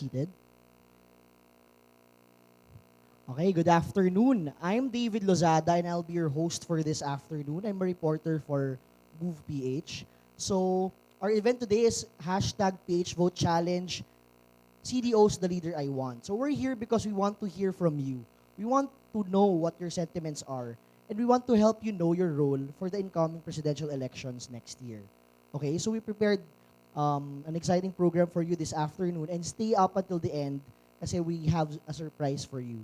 seated. Okay, good afternoon. I'm David Lozada and I'll be your host for this afternoon. I'm a reporter for Move PH. So, our event today is hashtag PH Vote Challenge, CDO's the leader I want. So, we're here because we want to hear from you. We want to know what your sentiments are. And we want to help you know your role for the incoming presidential elections next year. Okay, so we prepared an exciting program for you this afternoon and stay up until the end kasi we have a surprise for you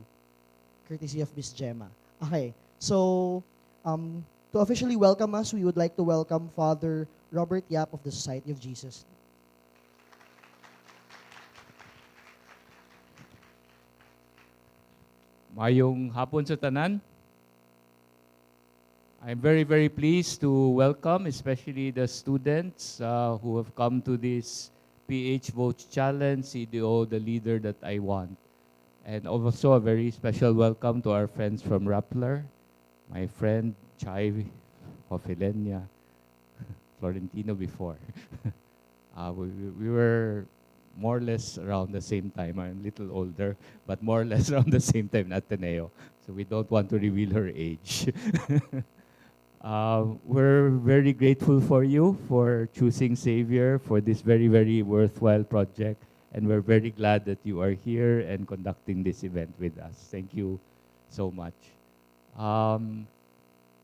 courtesy of Miss Gemma. Okay, so to officially welcome us, we would like to welcome Father Robert Yap of the Society of Jesus. Mayong hapon sa tanan. I'm very, very pleased to welcome especially the students who have come to this PH Vote Challenge, CDO, the leader that I want. And also a very special welcome to our friends from Rappler, my friend Chai Hofilenia, Florentino before. We were more or less around the same time. I'm a little older, but more or less around the same time in Ateneo. So we don't want to reveal her age. We're very grateful for you for choosing Xavier for this very, very worthwhile project. And we're very glad that you are here and conducting this event with us. Thank you so much.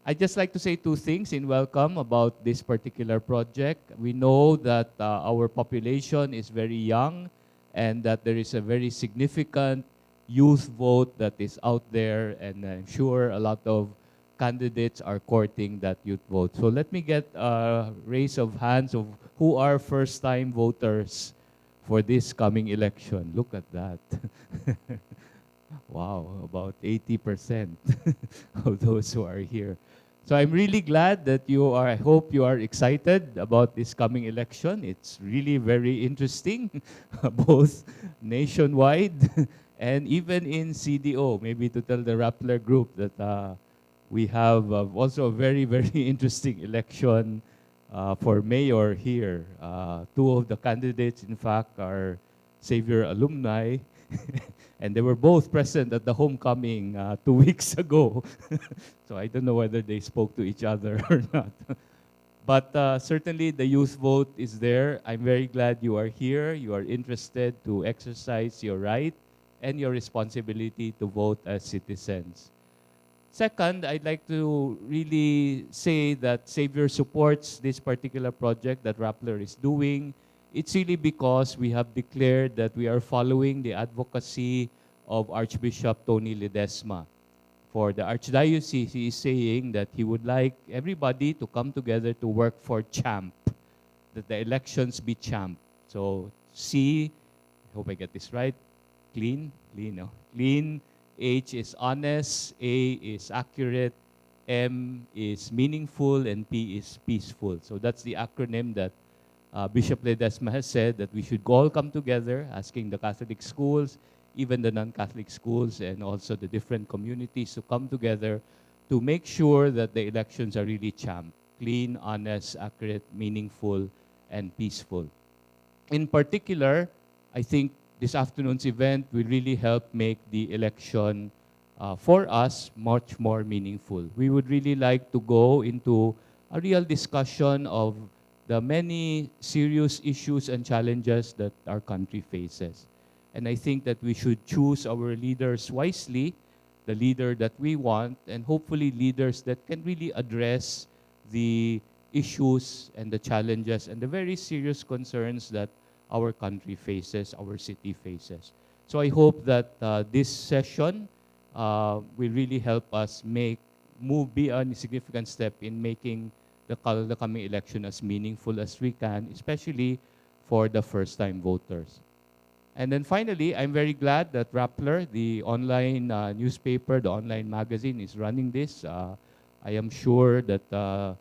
I'd just like to say two things in welcome about this particular project. We know that our population is very young and that there is a very significant youth vote that is out there, and I'm sure a lot of candidates are courting that youth vote. So let me get a raise of hands of who are first-time voters for this coming election. Look at that. Wow, about 80% of those who are here. So I'm really glad that you are, I hope you are excited about this coming election. It's really very interesting, both nationwide and even in CDO, maybe to tell the Rappler group that we have also a very, very interesting election for mayor here. Two of the candidates, in fact, are Xavier alumni, and they were both present at the homecoming 2 weeks ago. So I don't know whether they spoke to each other or not. But certainly the youth vote is there. I'm very glad you are here. You are interested to exercise your right and your responsibility to vote as citizens. Second, I'd like to really say that Xavier supports this particular project that Rappler is doing. It's really because we have declared that we are following the advocacy of Archbishop Tony Ledesma. For the Archdiocese, he is saying that he would like everybody to come together to work for CHAMP, that the elections be CHAMP. So C, I hope I get this right, clean, H is honest, A is accurate, M is meaningful, and P is peaceful. So that's the acronym that Bishop Ledesma has said, that we should all come together, asking the Catholic schools, even the non-Catholic schools, and also the different communities to come together to make sure that the elections are really CHAMP, clean, honest, accurate, meaningful, and peaceful. In particular, I think this afternoon's event will really help make the election for us much more meaningful. We would really like to go into a real discussion of the many serious issues and challenges that our country faces. And I think that we should choose our leaders wisely, the leader that we want, and hopefully leaders that can really address the issues and the challenges and the very serious concerns that our country faces, our city faces. So I hope that this session will really help us be a significant step in making the coming election as meaningful as we can, especially for the first-time voters. And then finally, I'm very glad that Rappler, the online newspaper, the online magazine, is running this. I am sure that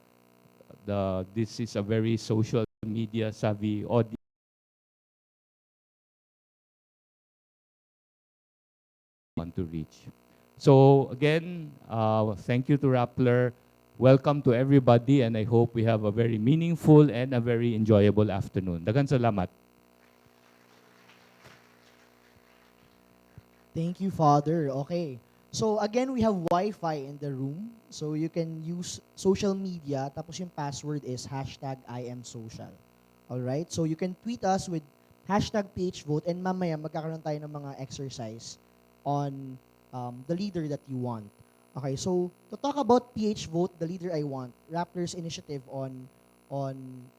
this is a very social media savvy audience want to reach. So again, thank you to Rappler. Welcome to everybody, and I hope we have a very meaningful and a very enjoyable afternoon. Daghang salamat. Thank you, Father. Okay. So again, we have Wi-Fi in the room. So you can use social media. Tapos yung password is hashtag I am social. Alright? So you can tweet us with hashtag PHVote and mamaya magkakaroon tayo ng mga exercise on the leader that you want. Okay, so to talk about PH Vote, the leader I want, Rappler's initiative on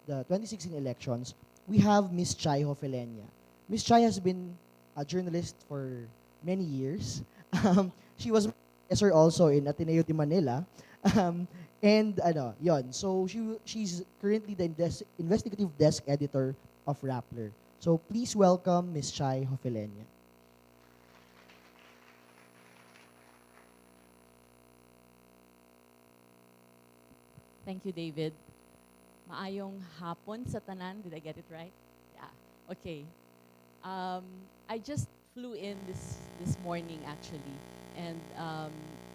the 2016 elections, we have Miss Chai Hofelenia. Miss Chai has been a journalist for many years. She was professor also in Ateneo de Manila. And ano, yon. So she's currently the investigative desk editor of Rappler. So please welcome Miss Chai Hofelenia. Thank you, David. Maayong hapon sa tanan. Did I get it right? Yeah. Okay. Um, I just flew in this morning actually, and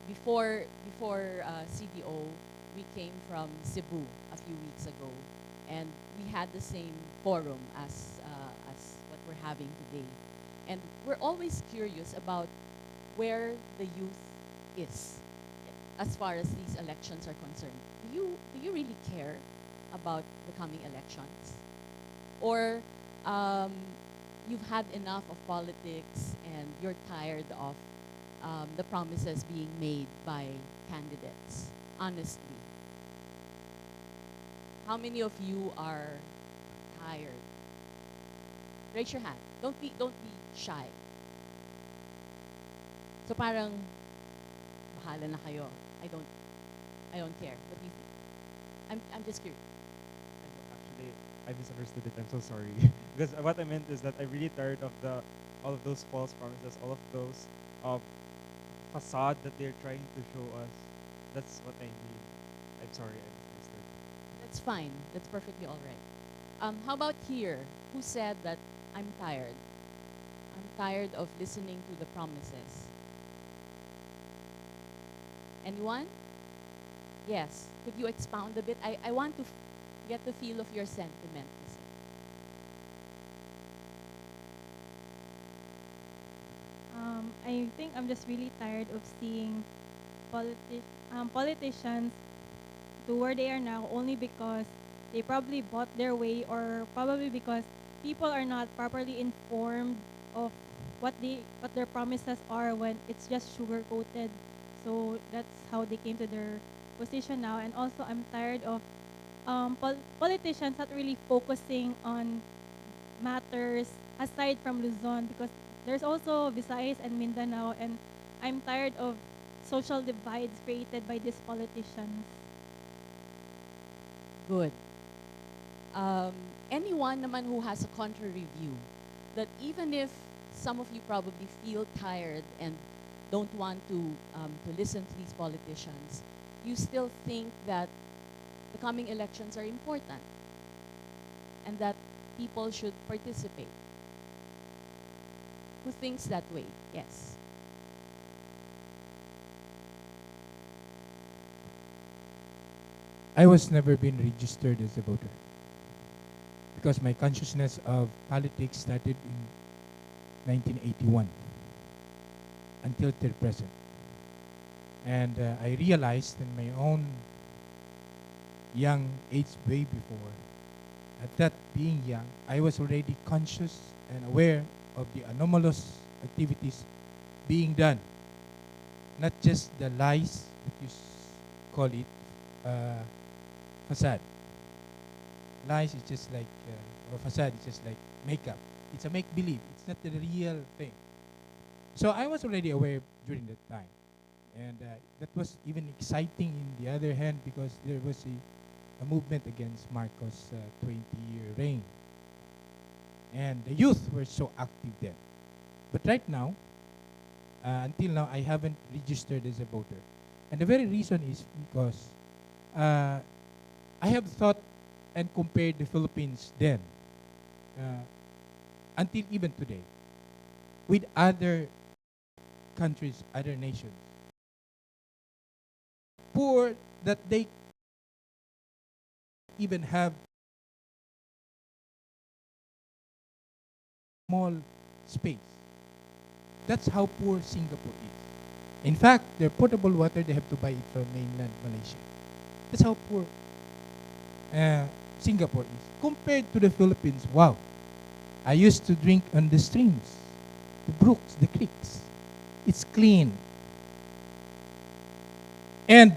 before CDO, we came from Cebu a few weeks ago, and we had the same forum as what we're having today, and we're always curious about where the youth is as far as these elections are concerned. Do you really care about the coming elections, or um, you've had enough of politics and you're tired of the promises being made by candidates? Honestly, how many of you are tired? Raise your hand. Don't be shy. So parang bahala na kayo. I don't care. What do you think? I'm just curious. Actually, I misunderstood it. I'm so sorry. Because what I meant is that I'm really tired of all of those false promises, all of those uh, facade that they're trying to show us. That's what I mean. I'm sorry, I misunderstood. That's fine. That's perfectly all right. How about here? Who said that I'm tired? I'm tired of listening to the promises. Anyone? Yes. Could you expound a bit? I want to get the feel of your sentiment. Kasi. I think I'm just really tired of seeing politicians to where they are now only because they probably bought their way, or probably because people are not properly informed of what their promises are when it's just sugar coated. So that's how they came to their position now. And also, I'm tired of politicians not really focusing on matters aside from Luzon, because there's also Visayas and Mindanao, and I'm tired of social divides created by these politicians. Good. Anyone naman who has a contrary view, that even if some of you probably feel tired and don't want to listen to these politicians, you still think that the coming elections are important and that people should participate. Who thinks that way? Yes. I was never been registered as a voter because my consciousness of politics started in 1981 until till present. And I realized in my own young age, way before, at that being young, I was already conscious and aware of the anomalous activities being done. Not just the lies that you call it facade. Lies is just like, or facade is just like makeup. It's a make-believe. It's not the real thing. So I was already aware during that time. And that was even exciting in the other hand, because there was a movement against Marcos' 20-year reign. And the youth were so active then. But right now, until now, I haven't registered as a voter. And the very reason is because I have thought and compared the Philippines then, until even today, with other countries, other nations. Poor that they even have small space That's how poor Singapore is. In fact, their potable water, they have to buy it from mainland Malaysia. That's how poor Singapore is. Compared to the Philippines, wow. I used to drink on the streams, the brooks, the creeks. It's clean. And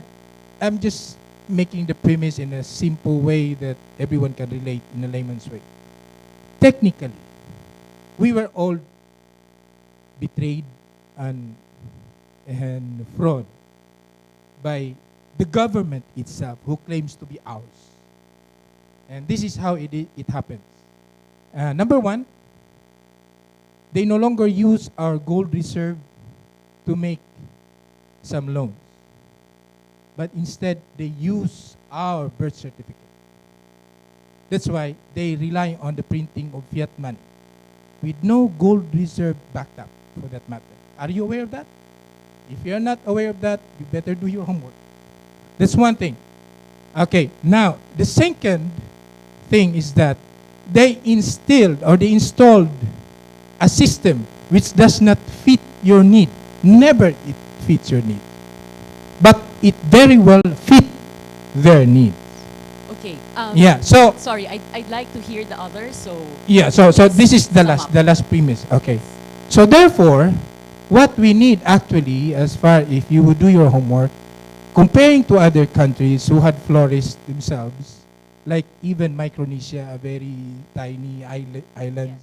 I'm just making the premise in a simple way that everyone can relate in a layman's way. Technically, we were all betrayed and fraud by the government itself who claims to be ours. And this is how it happens. Number one, they no longer use our gold reserve to make some loans, but instead they use our birth certificate. That's why they rely on the printing of fiat money with no gold reserve backed up, for that matter. Are you aware of that? If you're not aware of that, you better do your homework. That's one thing. Okay, now the second thing is that they installed a system which does not fit your need. Never it fits your need. But it very well fit their needs. Okay. Yeah, so Sorry, I'd like to hear the others. So yeah, so this is the Sum up. last premise. Okay. So therefore, what we need actually, as far if you would do your homework, comparing to other countries who had flourished themselves, like even Micronesia, a very tiny island,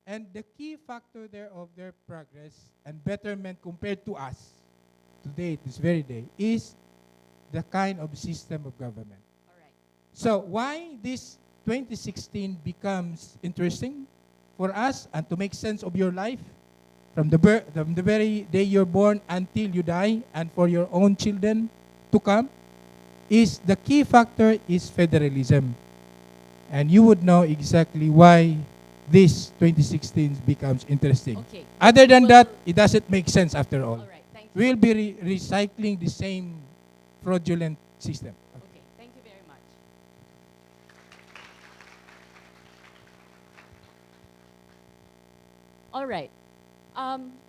and the key factor there of their progress and betterment compared to us today, this very day, is the kind of system of government. All right. So why this 2016 becomes interesting for us and to make sense of your life from the very day you're born until you die and for your own children to come is the key factor is federalism. And you would know exactly why this 2016 becomes interesting. Okay. Other than Well, that, it doesn't make sense after all. All right. Thank you. We'll be recycling the same fraudulent system. Okay. Thank you very much. All right.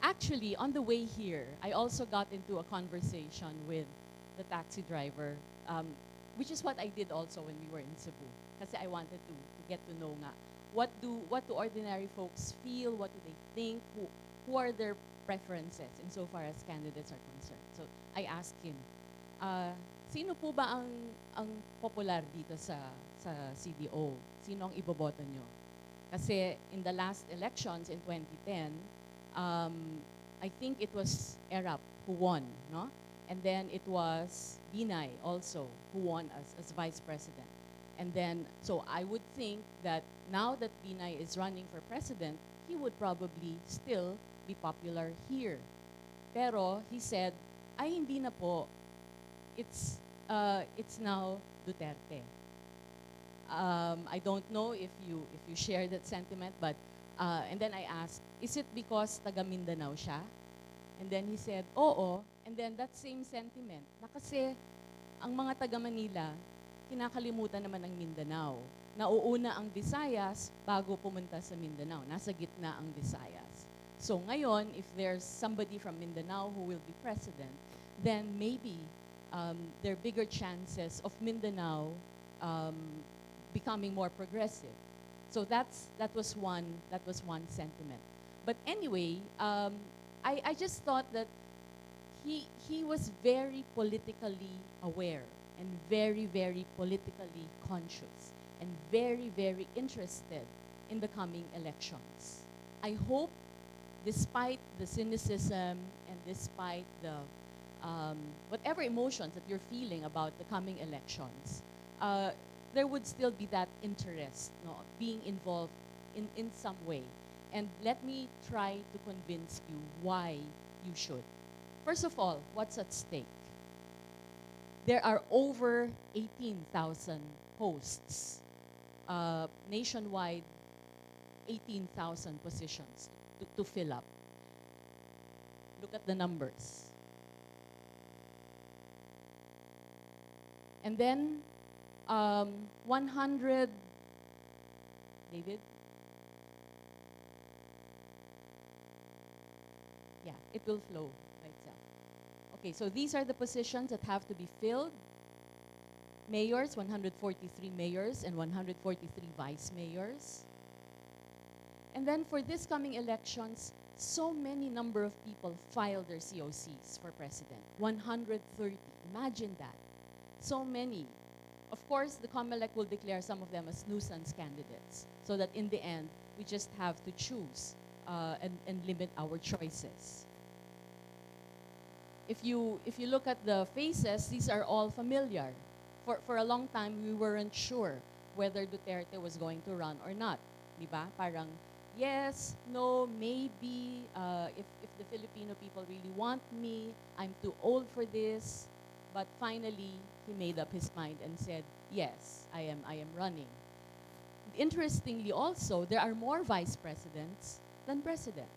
Actually, on the way here, I also got into a conversation with the taxi driver, which is what I did also when we were in Cebu. Kasi I wanted to get to know nga, what do ordinary folks feel, what do they think, who are their preferences insofar as candidates are concerned. So I asked him, sino po ba ang popular dito sa CDO? Sino ang iboboto nyo? Kasi in the last elections in 2010, I think it was ERAP who won, no? And then it was Binay also who won as vice president. And then, so I would think that now that Binay is running for president, he would probably still be popular here. Pero he said, ay hindi na po. It's now Duterte. I don't know if you share that sentiment, but and then I asked, is it because taga Mindanao siya? And then he said, oo. And then that same sentiment, na kasi ang mga taga Manila, kinakalimutan naman ang Mindanao. Nauuna ang Visayas bago pumunta sa Mindanao. Nasa gitna ang Visayas. So ngayon, if there's somebody from Mindanao who will be president, then maybe there are bigger chances of Mindanao becoming more progressive. So that was one sentiment. But anyway, I just thought that he was very politically aware and very, very politically conscious and very, very interested in the coming elections. I hope, despite the cynicism and despite the whatever emotions that you're feeling about the coming elections, there would still be that interest, no, being involved in some way. And let me try to convince you why you should. First of all, what's at stake? There are over 18,000 posts, nationwide 18,000 positions to fill up. Look at the numbers. And then 100, David? it will flow by itself. Okay, so these are the positions that have to be filled. Mayors, 143 mayors and 143 vice mayors. And then for this coming elections, so many number of people filed their COCs for president. 130. Imagine that. So many. Of course, the COMELEC will declare some of them as nuisance candidates, so that in the end, we just have to choose and limit our choices. If you look at the faces, these are all familiar. For a long time, we weren't sure whether Duterte was going to run or not. Diba? Parang, yes, no, maybe, if the Filipino people really want me, I'm too old for this. But finally, he made up his mind and said, yes, I am running. Interestingly also, there are more vice presidents than president.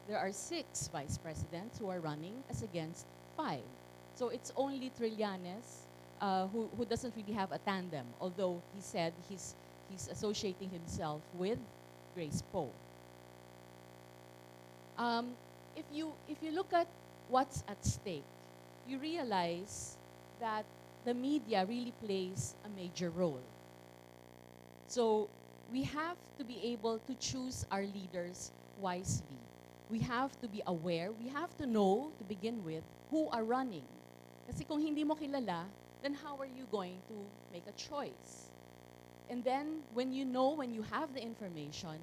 There are 6 vice presidents who are running as against 5. So it's only Trillanes who doesn't really have a tandem, although he said he's associating himself with Grace Poe. If you look at what's at stake, you realize that the media really plays a major role. So we have to be able to choose our leaders wisely. We have to be aware, we have to know to begin with who are running. Kasi kung hindi mo kilala, then how are you going to make a choice? And then when you have the information,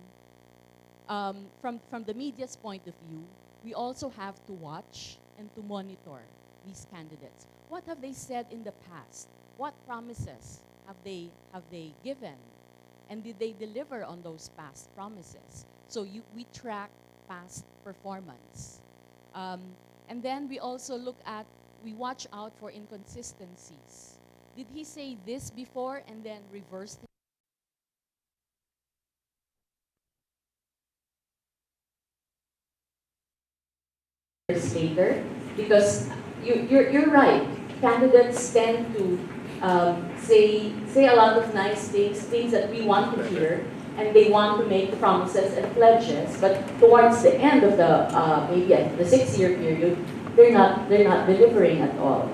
from the media's point of view, we also have to watch and to monitor these candidates. What have they said in the past? What promises have they given? And did they deliver on those past promises? So we track past performance. And then we also we watch out for inconsistencies. Did he say this before and then reversed it later? Because you're right. Candidates tend to say a lot of nice things that we want to hear, and they want to make promises and pledges. But towards the end of maybe at the 6-year period, they're not delivering at all.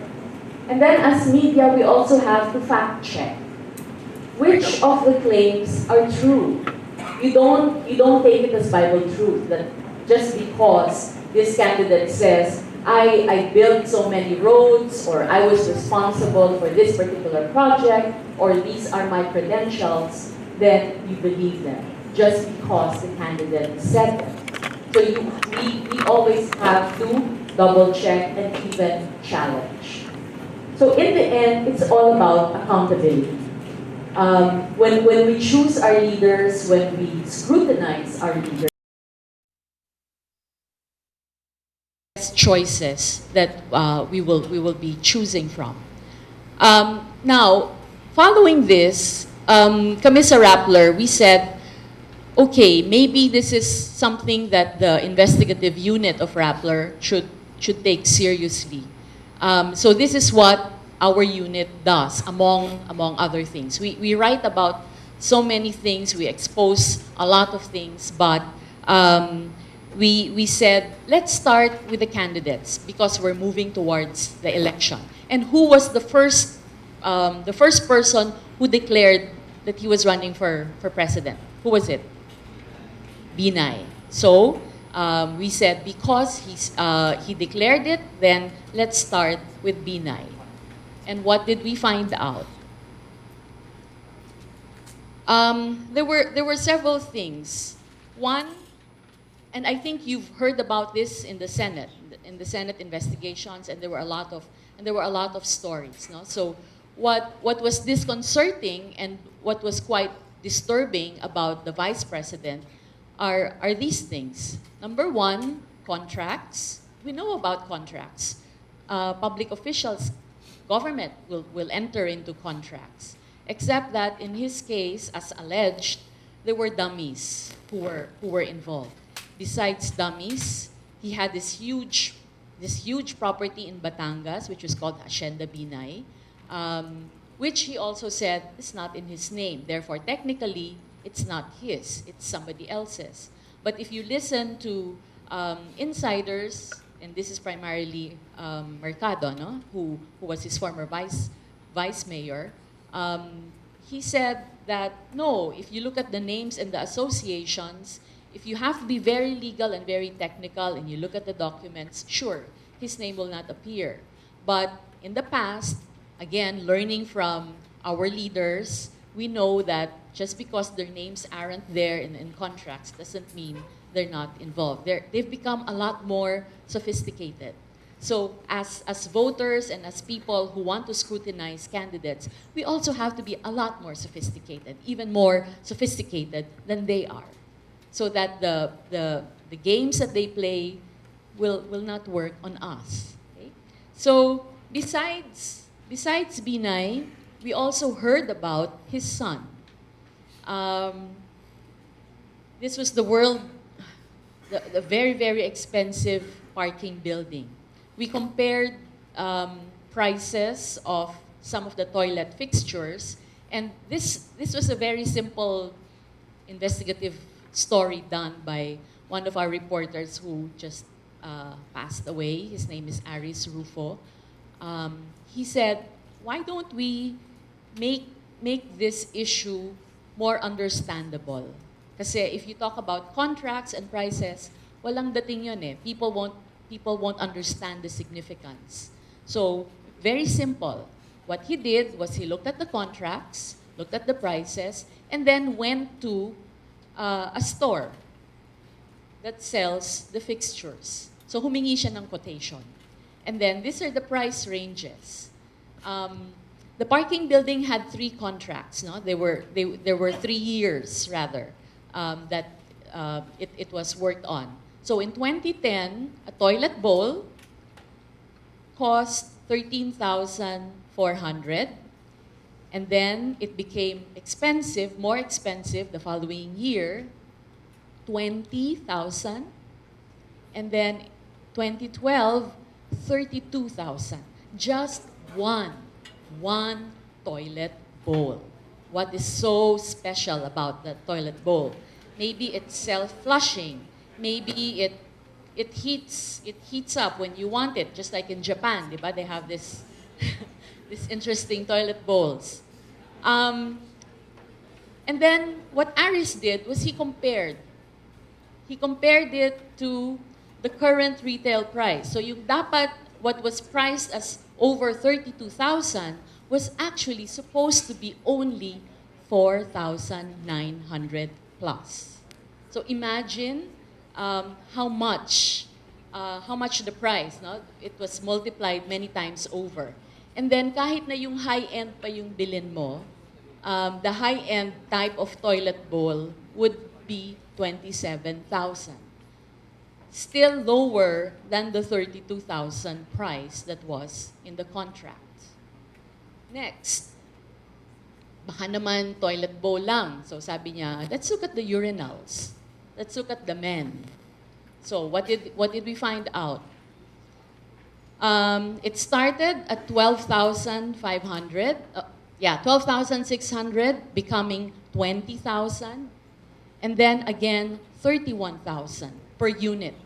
And then as media, we also have to fact check which of the claims are true. You don't take it as Bible truth that just because this candidate says, I built so many roads, or I was responsible for this particular project, or these are my credentials, then you believe them, just because the candidate said them. So we always have to double check and even challenge. So in the end, it's all about accountability. When we choose our leaders, when we scrutinize our leaders, choices that we will be choosing from. Now, following this, kami sa Rappler, we said, okay, maybe this is something that the investigative unit of Rappler should take seriously. So this is what our unit does, among other things. We write about so many things, we expose a lot of things, but we said, let's start with the candidates because we're moving towards the election. And who was the first person who declared that he was running for president? Who was it? Binay. So we said, because he declared it, then let's start with Binay. And what did we find out? There were several things. One, and I think you've heard about this in the Senate investigations, and there were a lot of stories. No? So what was disconcerting and what was quite disturbing about the vice president are these things. Number one, contracts. We know about contracts. Public officials, government will enter into contracts. Except that in his case, as alleged, there were dummies who were involved. Besides dummies, he had this huge property in Batangas, which was called Hacienda Binay, which he also said is not in his name. Therefore, technically, it's not his, it's somebody else's. But if you listen to insiders and this is primarily Mercado, no? Who was his former vice mayor, he said that no, if you look at the names and the associations, if you have to be very legal and very technical and you look at the documents, sure, his name will not appear. But in the past, again, learning from our leaders, we know that just because their names aren't there in contracts doesn't mean they're not involved. They've become a lot more sophisticated. So as voters and as people who want to scrutinize candidates, we also have to be a lot more sophisticated, even more sophisticated than they are, so that the games that they play will not work on us. Okay? So besides Binay, we also heard about his son. This was the very, very expensive parking building. We compared prices of some of the toilet fixtures, and this was a very simple investigative story done by one of our reporters who just passed away. His name is Aris Rufo. He said, why don't we make this issue more understandable? Kasi if you talk about contracts and prices, walang dating yun eh. People won't understand the significance. So, very simple. What he did was he looked at the contracts, looked at the prices, and then went to a store that sells the fixtures. So, humingi siya ng quotation. And then, these are the price ranges. The parking building had 3 contracts. No? There were 3 years, rather, that it was worked on. So in 2010, a toilet bowl cost 13,400, and then it became expensive, more expensive the following year, 20,000, and then 2012, 32,000. Just one toilet bowl. What is so special about the toilet bowl? Maybe it's self-flushing. Maybe it heats up when you want it, just like in Japan, diba? They have this this interesting toilet bowls. And then what Aris did was he compared it to the current retail price. So yung dapat what was priced as over 32,000 was actually supposed to be only 4,900 plus. So imagine how much the price, no? It was multiplied many times over. And then kahit na yung high-end pa yung bilin mo, the high-end type of toilet bowl would be 27,000. Still lower than the 32,000 price that was in the contract. Next, baka naman toilet bowl lang. So sabi niya, let's look at the urinals. Let's look at the men. So what did we find out? It started at 12,500. 12,600 becoming 20,000, and then again 31,000 per unit,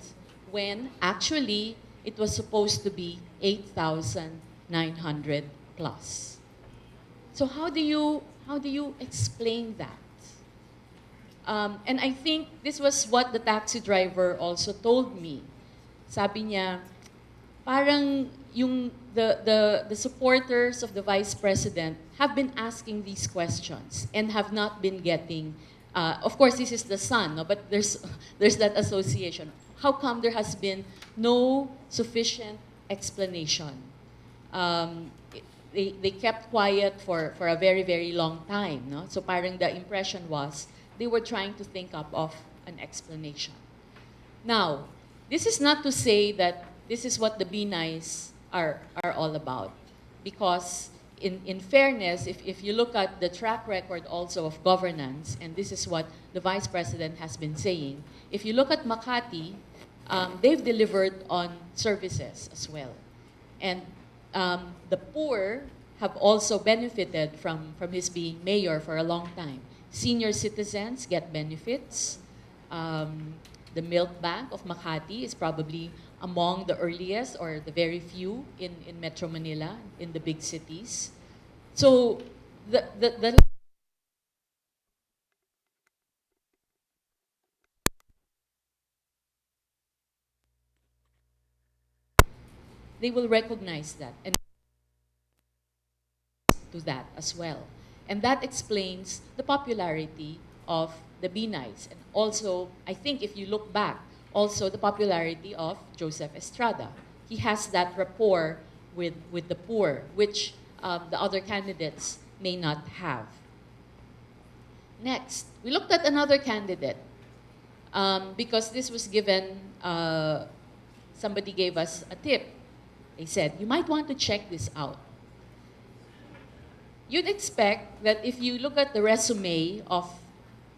when actually it was supposed to be 8,900 plus. So how do you explain that? And I think this was what the taxi driver also told me. Sabi niya, parang the supporters of the vice president have been asking these questions and have not been getting. Of course, this is the son, no? But there's that association. How come there has been no sufficient explanation? They kept quiet for a very, very long time. No? So parang the impression was they were trying to think up of an explanation. Now, this is not to say that this is what the B-Nice are all about. Because in fairness, if you look at the track record also of governance, and this is what the Vice President has been saying, if you look at Makati, they've delivered on services as well. And the poor have also benefited from his being mayor for a long time. Senior citizens get benefits. The milk bank of Makati is probably among the earliest or the very few in Metro Manila, in the big cities. So the they will recognize that and to that as well. And that explains the popularity of the Be Nice. And also, I think if you look back, also the popularity of Joseph Estrada. He has that rapport with the poor, which the other candidates may not have. Next, we looked at another candidate because this was given, somebody gave us a tip. They said, you might want to check this out. You'd expect that if you look at the resume of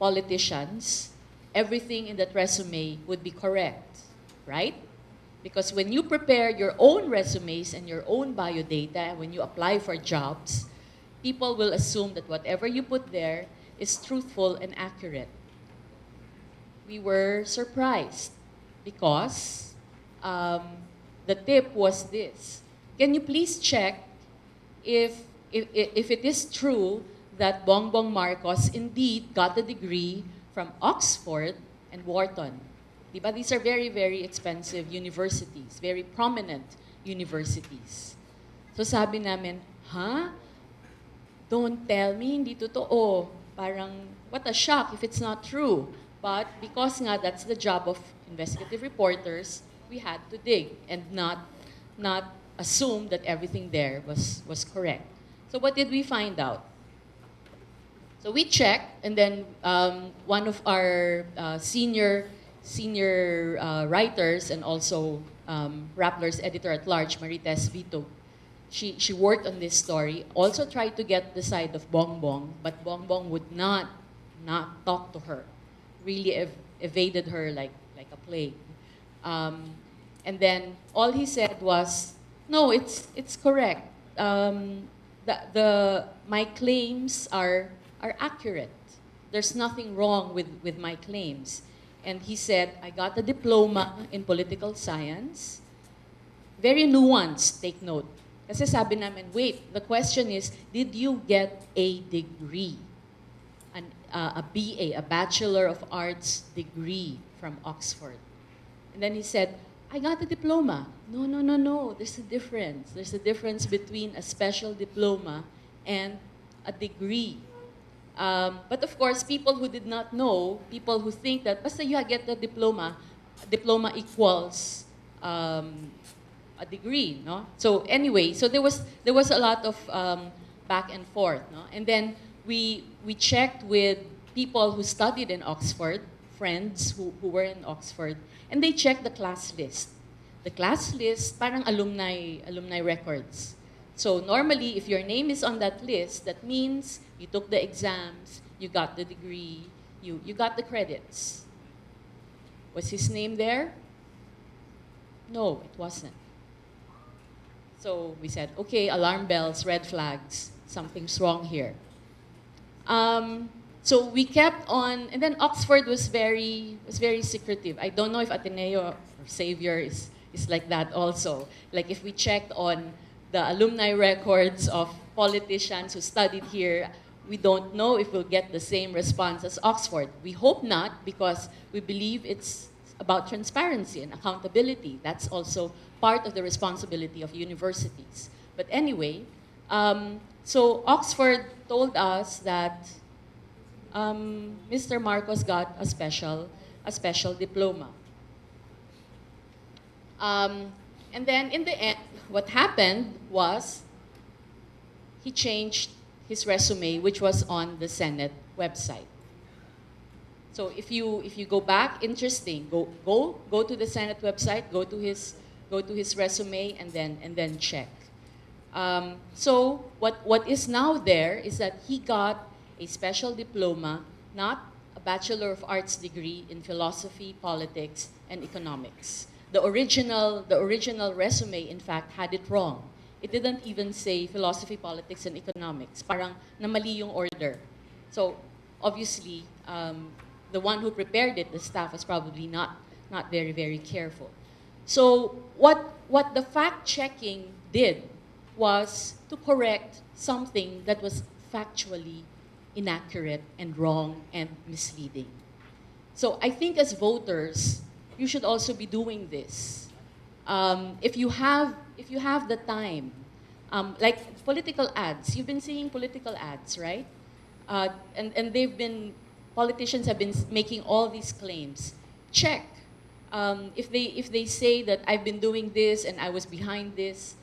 politicians, everything in that resume would be correct, right? Because when you prepare your own resumes and your own biodata, when you apply for jobs, people will assume that whatever you put there is truthful and accurate. We were surprised because the tip was this. Can you please check if it is true that Bongbong Marcos indeed got the degree from Oxford and Wharton? Diba? These are very, very expensive universities, very prominent universities. So sabi namin, don't tell me, hindi totoo. Parang, what a shock if it's not true. But because nga that's the job of investigative reporters, we had to dig and not assume that everything there was correct. So what did we find out? So we checked, and then one of our senior writers and also Rappler's editor-at-large, Marites Vito, she worked on this story, also tried to get the side of Bongbong, but Bongbong would not talk to her, really evaded her like a plague. And then all he said was, no, it's correct. My claims are accurate. There's nothing wrong with my claims. And he said, I got a diploma in political science. Very nuanced, take note. Kasi sabi namin, wait, the question is, did you get a degree? A BA, a Bachelor of Arts degree from Oxford. And then he said, I got a diploma. No, there's a difference. There's a difference between a special diploma and a degree. But of course, people who did not know, people who think that basta you get the diploma equals a degree, no? So anyway, so there was a lot of back and forth, no? And then we checked with people who studied in Oxford, friends who were in Oxford, and they checked the class list. The class list, parang alumni records. So normally, if your name is on that list, that means you took the exams, you got the degree, you got the credits. Was his name there? No, it wasn't. So we said, okay, alarm bells, red flags, something's wrong here. So we kept on, and then Oxford was very secretive. I don't know if Ateneo or Xavier is like that also. Like if we checked on the alumni records of politicians who studied here, we don't know if we'll get the same response as Oxford. We hope not, because we believe it's about transparency and accountability. That's also part of the responsibility of universities. But anyway, so Oxford told us that Mr. Marcos got a special diploma. And then in the end, what happened was he changed his resume, which was on the Senate website. So if you go back, interesting. Go to the Senate website, go to his resume, and then check. So what is now there is that he got a special diploma, not a Bachelor of Arts degree in philosophy, politics, and economics. The original resume, in fact, had it wrong. It didn't even say philosophy, politics, and economics. Parang namali yung order. So obviously, the one who prepared it, the staff, was probably not very, very careful. So what the fact-checking did was to correct something that was factually inaccurate and wrong and misleading. So I think as voters, you should also be doing this. If you have the time, like political ads, you've been seeing political ads, right? And politicians have been making all these claims. Check. If they say that I've been doing this and I was behind this,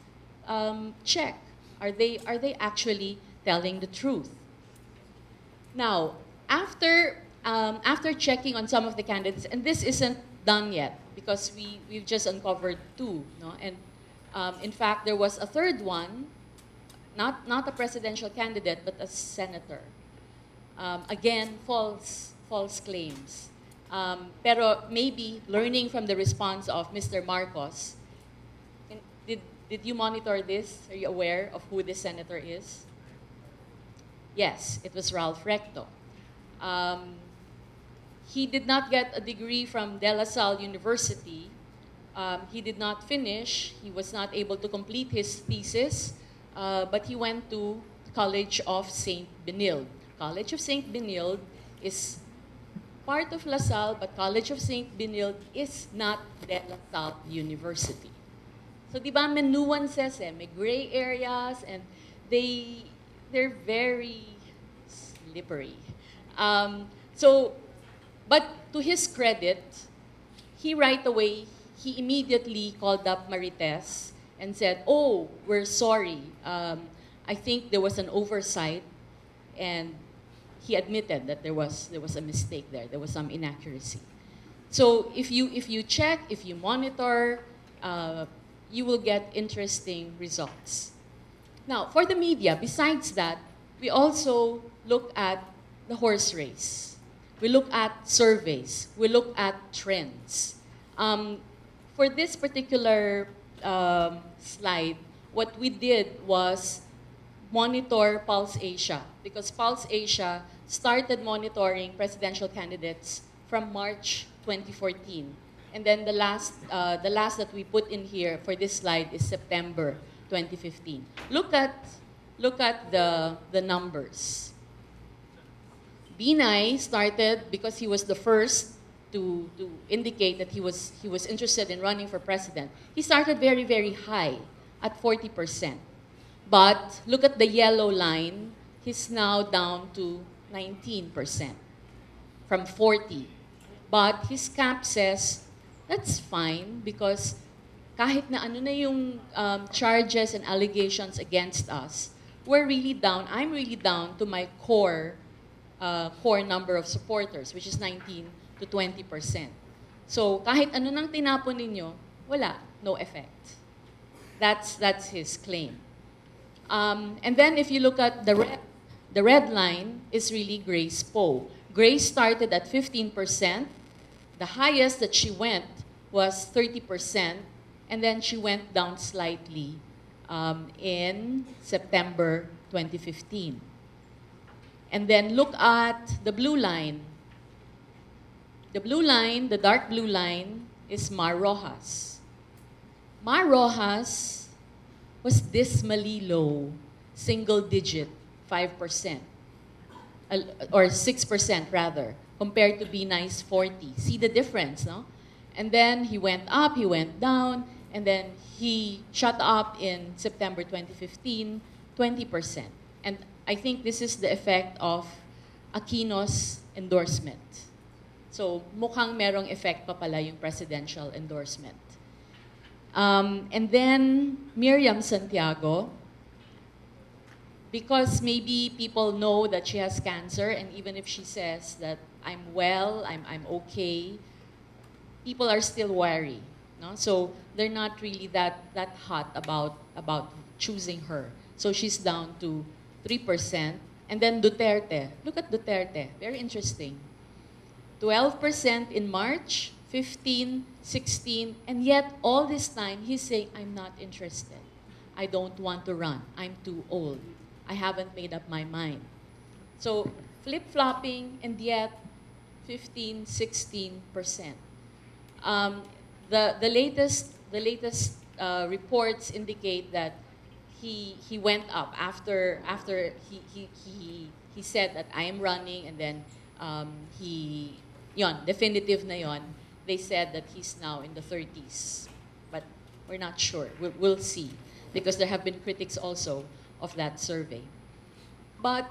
check. Are they actually telling the truth? Now, after checking on some of the candidates, and this isn't done yet because we've just uncovered two, no? And in fact, there was a third one, not a presidential candidate, but a senator. Again, false claims. Pero maybe learning from the response of Mr. Marcos, did you monitor this? Are you aware of who this senator is? Yes, it was Ralph Recto. He did not get a degree from De La Salle University. He did not finish. He was not able to complete his thesis, but he went to College of St. Benilde. College of St. Benilde is part of La Salle, but College of St. Benilde is not De La Salle University. So di ba may nuances, may gray areas, and they're very slippery. But to his credit, he immediately called up Marites and said, "Oh, we're sorry. I think there was an oversight," and he admitted that there was a mistake there. There was some inaccuracy. So if you check, if you monitor, you will get interesting results. Now, for the media, besides that, we also look at the horse race. We look at surveys. We look at trends. For this particular slide, what we did was monitor Pulse Asia, because Pulse Asia started monitoring presidential candidates from March 2014. And then the last that we put in here for this slide is September 2015. Look at the numbers. Binay started because he was the first to indicate that he was interested in running for president. He started very, very high at 40%. But look at the yellow line, he's now down to 19% from 40. But his camp says, that's fine because kahit na ano na yung charges and allegations against us, we're really down, I'm really down to my core number of supporters, which is 19 to 20%. So kahit ano nang tinapon ninyo, wala, no effect. That's his claim. And then if you look at the red line is really Grace Poe. Grace started at 15%. The highest that she went was 30%, and then she went down slightly in September 2015. And then look at the blue line. The blue line, the dark blue line, is Mar Rojas. Mar Rojas was dismally low, single digit, 5%, or 6% rather, compared to Binay's 40. See the difference, no? And then he went up, he went down, and then he shot up in September 2015, 20%. And I think this is the effect of Aquino's endorsement. So mukhang merong effect pa pala yung presidential endorsement. And then Miriam Santiago, because maybe people know that she has cancer, and even if she says that I'm well, I'm okay, people are still wary. No? So they're not really that hot about choosing her. So she's down to 3%. And then Duterte. Look at Duterte. Very interesting. 12% in March, 15, 16, and yet all this time he's saying, I'm not interested. I don't want to run. I'm too old. I haven't made up my mind. So flip-flopping, and yet 15, 16%. the latest reports indicate that he went up after he said that I am running, and then he yon definitive na yon. They said that he's now in the 30s, but we're not sure. We'll see, because there have been critics also of that survey. But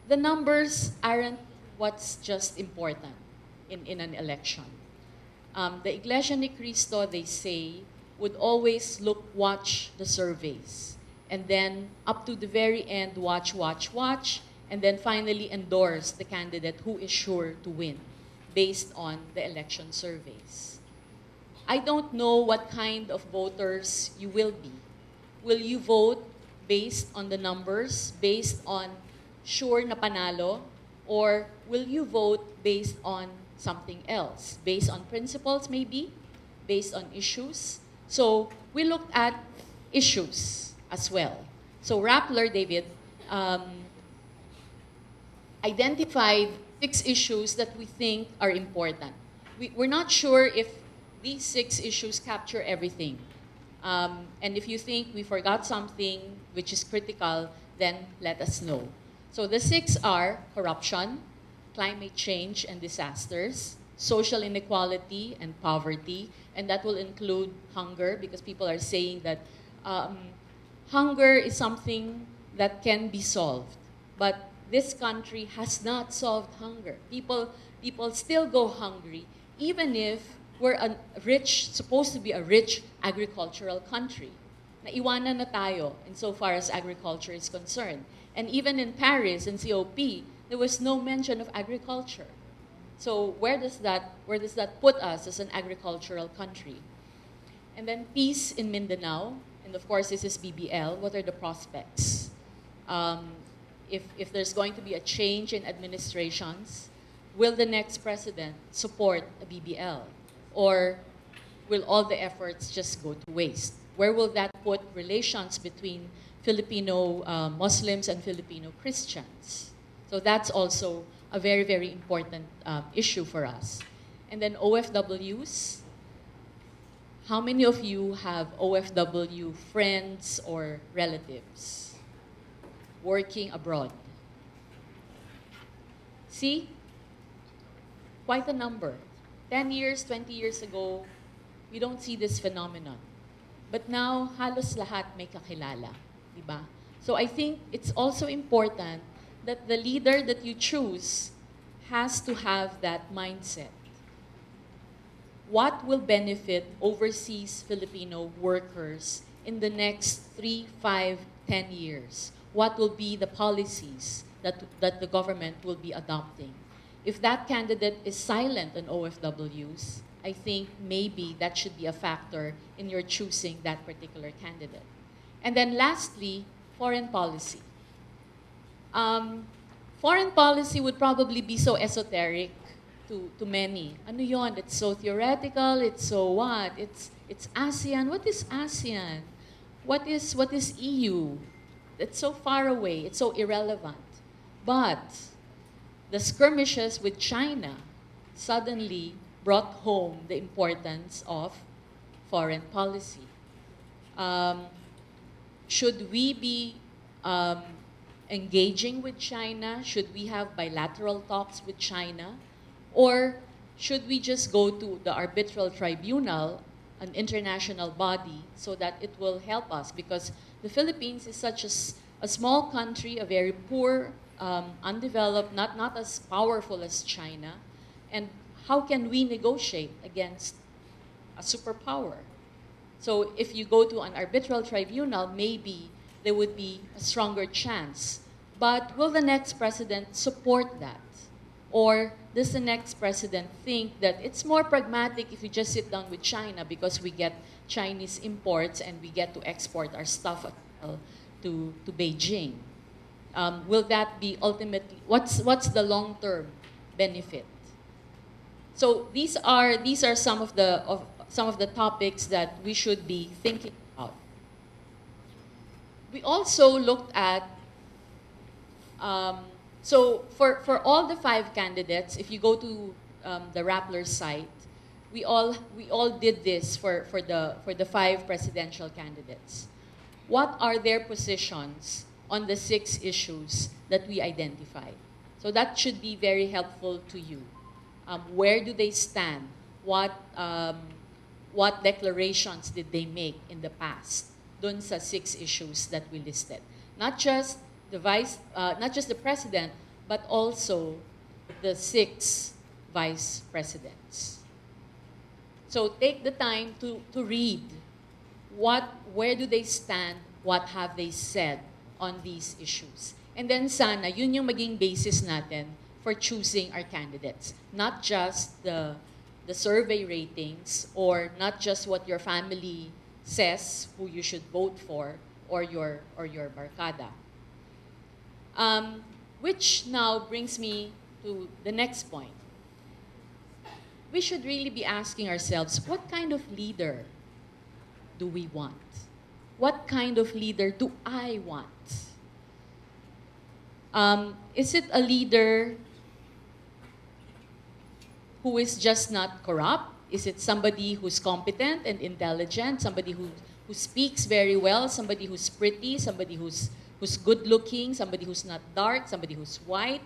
the numbers aren't what's just important in an election. The Iglesia Ni Cristo, they say, would always watch the surveys, and then up to the very end, watch, and then finally endorse the candidate who is sure to win based on the election surveys. I don't know what kind of voters you will be. Will you vote based on the numbers, based on sure na panalo, or will you vote based on something else, based on principles maybe, based on issues? So we looked at issues as well. So Rappler, David, identified 6 issues that we think are important. We're not sure if these 6 issues capture everything. And if you think we forgot something which is critical, then let us know. So the 6 are corruption, climate change and disasters, social inequality and poverty, and that will include hunger, because people are saying that hunger is something that can be solved. But this country has not solved hunger. People still go hungry, even if we're supposed to be a rich agricultural country. Naiwanan na tayo insofar as agriculture is concerned. And even in Paris and COP, there was no mention of agriculture. So where does that put us as an agricultural country? And then peace in Mindanao, and of course this is BBL. What are the prospects? If there's going to be a change in administrations, will the next president support a BBL? Or will all the efforts just go to waste? Where will that put relations between Filipino Muslims and Filipino Christians? So that's also a very, very important issue for us. And then OFWs. How many of you have OFW friends or relatives working abroad? See? Quite a number. 10 years, 20 years ago, we don't see this phenomenon. But now, halos lahat may kakilala. Diba? So I think it's also important that the leader that you choose has to have that mindset. What will benefit overseas Filipino workers in the next 3, 5, 10 years? What will be the policies that the government will be adopting? If that candidate is silent on OFWs, I think maybe that should be a factor in your choosing that particular candidate. And then lastly, foreign policy. Foreign policy would probably be so esoteric to many. Ano yon? It's so theoretical, it's so what? It's ASEAN. What is ASEAN? What is EU? It's so far away, it's so irrelevant. But the skirmishes with China suddenly brought home the importance of foreign policy. Should we be engaging with China? Should we have bilateral talks with China? Or should we just go to the arbitral tribunal, an international body, so that it will help us? Because the Philippines is such a small country, a very poor, undeveloped, not as powerful as China. And how can we negotiate against a superpower? So if you go to an arbitral tribunal, maybe there would be a stronger chance. But will the next president support that? Or does the next president think that it's more pragmatic if we just sit down with China because we get Chinese imports and we get to export our stuff to Beijing? Will that be ultimately, what's the long-term benefit? So these are some of the topics that we should be thinking about. We also looked at so for all the 5 candidates, if you go to the Rappler site, we all did this for the 5 presidential candidates. What are their positions on the 6 issues that we identified? So that should be very helpful to you. Where do they stand? What declarations did they make in the past dun sa 6 issues that we listed? Not just not just the president, but also the 6 vice presidents. So take the time to read where do they stand, what have they said on these issues. And then sana, yun yung maging basis natin for choosing our candidates. Not just the survey ratings or not just what your family says who you should vote for or your barkada. Which now brings me to the next point. We should really be asking ourselves, what kind of leader do we want? What kind of leader do I want? Is it a leader who is just not corrupt? Is it somebody who's competent and intelligent, somebody who speaks very well, somebody who's pretty, somebody who's good-looking, somebody who's not dark, somebody who's white?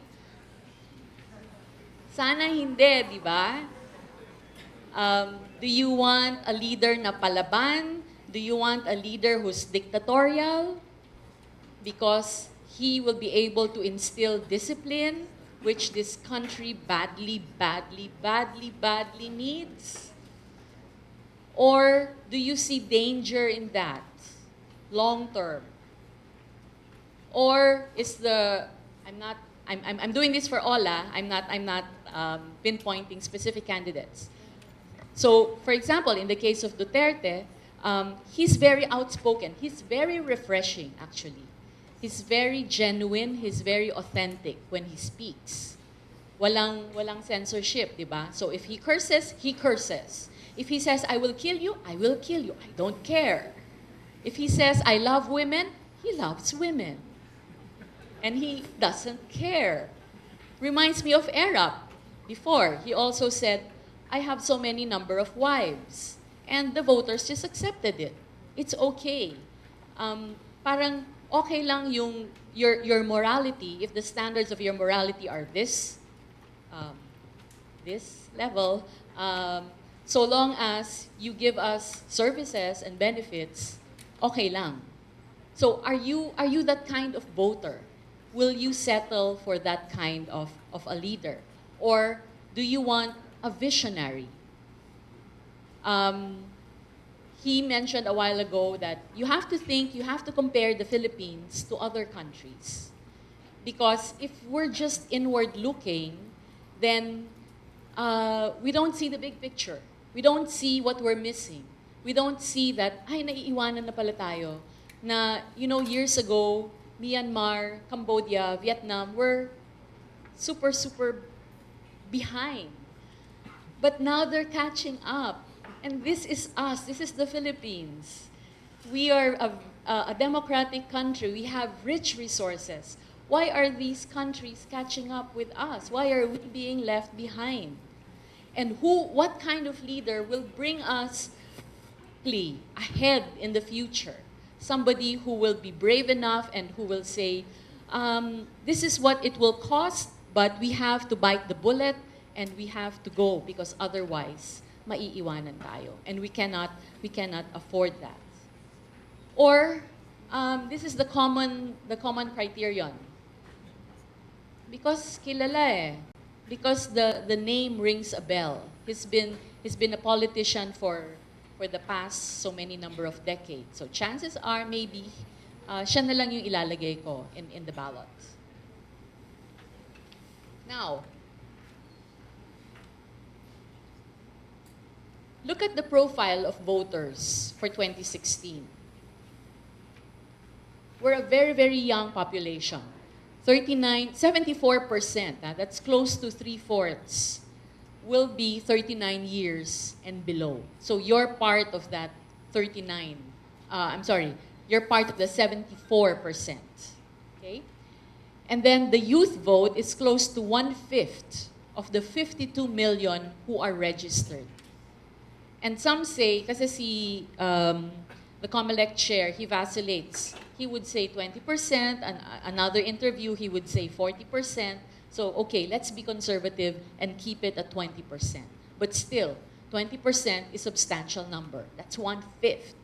Sana hindi, di ba? Do you want a leader na palaban? Do you want a leader who's dictatorial? Because he will be able to instill discipline, which this country badly needs? Or do you see danger in that, long term? Or is I'm doing this for all, I'm not pinpointing specific candidates. So, for example, in the case of Duterte, he's very outspoken. He's very refreshing, actually. He's very genuine. He's very authentic when he speaks. Walang censorship, di ba? So if he curses, he curses. If he says, I will kill you, I will kill you. I don't care. If he says, I love women, he loves women. And he doesn't care. Reminds me of Arab. Before, he also said, I have so many number of wives. And the voters just accepted it. It's okay. Parang okay lang your morality, if the standards of your morality are this level, so long as you give us services and benefits, okay lang. So are you that kind of voter? Will you settle for that kind of a leader? Or do you want a visionary? He mentioned a while ago that you have to compare the Philippines to other countries. Because if we're just inward looking, then we don't see the big picture. We don't see what we're missing. We don't see that, ay, naiiwanan na pala tayo. Na, years ago, Myanmar, Cambodia, Vietnam were super behind. But now they're catching up. And this is us. This is the Philippines. We are a democratic country. We have rich resources. Why are these countries catching up with us? Why are we being left behind? And what kind of leader will bring us ahead in the future? Somebody who will be brave enough and who will say, this is what it will cost, but we have to bite the bullet and we have to go because otherwise, maiiwanan tayo. And we cannot afford that. Or, this is the common criterion. Because kilala Because the name rings a bell. He's been a politician for the past so many number of decades. So chances are maybe siya na lang yung ilalagay ko in the ballot. Now, look at the profile of voters for 2016. We're a very, very young population. 74%, that's close to 3/4, will be 39 years and below. So you're part of that 39, you're part of the 74%, okay? And then the youth vote is close to 1/5 of the 52 million who are registered. And some say, kasi the COMELEC chair, he vacillates. He would say 20%, and another interview, he would say 40%. So, okay, let's be conservative and keep it at 20%. But still, 20% is a substantial number. That's 1/5.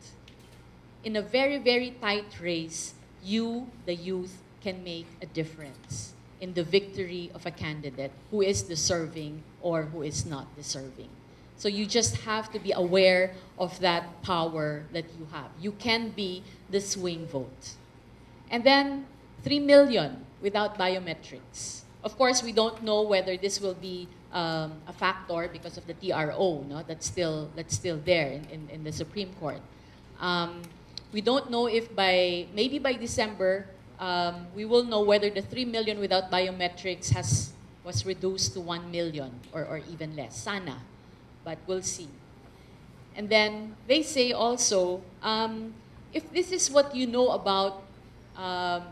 In a very, very tight race, you, the youth, can make a difference in the victory of a candidate who is deserving or who is not deserving. So you just have to be aware of that power that you have. You can be the swing vote. And then 3 million without biometrics. Of course, we don't know whether this will be a factor because of the TRO, no? That's still there in the Supreme Court. We don't know if maybe by December, we will know whether the 3 million without biometrics was reduced to 1 million or even less. Sana. But we'll see. And then they say also, if this is what you know about,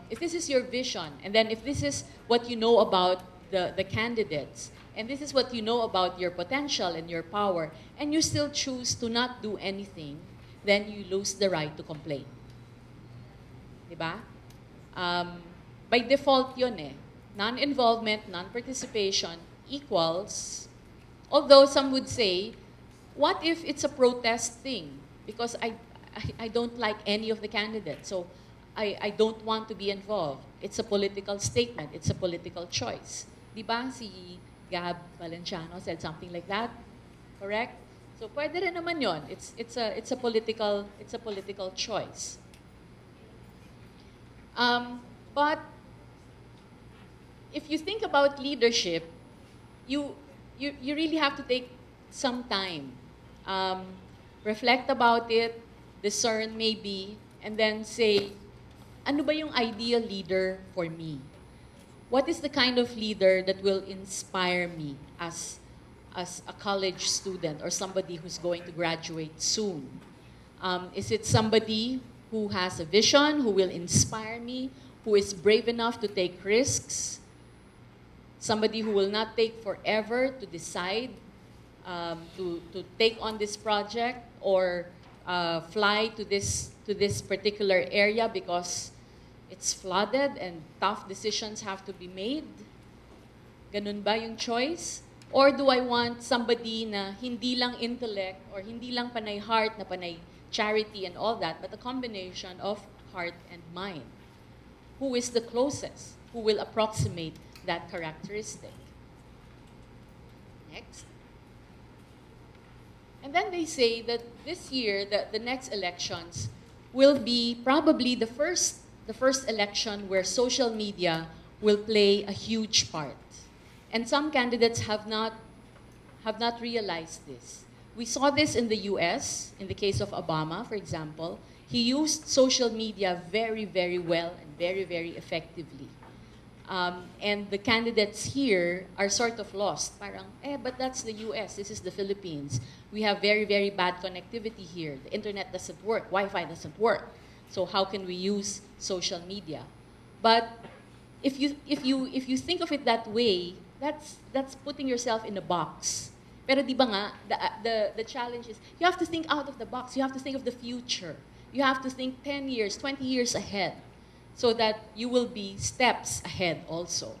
if this is your vision, and then if this is what you know about the candidates, and this is what you know about your potential and your power, and you still choose to not do anything, then you lose the right to complain. Diba? By default yun eh. Non-involvement, non-participation equals, although some would say, what if it's a protest thing? Because I don't like any of the candidates, so I don't want to be involved. It's a political statement. It's a political choice. Diba si Gab Valenciano said something like that? Correct? So pwede rin naman yon. It's a political choice. But if you think about leadership, you really have to take some time. Reflect about it, discern maybe, and then say, ano ba yung ideal leader for me? What is the kind of leader that will inspire me as a college student or somebody who's going to graduate soon? Is it somebody who has a vision, who will inspire me, who is brave enough to take risks, somebody who will not take forever to decide to take on this project or fly to this particular area because it's flooded and tough decisions have to be made? Ganun ba yung choice? Or do I want somebody na hindi lang intellect or hindi lang panay heart na panay charity and all that, but a combination of heart and mind? Who is the closest? Who will approximate that characteristic? Next. And then they say that this year, the next elections will be probably the first election where social media will play a huge part. And some candidates have not realized this. We saw this in the US, in the case of Obama, for example. He used social media very, very well and very, very effectively. And the candidates here are sort of lost. Parang, but that's the US, this is the Philippines. We have very, very bad connectivity here. The internet doesn't work, Wi-Fi doesn't work. So how can we use social media? But if you think of it that way, that's putting yourself in a box. Pero di ba nga, the challenge is, you have to think out of the box. You have to think of the future. You have to think 10 years, 20 years ahead, so that you will be steps ahead also.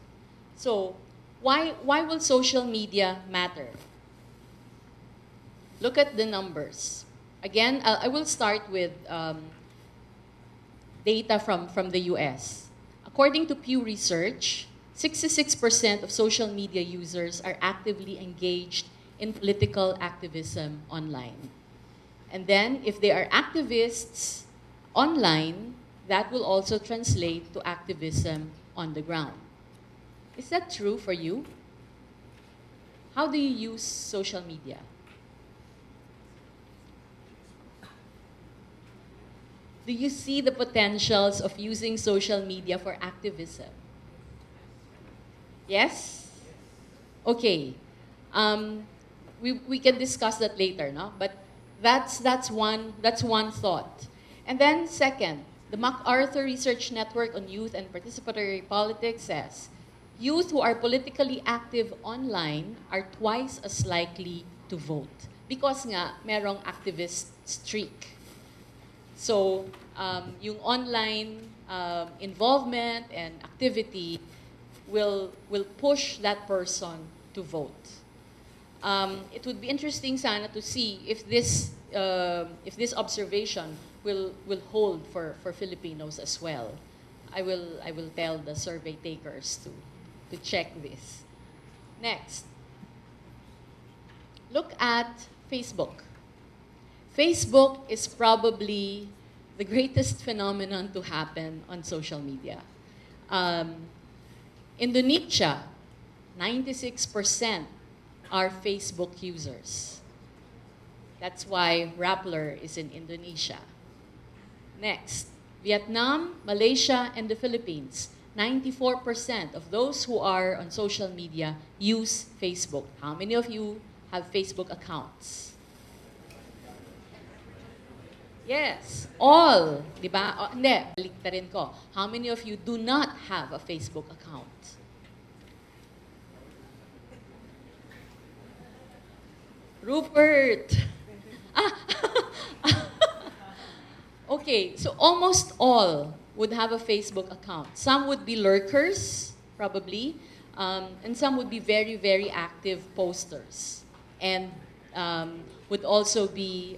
So why will social media matter? Look at the numbers. Again, I will start with data from the US. According to Pew Research, 66% of social media users are actively engaged in political activism online. And then, if they are activists online, that will also translate to activism on the ground. Is that true for you? How do you use social media? Do you see the potentials of using social media for activism? Yes? Okay. We can discuss that later, no? But that's one thought. And then second, the MacArthur Research Network on Youth and Participatory Politics says, youth who are politically active online are twice as likely to vote. because nga merong activist streak. So, yung online involvement and activity will push that person to vote. It would be interesting sana to see if this observation will hold for Filipinos as well. I will tell the survey takers to check this. Next, look at Facebook. Facebook is probably the greatest phenomenon to happen on social media. Indonesia, 96% are Facebook users. That's why Rappler is in Indonesia. Next, Vietnam, Malaysia, and the Philippines. 94% of those who are on social media use Facebook. How many of you have Facebook accounts? Yes, all, di ba? Hindi, baliktarin ko. How many of you do not have a Facebook account? Rupert! Ah! Okay, so almost all would have a Facebook account. Some would be lurkers, probably, and some would be very, very active posters, and would also be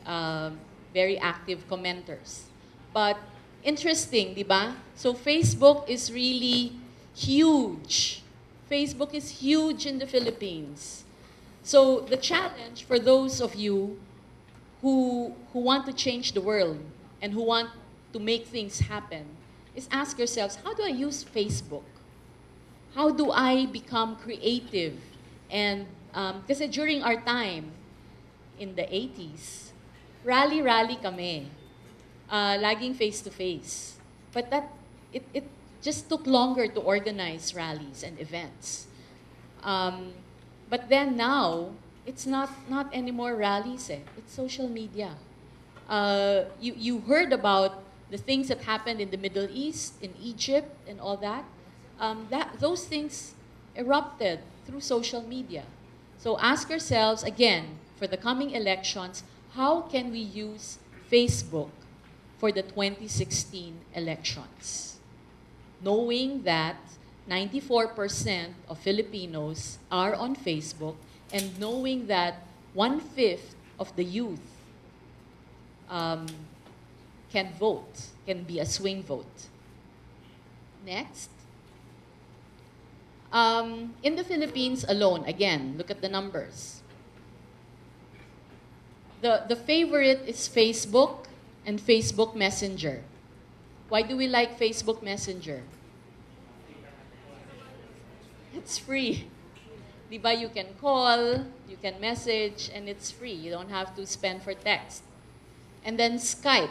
very active commenters. But interesting, di ba? So Facebook is really huge. Facebook is huge in the Philippines. So the challenge for those of you who want to change the world and who want to make things happen is ask yourselves, how do I use Facebook? How do I become creative? And kasi during our time in the 80s, rally kami. Laging face-to-face. But it just took longer to organize rallies and events. But then now, it's not anymore rallies. It's social media. You heard about the things that happened in the Middle East, in Egypt, and all that. Those things erupted through social media. So ask yourselves, again, for the coming elections, how can we use Facebook for the 2016 elections? Knowing that 94% of Filipinos are on Facebook, and knowing that 1/5 of the youth can vote, can be a swing vote. Next. In the Philippines alone, again, look at the numbers. The favorite is Facebook and Facebook Messenger. Why do we like Facebook Messenger? It's free. Diba, you can call, you can message, and it's free. You don't have to spend for text. And then Skype.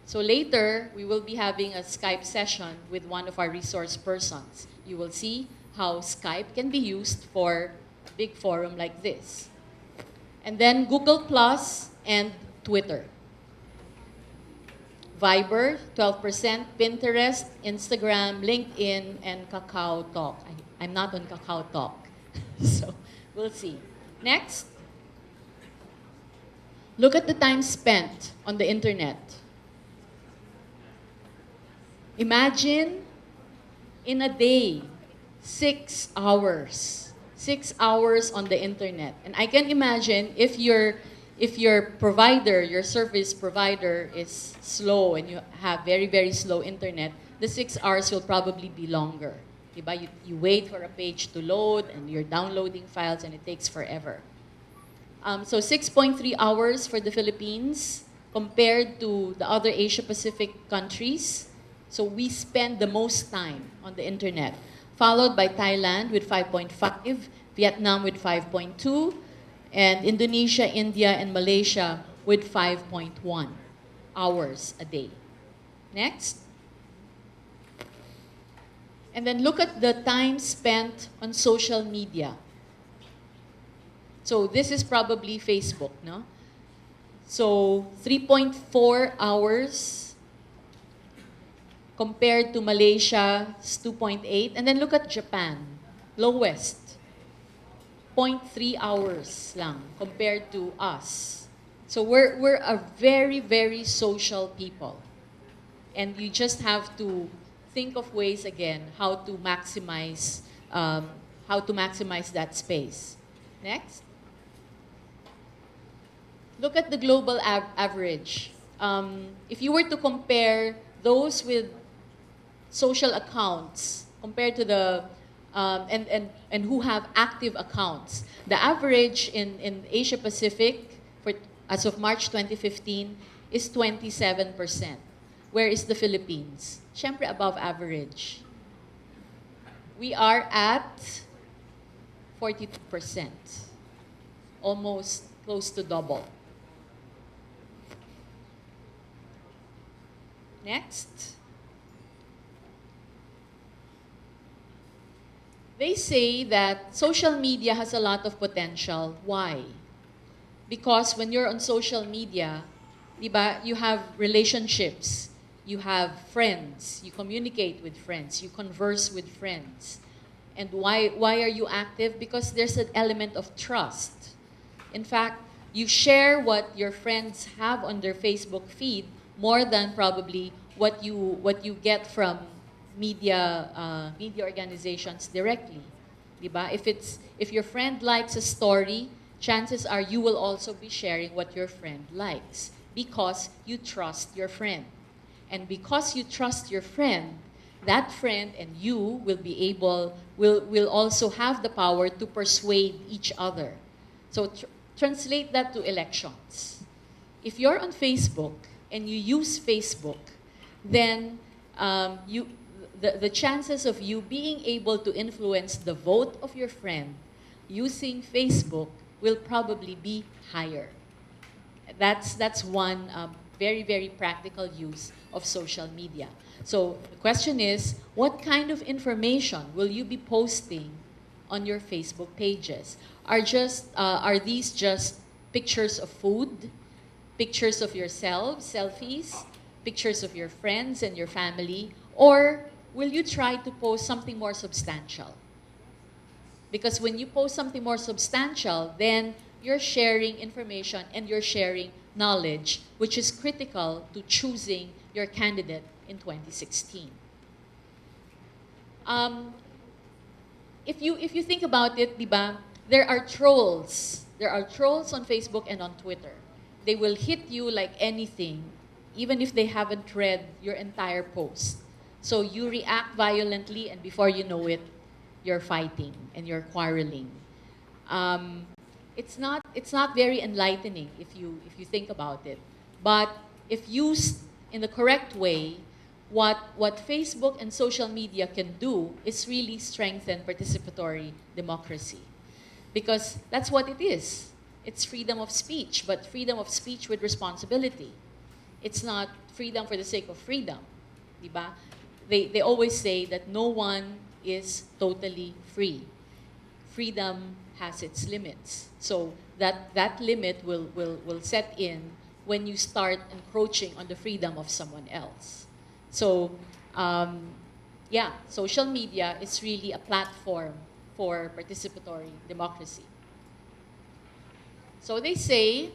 So later, we will be having a Skype session with one of our resource persons. You will see how Skype can be used for a big forum like this. And then Google Plus and Twitter. Viber, 12%, Pinterest, Instagram, LinkedIn, and Kakao Talk. I'm not on Kakao Talk, so we'll see. Next, look at the time spent on the internet. Imagine in a day, 6 hours. 6 hours on the internet. And I can imagine if your provider, your service provider is slow and you have very, very slow internet, the 6 hours will probably be longer. Diba? You wait for a page to load and you're downloading files and it takes forever. So 6.3 hours for the Philippines compared to the other Asia-Pacific countries. So we spend the most time on the internet, followed by Thailand with 5.5, Vietnam with 5.2, and Indonesia, India, and Malaysia with 5.1 hours a day. Next. And then look at the time spent on social media. So this is probably Facebook, no? So 3.4 hours compared to Malaysia's 2.8. And then look at Japan, lowest, 0.3 hours lang compared to us. So we're a very, very social people. And you just have to think of ways again how to maximize that space. Next. Look at the global average. If you were to compare those with social accounts compared to the and who have active accounts, the average in Asia Pacific for as of March 2015 is 27%. Where is the Philippines? Siyempre above average. We are at 42%, almost close to double. Next. They say that social media has a lot of potential. Why? Because when you're on social media, diba, you have relationships, you have friends, you communicate with friends, you converse with friends. And why are you active? Because there's an element of trust. In fact, you share what your friends have on their Facebook feed more than probably what you get from media organizations directly. Diba? If your friend likes a story, chances are you will also be sharing what your friend likes because you trust your friend. And because you trust your friend, that friend and you will also have the power to persuade each other. So translate that to elections. If you're on Facebook and you use Facebook, then the chances of you being able to influence the vote of your friend using Facebook will probably be higher. That's one very, very practical use of social media. So the question is, what kind of information will you be posting on your Facebook pages? Are these just pictures of food, pictures of yourselves, selfies, pictures of your friends and your family, or will you try to post something more substantial? Because when you post something more substantial, then you're sharing information and you're sharing knowledge, which is critical to choosing your candidate in 2016. If you think about it, diba, there are trolls. There are trolls on Facebook and on Twitter. They will hit you like anything, even if they haven't read your entire post. So you react violently, and before you know it, you're fighting and you're quarreling. It's not very enlightening if you think about it. But if used in the correct way, what Facebook and social media can do is really strengthen participatory democracy. Because that's what it is. It's freedom of speech, but freedom of speech with responsibility. It's not freedom for the sake of freedom. Diba? They always say that no one is totally free. Freedom has its limits. So that limit will set in when you start encroaching on the freedom of someone else. So yeah, social media is really a platform for participatory democracy. So they say,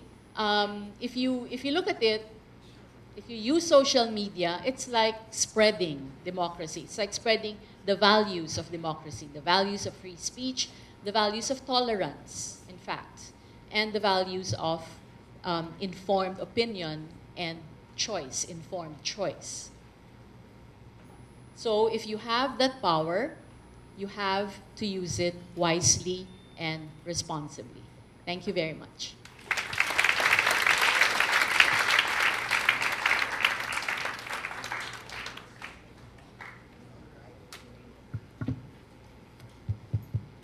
if you look at it, if you use social media, it's like spreading democracy. It's like spreading the values of democracy, the values of free speech, the values of tolerance, in fact, and the values of informed opinion and choice, informed choice. So if you have that power, you have to use it wisely and responsibly. Thank you very much.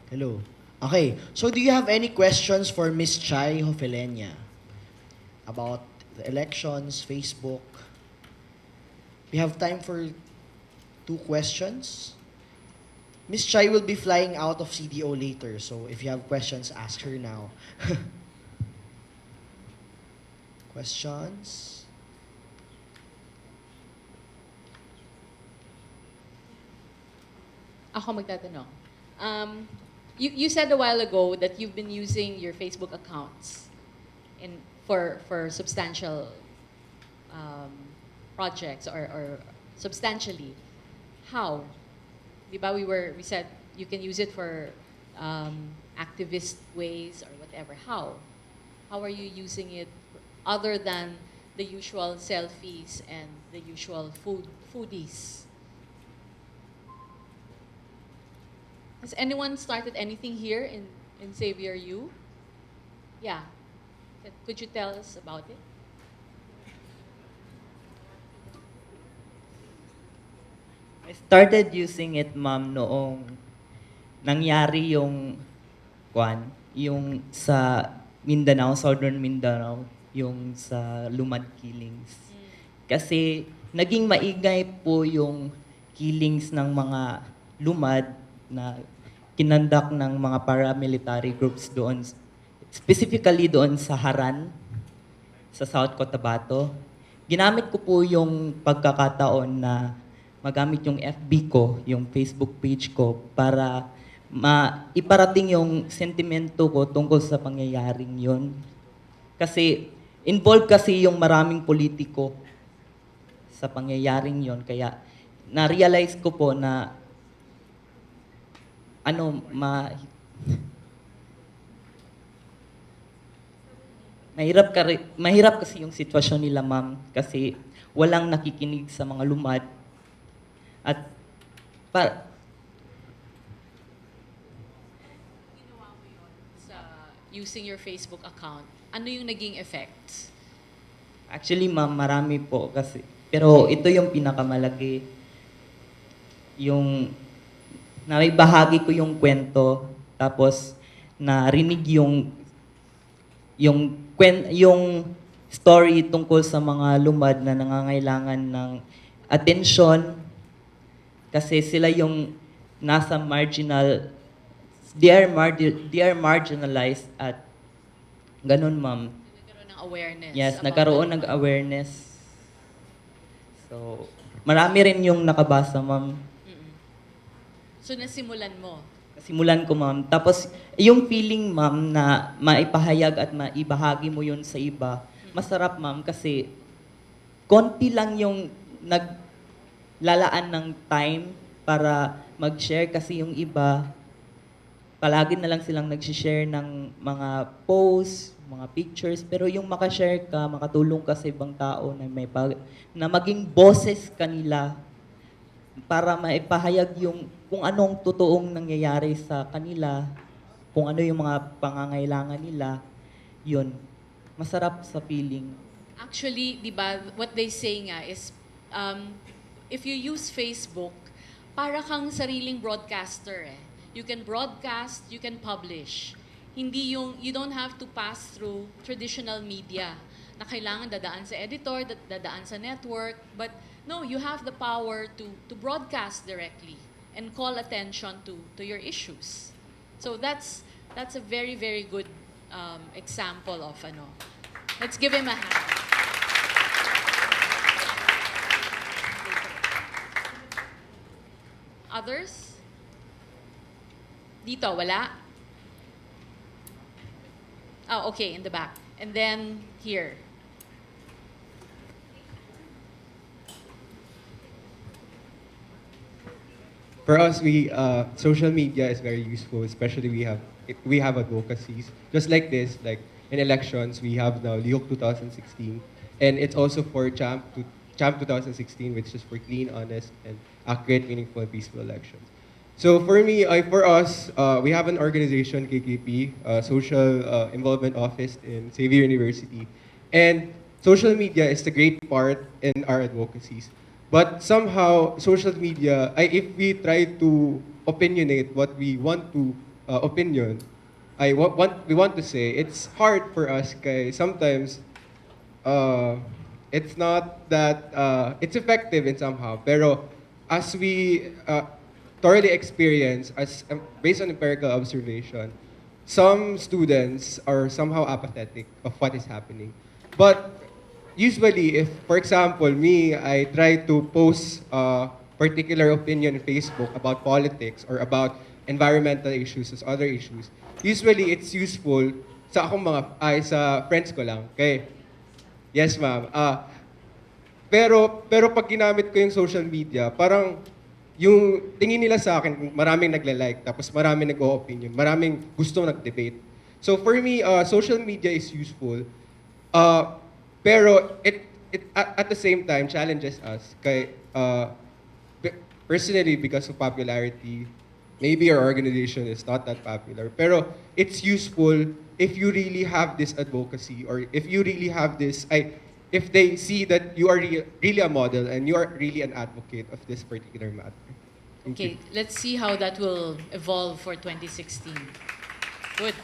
Hello. Okay, so do you have any questions for Miss Chai Hofelenia about the elections, Facebook? We have time for 2 questions. Miss Chai will be flying out of CDO later, so if you have questions, ask her now. Questions? Ako magtatanong. you said a while ago that you've been using your Facebook accounts for substantial projects or substantially. How? Diba we said you can use it for activist ways or whatever. How? How are you using it other than the usual selfies and the usual foodies? Has anyone started anything here in Xavier U? Yeah. Could you tell us about it? I started using it, ma'am, noong nangyari yung sa Mindanao, Southern Mindanao, yung sa Lumad Killings. Kasi naging maingay po yung killings ng mga lumad na kinandak ng mga paramilitary groups doon, specifically doon sa Haran, sa South Cotabato. Ginamit ko po yung pagkakataon na magamit yung FB ko, yung Facebook page ko, para iparating yung sentimento ko tungkol sa pangyayaring yon. Kasi involved kasi yung maraming politiko sa pangyayaring yon, kaya na-realize ko po na mahirap kasi yung sitwasyon nila, ma'am, kasi walang nakikinig sa mga lumad at Sa using your Facebook account, ano yung naging effect? actually, ma'am, marami po kasi, pero ito yung pinakamalaki, yung naibahagi ko yung kwento, tapos narinig yung story tungkol sa mga lumad na nangangailangan ng atensyon kasi sila yung nasa they are marginalized at ganun, ma'am. Nagkaroon ng awareness. Yes, about nagkaroon the ng lumad. awareness. So, marami rin yung nakabasa, ma'am. So nasimulan mo. Simulan ko, ma'am. Tapos, yung feeling, ma'am, na maipahayag at maibahagi mo yun sa iba, masarap, ma'am, kasi konti lang yung naglalaan ng time para mag-share kasi yung iba, palagi na lang silang nag-share ng mga posts, mga pictures, pero yung makashare ka, makatulong ka sa ibang tao na maging boses kanila para maipahayag yung kung anong totoong nangyayari sa kanila, kung ano yung mga pangangailangan nila, yun. Masarap sa feeling. Actually, di ba, what they say nga is, if you use Facebook, para kang sariling broadcaster eh. You can broadcast, you can publish. Hindi you don't have to pass through traditional media na kailangan dadaan sa editor, dadaan sa network, but no, you have the power to broadcast directly and call attention to your issues. So that's a very, very good example of ano. Let's give him a hand. Others? Dito, wala? Oh, okay, in the back. And then here. For us, social media is very useful, especially we have advocacies. Just like this, like in elections, we have now Liok 2016, and it's also for Champ 2016, which is for clean, honest, and accurate, meaningful, and peaceful elections. So for me, for us, we have an organization, KKP, Social Involvement Office in Xavier University, and social media is the great part in our advocacies. But somehow, social media, if we try to opinionate what we want to we want to say, it's hard for us. Kaya sometimes, it's not that it's effective in somehow. Pero as we thoroughly experience, based on empirical observation, some students are somehow apathetic of what is happening. But usually, if, for example, I try to post, for particular opinion in Facebook about politics or about environmental issues as other issues, usually it's useful sa akong sa friends ko lang. Okay? Yes, ma'am. Pero pag ginamit ko yung social media, parang yung tingin nila sa akin, maraming nagla-like, tapos maraming nag-o-opinion, maraming gusto nag-debate. So for me, social media is useful. Pero it at the same time challenges us. Personally, because of popularity, maybe our organization is not that popular. Pero it's useful if you really have this advocacy, or if you really have this, if they see that you are really a model and you are really an advocate of this particular matter. Thank Okay, you. let's see how that will evolve for 2016. Good.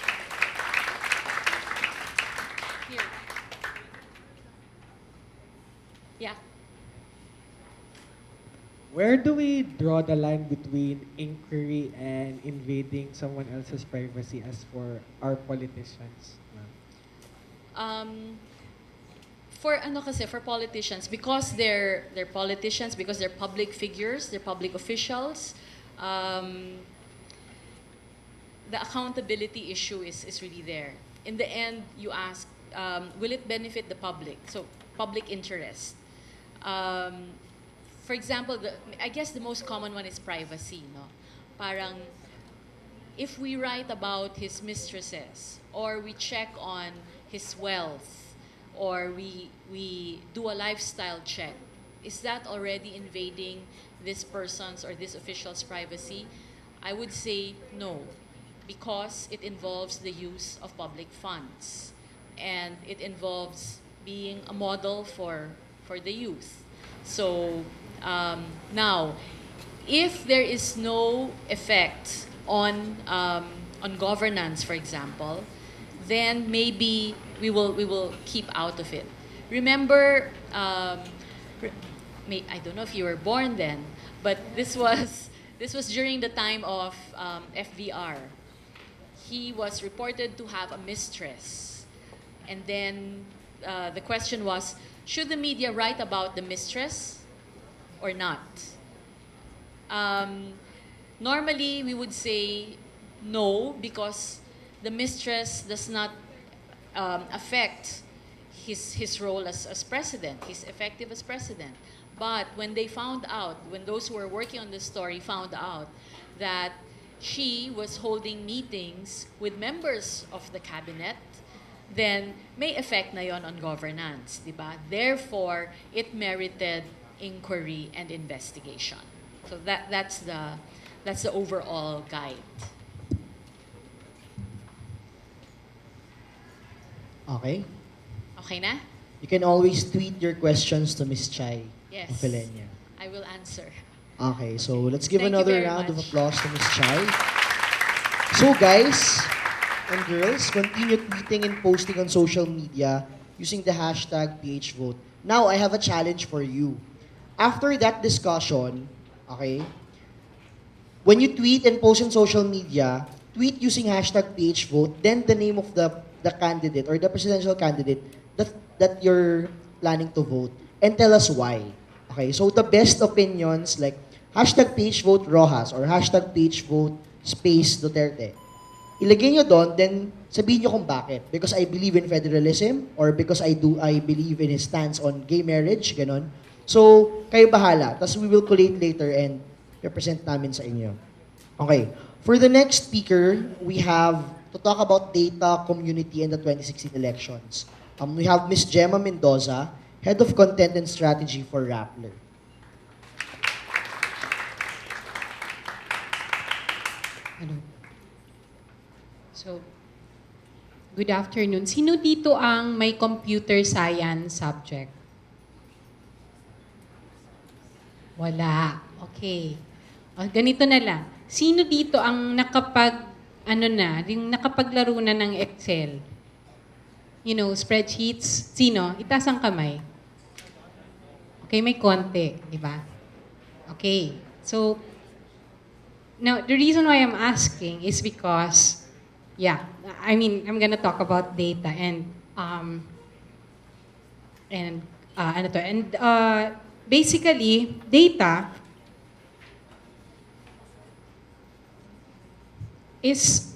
Here. Yeah. Where do we draw the line between inquiry and invading someone else's privacy as for our politicians? For politicians, because they're politicians, because they're public figures, they're public officials, the accountability issue is really there. In the end, you ask, will it benefit the public? So public interest. For example, I guess the most common one is privacy. No, parang if we write about his mistresses, or we check on his wealth, or we do a lifestyle check, is that already invading this person's or this official's privacy? I would say no, because it involves the use of public funds, and it involves being a model for the youth. So now, if there is no effect on governance, for example, then maybe we will keep out of it. Remember, I don't know if you were born then, but this was during the time of FVR. He was reported to have a mistress, and then the question was, should the media write about the mistress or not? Normally, we would say no, because the mistress does not affect his role as president. He's effective as president. But when they found out, when those who were working on the story found out that she was holding meetings with members of the cabinet, then may effect na yon on governance, di ba? Therefore, it merited inquiry and investigation. So that's the overall guide. Okay? Okay na? You can always tweet your questions to Miss Chai Yes. Ofelenia. I will answer. Okay, so let's give Thank you another very round of much. applause to Miss Chai. So guys and girls, continue tweeting and posting on social media using the hashtag PHVote. Now, I have a challenge for you. After that discussion, okay, when you tweet and post on social media, tweet using hashtag PHVote, then the name of the candidate or the presidential candidate that you're planning to vote, and tell us why. Okay, so the best opinions like hashtag PHVote Rojas or hashtag PHVote space Duterte. Ilagay nyo doon, then sabihin nyo kung bakit. Because I believe in federalism, or because I believe in his stance on gay marriage, ganon. So, kayo bahala. Tapos we will collate later and represent namin sa inyo. Okay. For the next speaker, we have to talk about data, community, and the 2016 elections. We have Ms. Gemma Mendoza, Head of Content and Strategy for Rappler. Ano? So, good afternoon. Sino dito ang may computer science subject? Wala. Okay. O, ganito na lang. Sino dito ang nakapaglaro na ng Excel? You know, spreadsheets. Sino? Itaas ang kamay. Okay, may konti, di ba? Okay. So, now, the reason why I'm asking is because, I'm gonna talk about data and basically, data is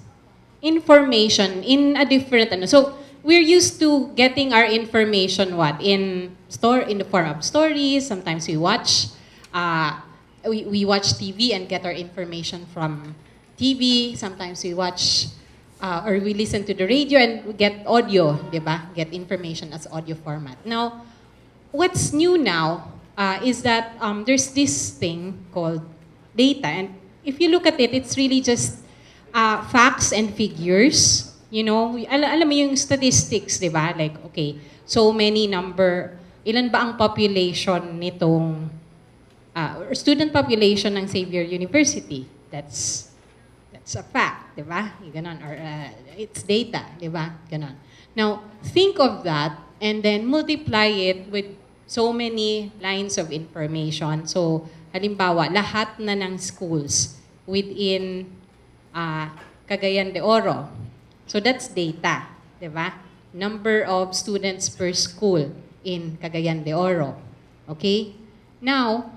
information in a different ano. So we're used to getting our information in the form of stories. Sometimes uh, we watch TV and get our information from TV. Sometimes we watch or we listen to the radio and we get audio, di ba? Get information as audio format. Now, what's new now is that there's this thing called data. And if you look at it, it's really just facts and figures. You know, alam mo yung statistics, di ba? Like, okay, so many number, ilan ba ang population nitong, or student population ng Xavier University? That's a fact, di ba? Ganon. Or it's data, di ba? Ganon. Now, think of that and then multiply it with so many lines of information. So, halimbawa, lahat na ng schools within Cagayan de Oro. So, that's data, di ba? Number of students per school in Cagayan de Oro. Okay? Now,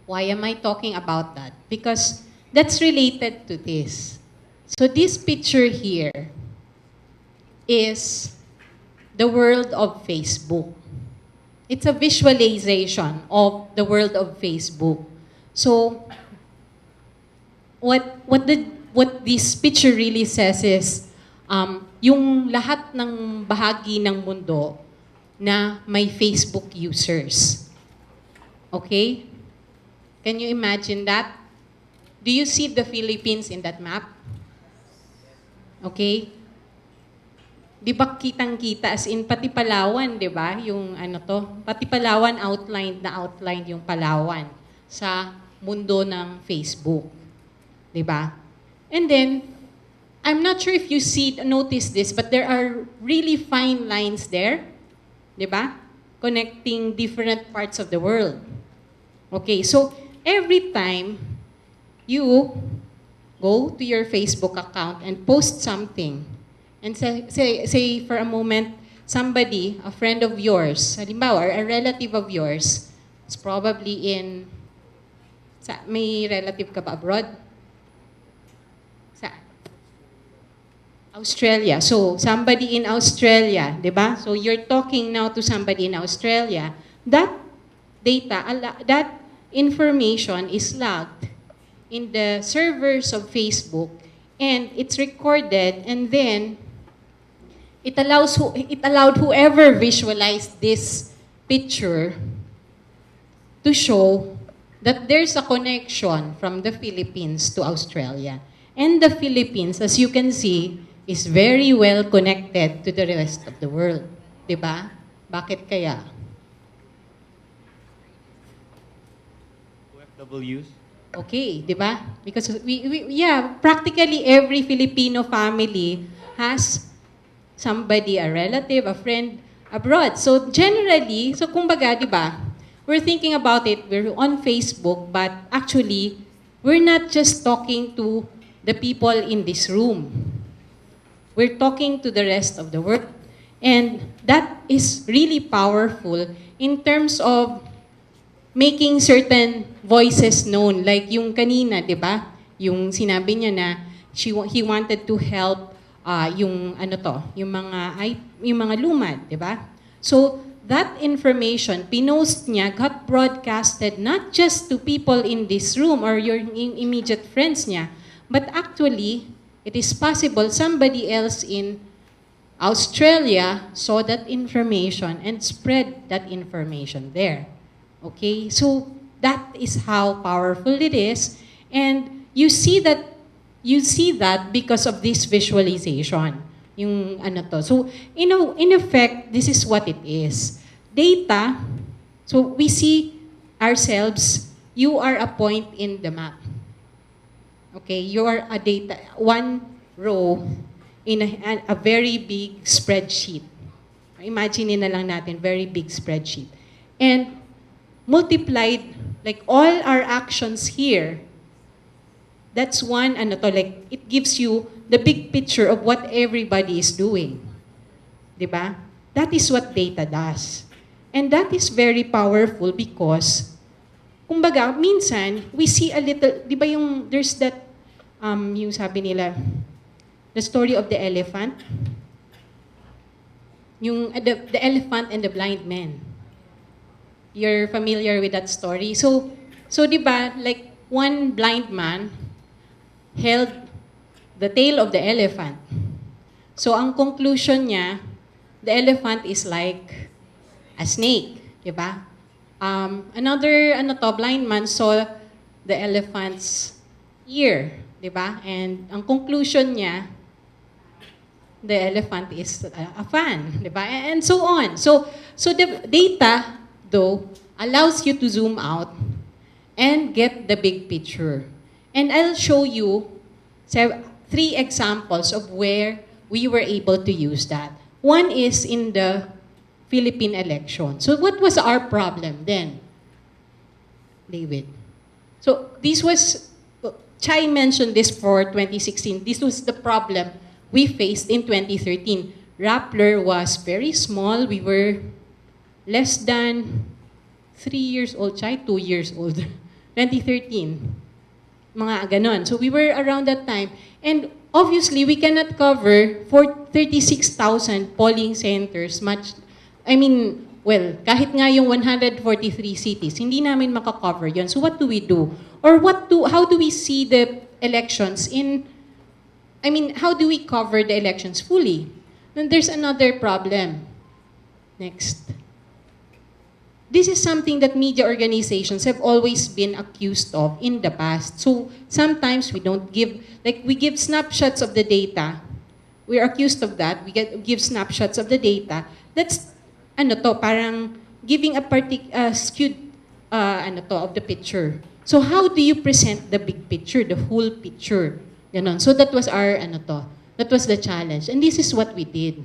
why am I talking about that? Because that's related to this. So, this picture here is the world of Facebook. It's a visualization of the world of Facebook. So, what this picture really says is, yung lahat ng bahagi ng mundo na may Facebook users. Okay? Can you imagine that? Do you see the Philippines in that map? Okay? Di ba kitang-kita, as in pati Palawan, di ba? Yung ano to, pati Palawan outlined yung Palawan sa mundo ng Facebook. Di ba? And then, I'm not sure if you notice this, but there are really fine lines there, di ba? Connecting different parts of the world. Okay, so every time you go to your Facebook account and post something, and say for a moment, somebody, a friend of yours, halimbawa, or a relative of yours, is probably may relative ka ba abroad? Sa Australia. So, somebody in Australia, di ba? So, you're talking now to somebody in Australia. That data, that information is logged in the servers of Facebook, and it's recorded, and then it allowed whoever visualized this picture to show that there's a connection from the Philippines to Australia. And the Philippines, as you can see, is very well connected to the rest of the world. Diba? Bakit kaya? OFWs? Okay, diba? Because practically every Filipino family has somebody, a relative, a friend abroad. So generally, so kumbaga, di ba, we're thinking about it, we're on Facebook, but actually, we're not just talking to the people in this room. We're talking to the rest of the world. And that is really powerful in terms of making certain voices known. Like yung kanina, di ba? Yung sinabi niya na he wanted to help yung mga lumad, di ba? So that information, pinost niya, got broadcasted not just to people in this room or your immediate friends niya, but actually, it is possible somebody else in Australia saw that information and spread that information there. Okay? So that is how powerful it is, and you see that because of this visualization. Yung ano to. So, in effect, this is what it is. Data, so we see ourselves, you are a point in the map. Okay, you are a data, one row in a very big spreadsheet. Imagine na lang natin, very big spreadsheet. And multiplied, like all our actions here, that's one, like, it gives you the big picture of what everybody is doing. Diba? That is what data does. And that is very powerful because, kumbaga, minsan, we see a little, di ba yung, there's that yung sabi nila, the story of the elephant, yung the elephant and the blind man. You're familiar with that story? So di ba, like one blind man held the tail of the elephant. So ang conclusion niya, the elephant is like a snake, di ba? Another blind man saw the elephant's ear, di ba? And ang conclusion niya, the elephant is a fan, di ba? And so on. So the data, though, allows you to zoom out and get the big picture. And I'll show you 3 examples of where we were able to use that. One is in the Philippine election. So what was our problem then, David? So this was, Chai mentioned this for 2016. This was the problem we faced in 2013. Rappler was very small. We were less than 3 years old, Chai, 2 years old. 2013. Mga ganon. So we were around that time. And obviously, we cannot cover for 36,000 polling centers much. I mean, well, kahit nga yung 143 cities, hindi namin makakover yon. So what do we do? Or how do we see the elections how do we cover the elections fully? Then there's another problem. Next. This is something that media organizations have always been accused of in the past. So sometimes we don't give, we give snapshots of the data. We're accused of that. We give snapshots of the data. That's, parang giving a skewed, of the picture. So how do you present the big picture, the whole picture? Ganon. So that was our, that was the challenge. And this is what we did.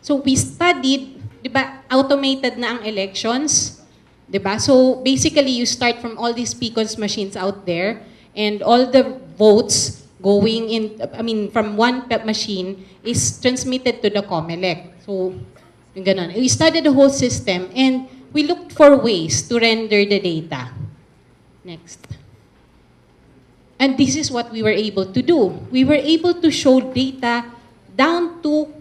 So we studied, di ba, automated na ang elections, di ba? So basically, you start from all these PCONs machines out there, and all the votes going in, from one machine is transmitted to the COMELEC. So, yung ganon. We studied the whole system, and we looked for ways to render the data. Next. And this is what we were able to do. We were able to show data down to,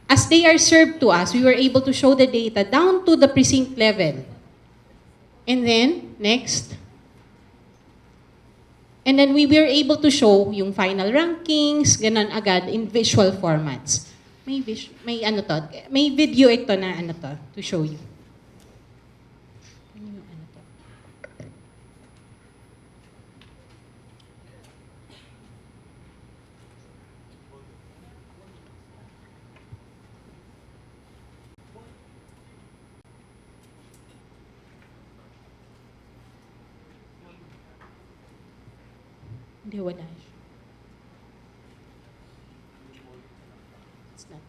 as they are served to us, we were able to show the data down to the precinct level. And then, next. And then we were able to show yung final rankings, ganon agad, in visual formats. May video ito na to show you. Hindi, wala siya. It's not.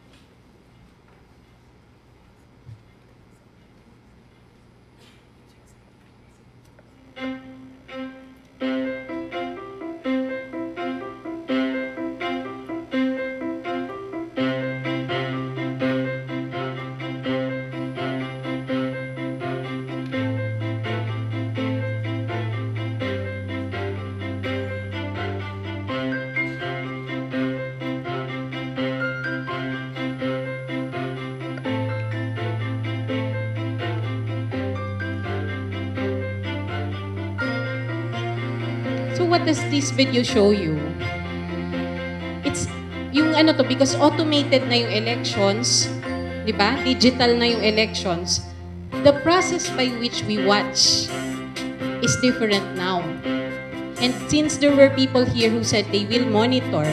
So what does this video show you? It's yung because automated na yung elections, di ba? Digital na yung elections. The process by which we watch is different now. And since there were people here who said they will monitor,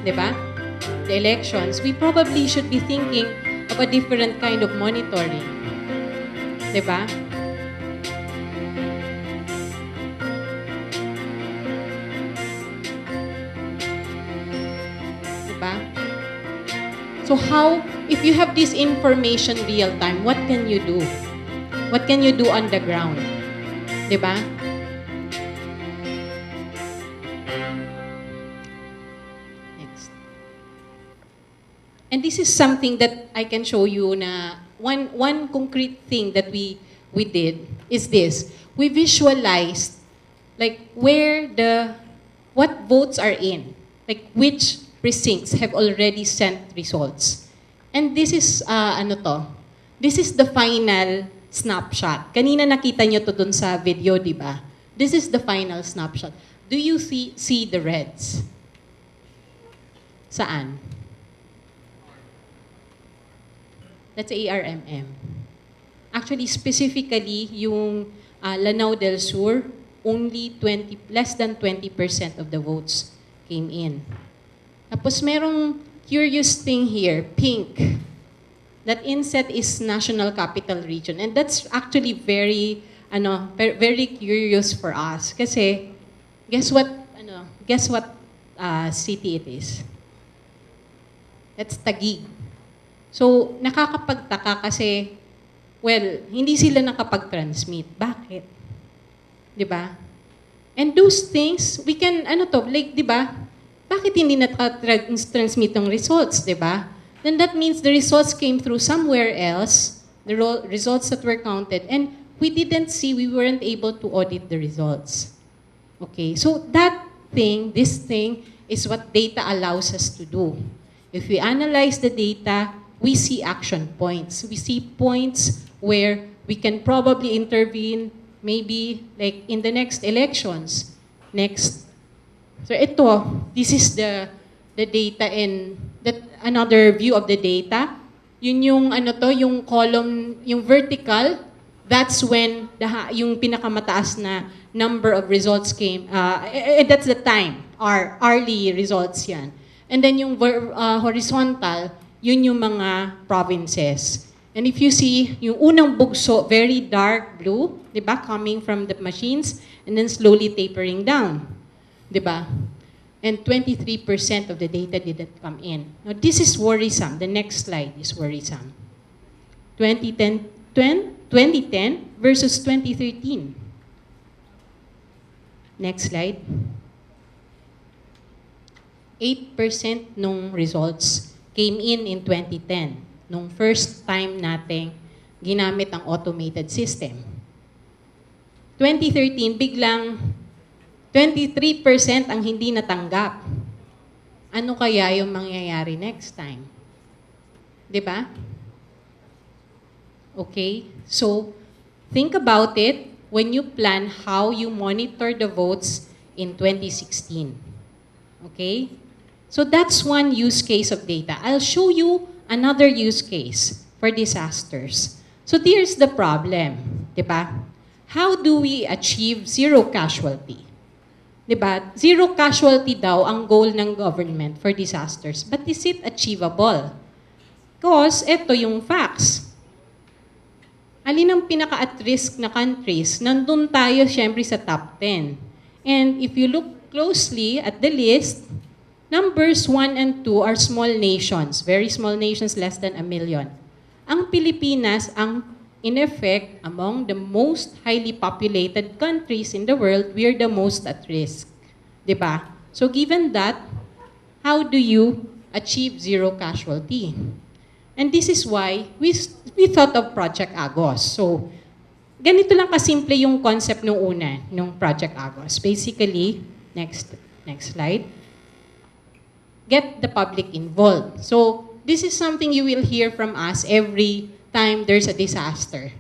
di ba? The elections, we probably should be thinking of a different kind of monitoring. Di ba? So how, if you have this information real time, what can you do? What can you do on the ground? Diba? Next. And this is something that I can show you na one concrete thing that we did is this. We visualized like what votes are in, like which precincts have already sent results. And this is, this is the final snapshot. Kanina nakita nyo to dun sa video, di ba? This is the final snapshot. Do you see the reds? Saan? That's ARMM. Actually, specifically, yung Lanao del Sur, less than 20% of the votes came in. Tapos merong curious thing here, pink. That inset is National Capital Region. And that's actually very curious for us. Kasi, guess what city it is? That's Taguig. So, nakakapagtaka kasi, well, hindi sila nakapag-transmit. Bakit? Di ba? And those things, we can, di ba? Bakit hindi na-transmit ng results, di ba? Then that means the results came through somewhere else, the results that were counted, and we weren't able to audit the results. Okay, so this thing is what data allows us to do. If we analyze the data, we see action points. We see points where we can probably intervene, maybe like in the next elections. So this is the data in that another view of the data. Yun yung yung column, yung vertical, that's when yung pinakamataas na number of results came. That's the time, hourly results yan. And then yung horizontal, yun yung mga provinces. And if you see, yung unang bugso, very dark blue, di ba, coming from the machines, and then slowly tapering down, di ba? And 23% of the data didn't come in. Now, this is worrisome. The next slide is worrisome. 2010 versus 2013. Next slide. 8% nung results came in 2010. Nung first time nating ginamit ang automated system. 2013, biglang 23% ang hindi natanggap. Ano kaya yung mangyayari next time? Diba? Okay? So, think about it when you plan how you monitor the votes in 2016. Okay? So that's one use case of data. I'll show you another use case for disasters. So here's the problem, diba? How do we achieve zero casualty? Diba? Zero casualty daw ang goal ng government for disasters. But is it achievable? Because ito yung facts. Alin ang pinaka-at-risk na countries? Nandun tayo syempre sa top 10. And if you look closely at the list, numbers 1 and 2 are small nations, very small nations, less than 1 million. Ang Pilipinas, in effect, among the most highly populated countries in the world, we are the most at risk. Diba? So given that, how do you achieve zero casualty? And this is why we thought of Project Agos. So, ganito lang kasimple yung concept nung una, nung Project Agos. Basically, next slide. Get the public involved. So, this is something you will hear from us every time there's a disaster.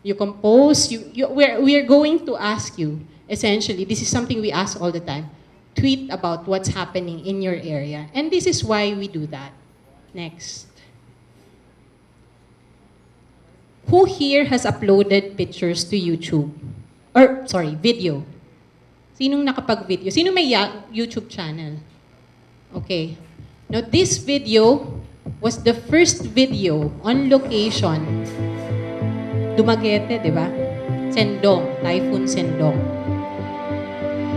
You compose, we are going to ask you, essentially, this is something we ask all the time, tweet about what's happening in your area. And this is why we do that. Next. Who here has uploaded pictures to YouTube? Or, sorry, video. Sinong nakapag-video? Sino may YouTube channel? Okay. Now, this video was the first video on location. Dumaguete, di ba? Sendong, Typhoon Sendong.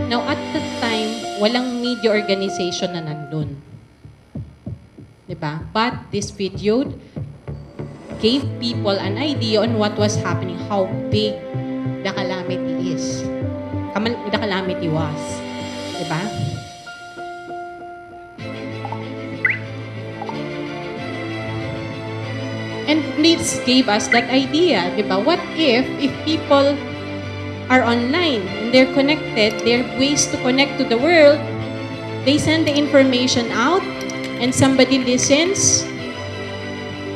Now, at the time, walang media organization na nandun. Di ba? But this video gave people an idea on what was happening, how big the calamity is. The calamity was. Di ba? And this gave us that idea, di ba? What if people are online and they're connected, there are ways to connect to the world. They send the information out and somebody listens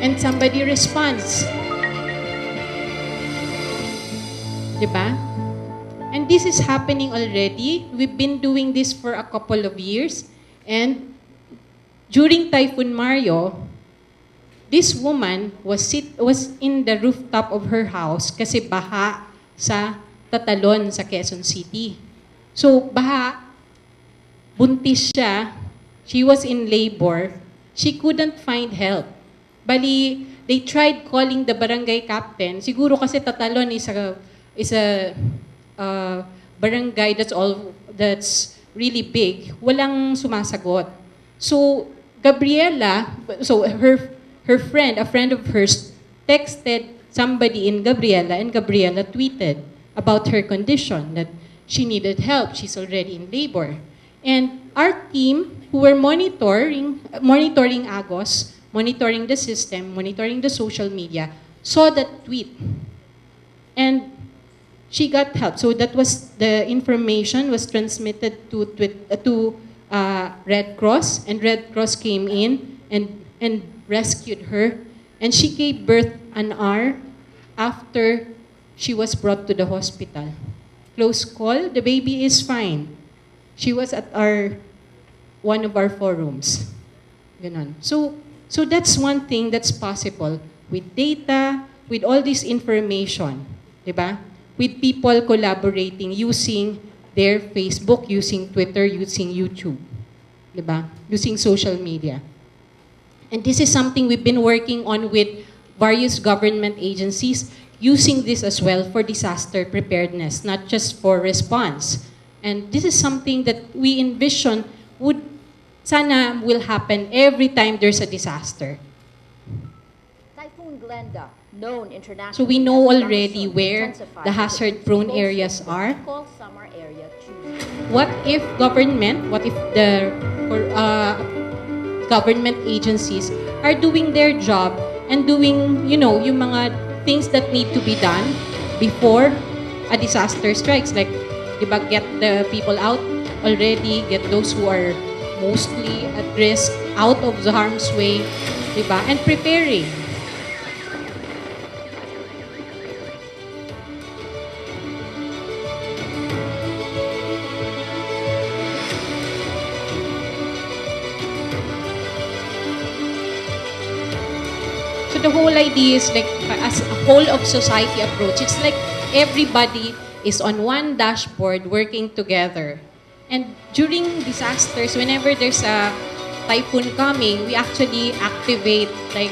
and somebody responds. Diba? And this is happening already. We've been doing this for a couple of years. And during Typhoon Mario, this woman was in the rooftop of her house kasi baha sa Tatalon sa Quezon City. So, baha, buntis siya, she was in labor, she couldn't find help. Bali, they tried calling the barangay captain. Siguro kasi Tatalon is a barangay that's really big. Walang sumasagot. So, Gabriela, so her friend, a friend of hers, texted somebody in Gabriela, and Gabriela tweeted about her condition, that she needed help. She's already in labor. And our team, who were monitoring Agos, monitoring the system, monitoring the social media, saw that tweet. And she got help. So that was, the information was transmitted to Red Cross, and Red Cross came in and rescued her. And she gave birth an hour after she was brought to the hospital. Close call, the baby is fine. She was at one of our forums. Ganon. So that's one thing that's possible with data, with all this information, diba? With people collaborating, using their Facebook, using Twitter, using YouTube, diba? Using social media. And this is something we've been working on with various government agencies, using this as well for disaster preparedness, not just for response. And this is something that we envision sana will happen every time there's a disaster. Typhoon Glenda, known internationally. So we know as already monsoon, where intensified the hazard-prone into areas the are. tropical summer area Tuesday. What if the government agencies are doing their job and doing, yung mga things that need to be done before a disaster strikes? Like, diba, get the people out already, get those who are mostly at risk out of the harm's way, diba, and preparing. So the whole idea is like, as a whole of society approach, it's like everybody is on one dashboard working together. And during disasters, whenever there's a typhoon coming, we actually activate like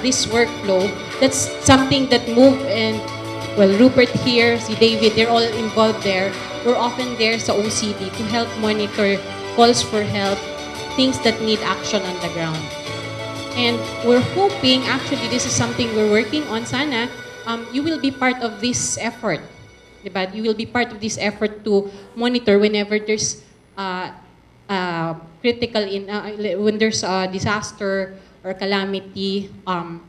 this workflow. That's something that move, and well, Rupert here, si David, they're all involved there. We're often there sa OCD to help monitor calls for help, things that need action on the ground. And we're hoping, actually, this is something we're working on, sana, you will be part of this effort. Diba? You will be part of this effort to monitor whenever there's when there's a disaster or calamity,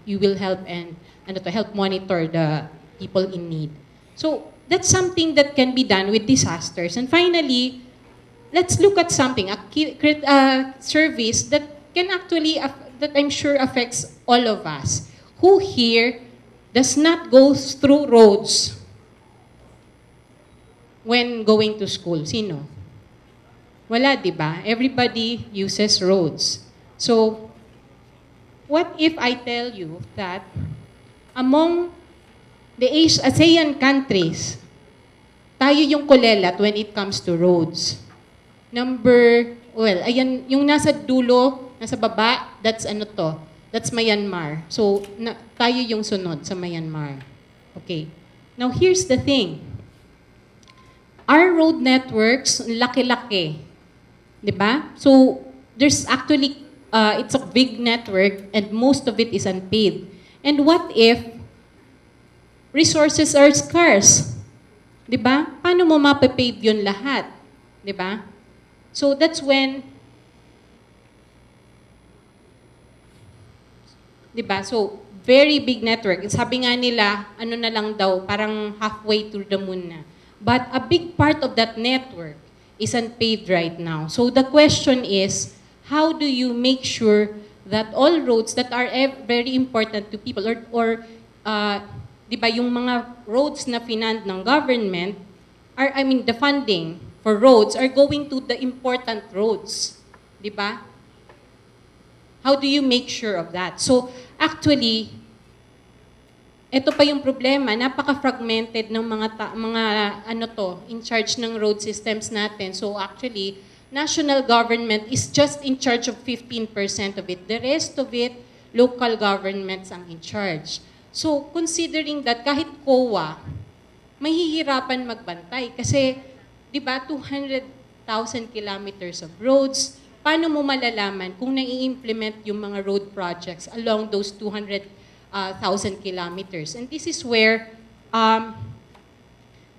you will help to help monitor the people in need. So that's something that can be done with disasters. And finally, let's look at something, a service that can actually, that I'm sure affects all of us. Who here does not go through roads when going to school? Sino? Wala, di ba? Everybody uses roads. So, what if I tell you that among the ASEAN countries, tayo yung kulelat when it comes to roads. Ayan, yung nasa dulo, nasa baba, that's that's Myanmar. So, tayo yung sunod sa Myanmar. Okay. Now, here's the thing. Our road networks, laki-laki. Diba? So, there's actually, it's a big network and most of it is unpaved. And what if resources are scarce? Diba? Paano mo mapapave yun lahat? Diba? So, that's when, diba? So, very big network. Sabi nga nila, ano na lang daw, parang halfway to the moon na. But a big part of that network is unpaved right now. So the question is, how do you make sure that all roads that are very important to people, or di ba, yung mga roads na finance ng government, the funding for roads are going to the important roads. Di ba? How do you make sure of that? So, actually, ito pa yung problema, napaka-fragmented ng mga in charge ng road systems natin. So, actually, national government is just in charge of 15% of it. The rest of it, local governments ang in charge. So, considering that kahit COA, mahihirapan magbantay kasi, di ba, 200,000 kilometers of roads, paano mo malalaman kung nai-implement yung mga road projects along those 200,000 kilometers? And this is where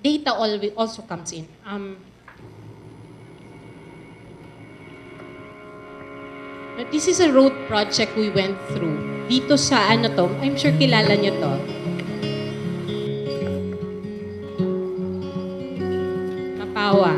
data also comes in. This is a road project we went through. Dito sa I'm sure kilala nyo to. Mapawa.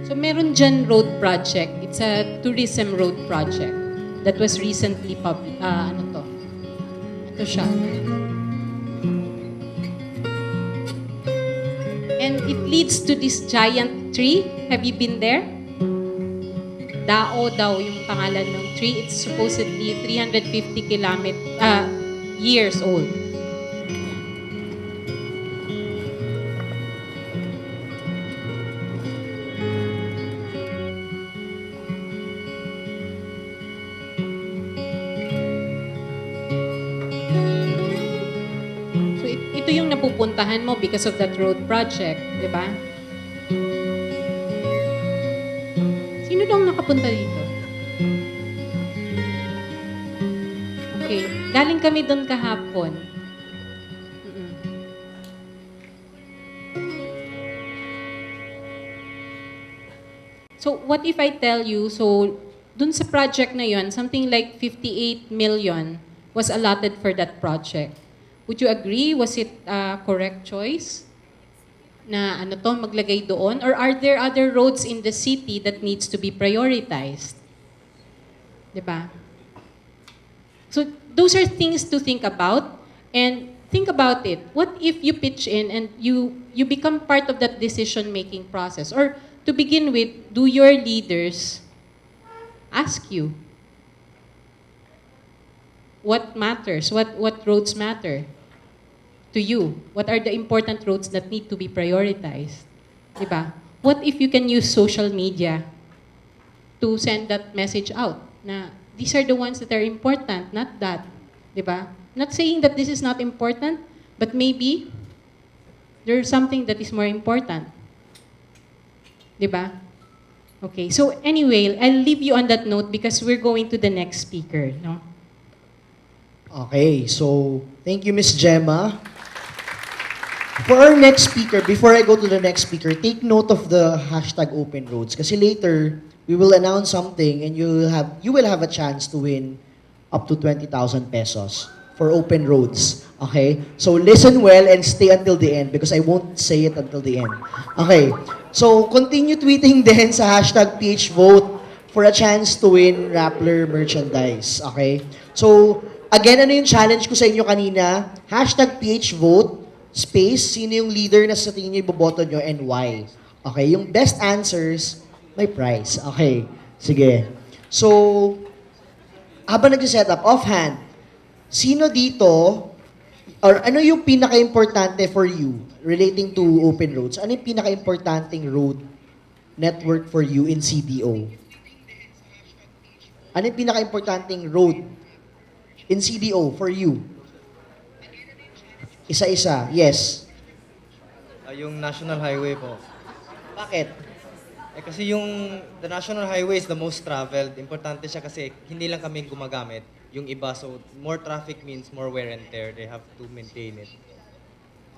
So meron dyan road project. It's a tourism road project that was recently Ito siya. And it leads to this giant tree. Have you been there? Dao daw yung pangalan ng tree. It's supposedly 350 years old. Ito yung napupuntahan mo because of that road project, di ba? Sino daw nakapunta dito? Okay. Galing kami doon kahapon. So, what if I tell you, so, dun sa project na yun, something like 58 million was allotted for that project. Would you agree? Was it a correct choice? Na maglagay doon? Or are there other roads in the city that needs to be prioritized? Diba? So those are things to think about. And think about it. What if you pitch in and you become part of that decision-making process? Or to begin with, do your leaders ask you what matters? What roads matter to you? What are the important roads that need to be prioritized? Diba? What if you can use social media to send that message out? Na these are the ones that are important, not that. Diba? Not saying that this is not important, but maybe there's something that is more important. Diba? Okay, so anyway, I'll leave you on that note because we're going to the next speaker. No? Okay, so thank you, Miss Gemma. For our next speaker, before I go to the next speaker, take note of the hashtag open roads. Kasi later, we will announce something and you will have a chance to win up to 20,000 pesos for open roads. Okay? So listen well and stay until the end because I won't say it until the end. Okay. So continue tweeting din sa hashtag PHVote for a chance to win Rappler merchandise. Okay? So, again, ano yung challenge ko sa inyo kanina? Hashtag PHVote, space, sino yung leader na sa tingin nyo iboboto nyo and why. Okay, yung best answers, may prize. Okay, sige. So, habang nag-set up, offhand, sino dito, or ano yung pinaka-importante for you relating to open roads? Ano yung pinaka-importanting road network for you in CDO? Ano yung pinaka-importanting road in CDO for you? Isa-isa, yes. Yung National Highway po. Bakit? Kasi the National Highway is the most traveled. Importante siya kasi hindi lang kami gumagamit. Yung iba, so more traffic means more wear and tear. They have to maintain it.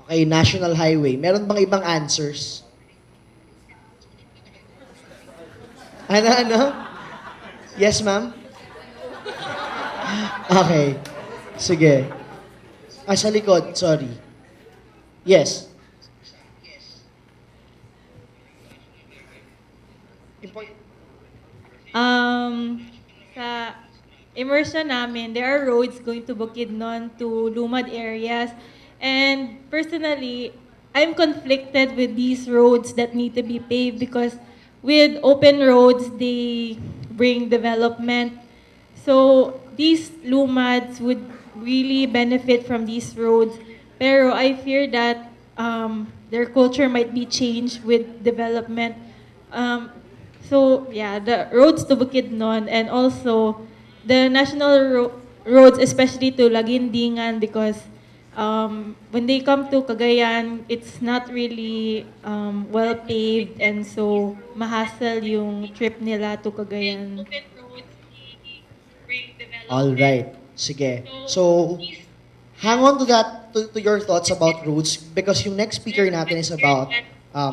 Okay, National Highway. Meron bang ibang answers? Ano? Yes, ma'am? Okay. Sige. Sa likod, sorry. Yes. Import- Sa immersion namin, there are roads going to Bukidnon to Lumad areas. And personally, I'm conflicted with these roads that need to be paved because with open roads, they bring development. So these Lumads would really benefit from these roads. Pero I fear that their culture might be changed with development. Um, so yeah, the roads to Bukidnon and also the roads, especially to Lagindingan, because when they come to Cagayan, it's not really well paved, and so mahassle yung trip nila to Cagayan. All right. Sige. So, hang on to that, to your thoughts about roads because yung next speaker natin is about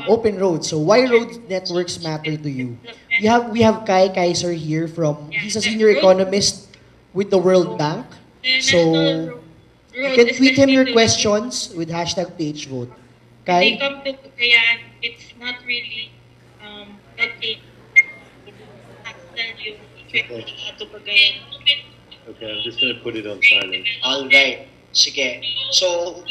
open roads. So, why road networks matter to you? We have Kai Kaiser here he's a senior economist with the World Bank. So, you can tweet him your questions with hashtag PageVote. Kai? Okay, I'm just going to put it on silent. All right. Sige. So,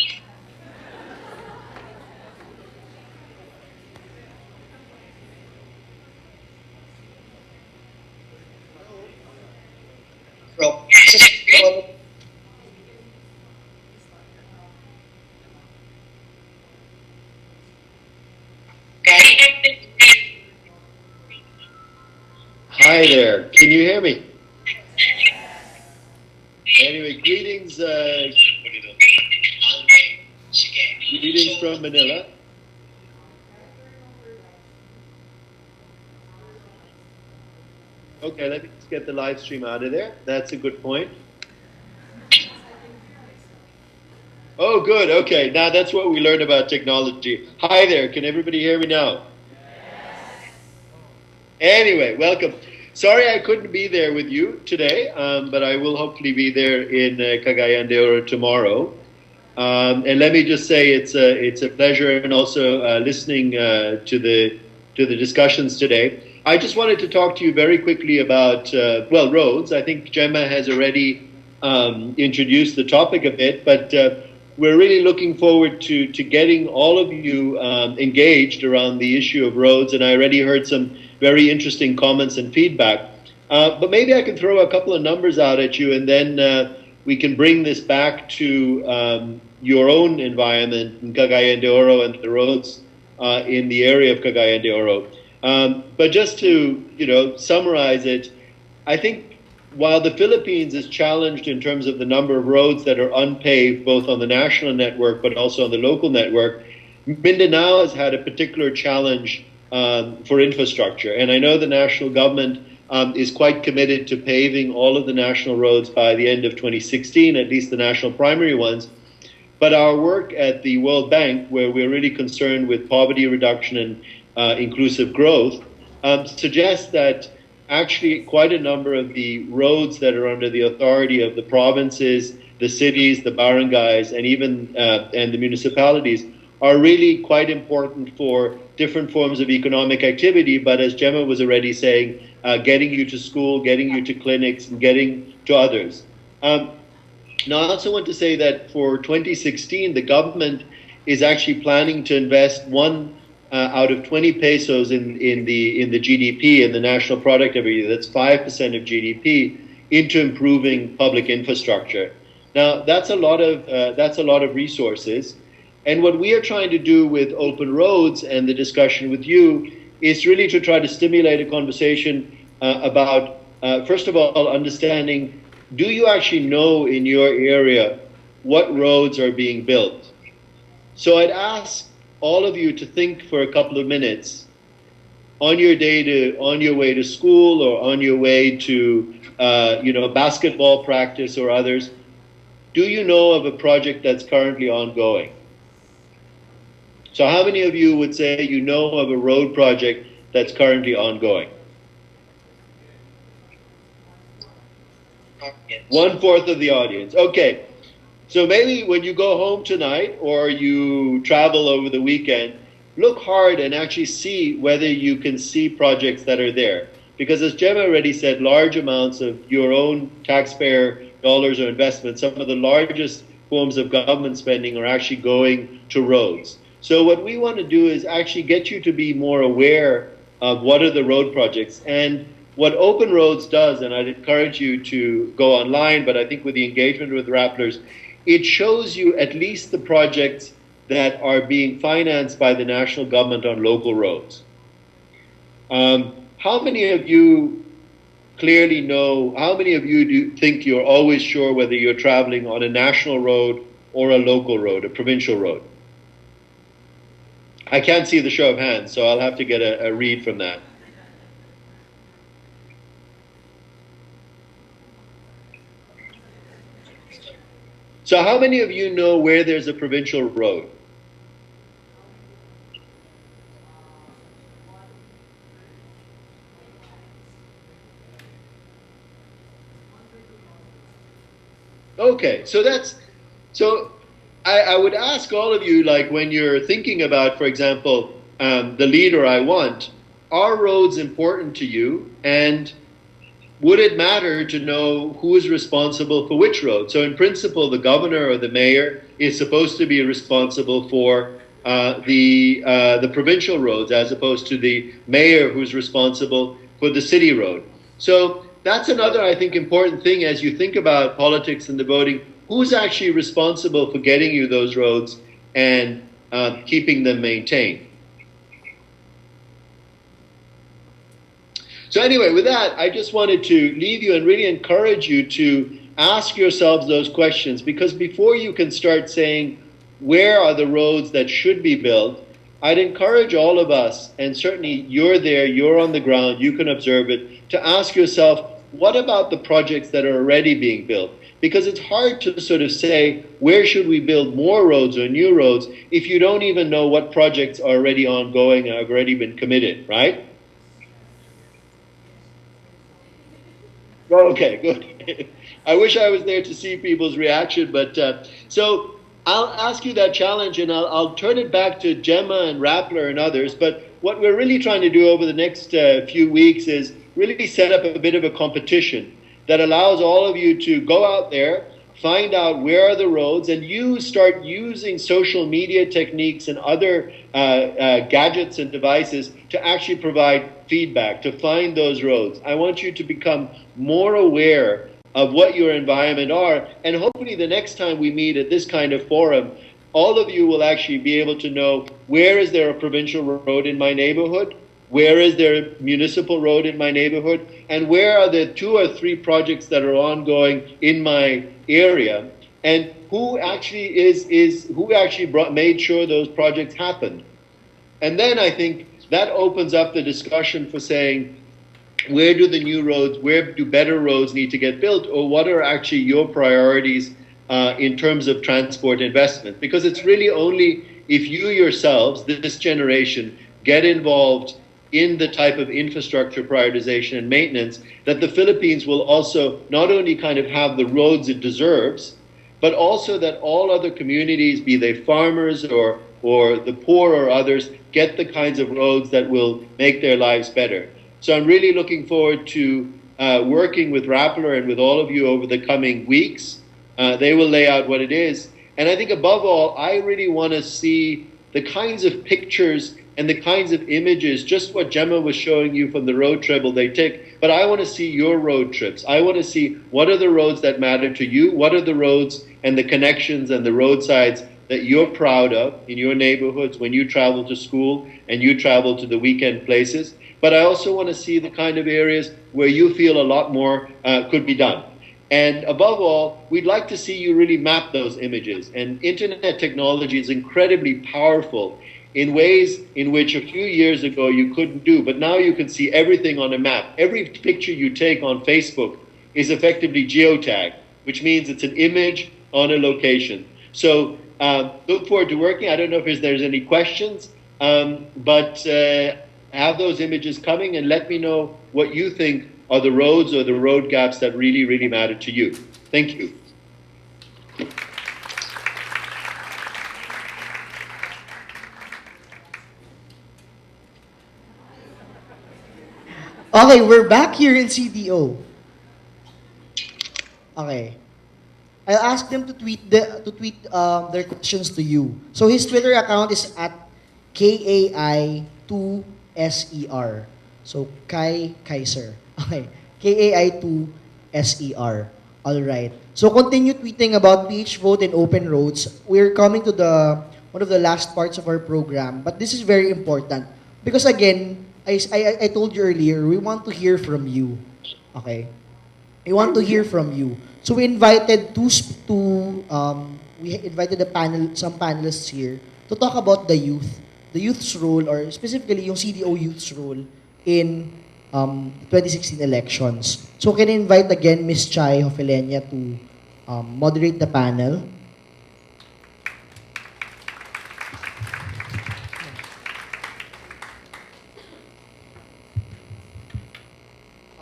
from Hi there. Can you hear me? Anyway, greetings from Manila. Okay, let me just get the live stream out of there. That's a good point. Oh, good. Okay, now that's what we learned about technology. Hi there. Can everybody hear me now? Anyway, welcome. Sorry I couldn't be there with you today, but I will hopefully be there in Cagayan de Oro tomorrow. And let me just say it's a pleasure and also listening to the discussions today. I just wanted to talk to you very quickly about roads. I think Gemma has already introduced the topic a bit, but we're really looking forward to getting all of you engaged around the issue of roads. And I already heard some very interesting comments and feedback. But maybe I can throw a couple of numbers out at you, and then we can bring this back to your own environment in Cagayan de Oro and the roads in the area of Cagayan de Oro. But just to summarize it, I think while the Philippines is challenged in terms of the number of roads that are unpaved, both on the national network but also on the local network, Mindanao has had a particular challenge for infrastructure. And I know the national government is quite committed to paving all of the national roads by the end of 2016, at least the national primary ones. But our work at the World Bank, where we're really concerned with poverty reduction and inclusive growth, suggests that actually quite a number of the roads that are under the authority of the provinces, the cities, the barangays, and even and the municipalities are really quite important for different forms of economic activity. But as Gemma was already saying, getting you to school, getting you to clinics, and getting to others. Now, I also want to say that for 2016, the government is actually planning to invest one out of 20 pesos in the GDP, in the national product every year. That's 5% of GDP into improving public infrastructure. Now, that's a lot of resources. And what we are trying to do with Open Roads and the discussion with you is really to try to stimulate a conversation about, first of all, understanding, do you actually know in your area what roads are being built? So I'd ask all of you to think for a couple of minutes on your way to school or on your way to basketball practice or others. Do you know of a project that's currently ongoing? So how many of you would say you know of a road project that's currently ongoing? 1/4 of the audience. Okay. So maybe when you go home tonight or you travel over the weekend, look hard and actually see whether you can see projects that are there. Because as Gemma already said, large amounts of your own taxpayer dollars or investments, some of the largest forms of government spending are actually going to roads. So what we want to do is actually get you to be more aware of what are the road projects. And what Open Roads does, and I'd encourage you to go online, but I think with the engagement with Rapplers, it shows you at least the projects that are being financed by the national government on local roads. How many of you clearly know, how many of you do think you're always sure whether you're traveling on a national road or a local road, a provincial road? I can't see the show of hands, so I'll have to get a read from that. So how many of you know where there's a provincial road? Okay, so I would ask all of you, like when you're thinking about, for example, the leader I want, are roads important to you? And would it matter to know who is responsible for which road? So in principle, the governor or the mayor is supposed to be responsible for the provincial roads as opposed to the mayor who's responsible for the city road. So that's another, I think, important thing as you think about politics and the voting. Who's actually responsible for getting you those roads and keeping them maintained? So anyway, with that, I just wanted to leave you and really encourage you to ask yourselves those questions, because before you can start saying, where are the roads that should be built, I'd encourage all of us, and certainly you're there, you're on the ground, you can observe it, to ask yourself, what about the projects that are already being built? Because it's hard to sort of say, where should we build more roads or new roads if you don't even know what projects are already ongoing and have already been committed, right? Okay, good. I wish I was there to see people's reaction, but so I'll ask you that challenge, and I'll turn it back to Gemma and Rappler and others. But what we're really trying to do over the next few weeks is really set up a bit of a competition that allows all of you to go out there, find out where are the roads, and you start using social media techniques and other gadgets and devices to actually provide feedback, to find those roads. I want you to become more aware of what your environment are, and hopefully the next time we meet at this kind of forum, all of you will actually be able to know, where is there a provincial road in my neighborhood? Where is there a municipal road in my neighborhood? And where are the 2 or 3 projects that are ongoing in my area? And who actually made sure those projects happened? And then I think that opens up the discussion for saying, where do the new roads, where do better roads need to get built, or what are actually your priorities in terms of transport investment? Because it's really only if you yourselves, this generation, get involved in the type of infrastructure prioritization and maintenance that the Philippines will also not only kind of have the roads it deserves, but also that all other communities, be they farmers or the poor or others, get the kinds of roads that will make their lives better. So I'm really looking forward to working with Rappler and with all of you over the coming weeks. They will lay out what it is. And I think above all, I really want to see the kinds of pictures and the kinds of images, just what Gemma was showing you from the road travel they take. But I want to see your road trips. I want to see what are the roads that matter to you, what are the roads and the connections and the roadsides that you're proud of in your neighborhoods when you travel to school and you travel to the weekend places. But I also want to see the kind of areas where you feel a lot more could be done. And above all, we'd like to see you really map those images. And internet technology is incredibly powerful in ways in which a few years ago you couldn't do. But now you can see everything on a map. Every picture you take on Facebook is effectively geotagged, which means it's an image on a location. So look forward to working. I don't know if there's any questions, but have those images coming and let me know what you think are the roads or the road gaps that really, really matter to you. Thank you. Okay, we're back here in CDO. Okay. I'll ask them to tweet their questions to you. So his Twitter account is at KAI2SER. So Kai Kaiser. Okay. KAI2SER. All right. So continue tweeting about PH Vote and open roads. We're coming to the one of the last parts of our program, but this is very important because again, I told you earlier, we want to hear from you. Okay? We want to hear from you. So we invited we invited some panelists here to talk about the youth's role, or specifically yung CDO youth's role in 2016 elections. So can I invite again Ms. Chai Hofelenia to moderate the panel.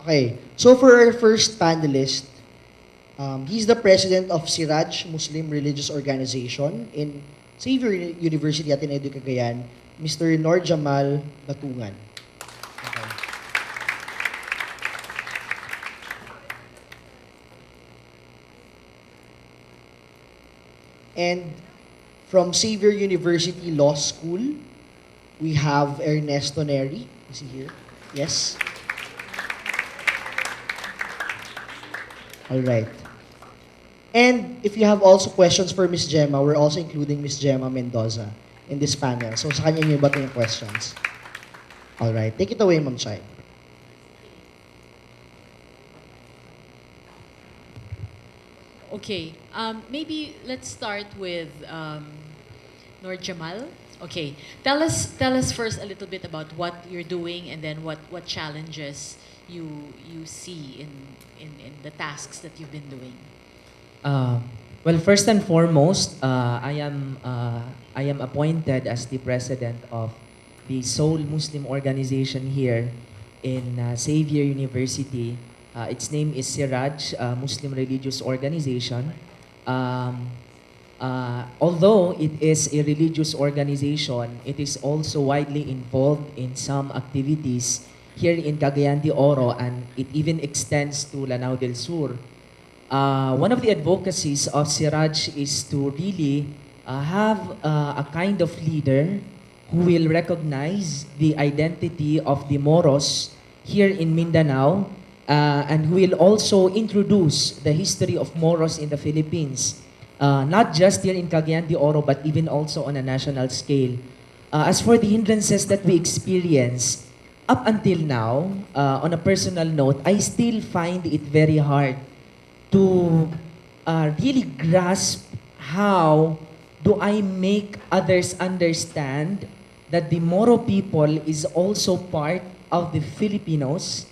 Okay, so for our first panelist, he's the president of Siraj Muslim Religious Organization in Xavier University at Ateneo de Cagayan, Mr. Nor Jamal Batungan. Okay. And from Xavier University Law School, we have Ernesto Neri. Is he here? Yes. All right. And if you have also questions for Ms. Gemma, we're also including Ms. Gemma Mendoza in this panel. So sa kanya niyo ba yung questions? All right. Take it away, Ma'am Chai. Okay, maybe let's start with Nur Jamal. Okay, tell us first a little bit about what you're doing, and then what challenges you see in the tasks that you've been doing. Well, first and foremost, I am appointed as the president of the sole Muslim organization here in Xavier University. Its name is Siraj Muslim Religious Organization. Although it is a religious organization, it is also widely involved in some activities here in Cagayan de Oro, and it even extends to Lanao del Sur. One of the advocacies of Siraj is to really have a kind of leader who will recognize the identity of the Moros here in Mindanao, and who will also introduce the history of Moros in the Philippines, not just here in Cagayan de Oro, but even also on a national scale. As for the hindrances that we experience, up until now, on a personal note, I still find it very hard to really grasp how do I make others understand that the Moro people is also part of the Filipinos,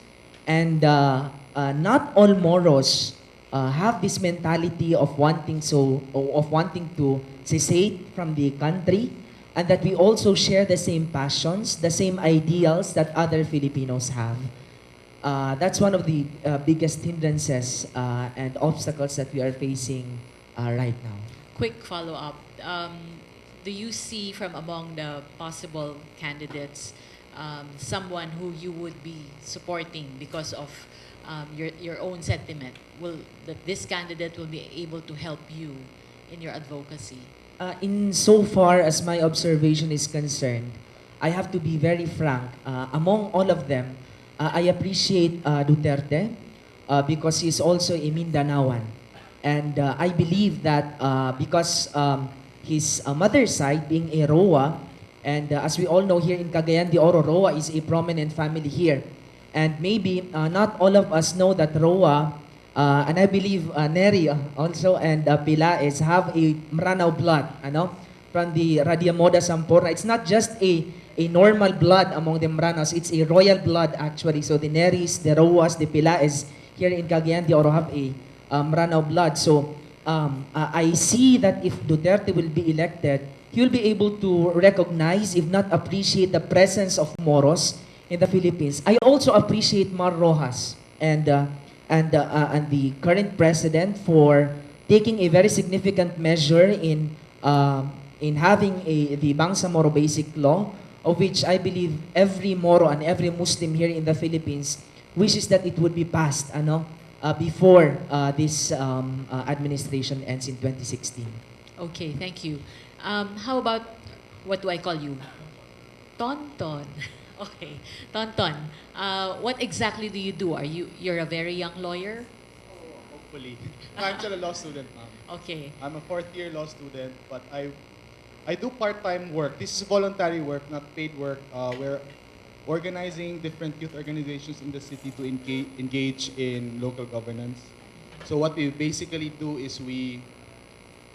and not all Moros have this mentality of wanting to secede from the country, and that we also share the same passions, the same ideals that other Filipinos have. That's one of the biggest hindrances and obstacles that we are facing right now. Quick follow-up. Do you see from among the possible candidates someone who you would be supporting because of your own sentiment? That this candidate will be able to help you in your advocacy? In so far as my observation is concerned, I have to be very frank. Among all of them, I appreciate Duterte because he's also a Mindanaoan. And I believe that because his mother's side being a Roa, and as we all know here in Cagayan de Oro, Roa is a prominent family here. And maybe not all of us know that Roa, and I believe Neri also and Pilaes have a Mranao blood, from the Radiamoda Sampurna. It's not just a normal blood among the Mranos, it's a royal blood actually. So the Neris, the Roas, the Pilaes here in Cagayan de Oro have a Mranao blood. So I see that if Duterte will be elected, he will be able to recognize, if not appreciate, the presence of Moros in the Philippines. I also appreciate Mar Rojas and the current president for taking a very significant measure in having the Bangsamoro Basic Law, of which I believe every Moro and every Muslim here in the Philippines wishes that it would be passed, before this administration ends in 2016. Okay, thank you. How about, what do I call you? Tonton. Okay, Tonton. What exactly do you do? You're a very young lawyer? Hopefully. I'm still a law student, ma'am. Okay. I'm a fourth-year law student, but I do part-time work. This is voluntary work, not paid work. We're organizing different youth organizations in the city to engage in local governance. So what we basically do is we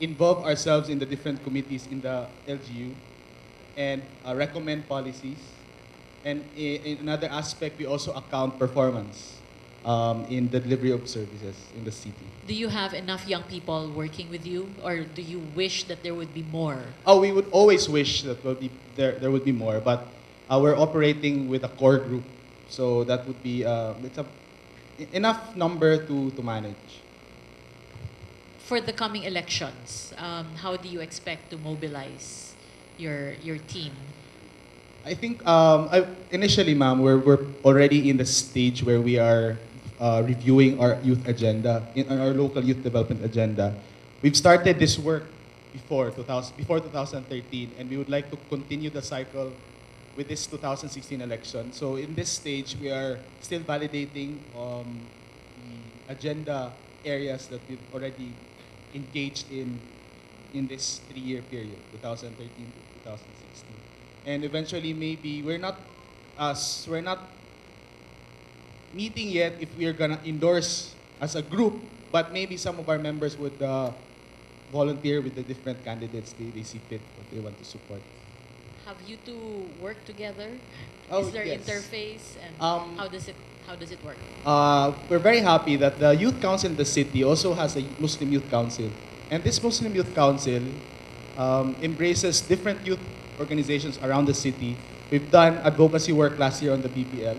involve ourselves in the different committees in the LGU and recommend policies. And in another aspect, we also account performance in the delivery of services in the city. Do you have enough young people working with you, or do you wish that there would be more? Oh, we would always wish that there would be more, but we're operating with a core group, so that would be enough number to manage. For the coming elections, how do you expect to mobilize your team? I think initially, ma'am, we're already in the stage where we are reviewing our youth agenda, our local youth development agenda. We've started this work before 2013, and we would like to continue the cycle with this 2016 election. So in this stage, we are still validating the agenda areas that we've already engaged in this 3-year period, 2013 to 2016. And eventually, maybe we're not meeting yet if we're gonna endorse as a group, but maybe some of our members would volunteer with the different candidates they see fit, what they want to support. Have you two work together? Oh, Is there yes. interface, and how does it work? We're very happy that the Youth Council in the city also has a Muslim Youth Council. And this Muslim Youth Council embraces different youth organizations around the city. We've done advocacy work last year on the BPL.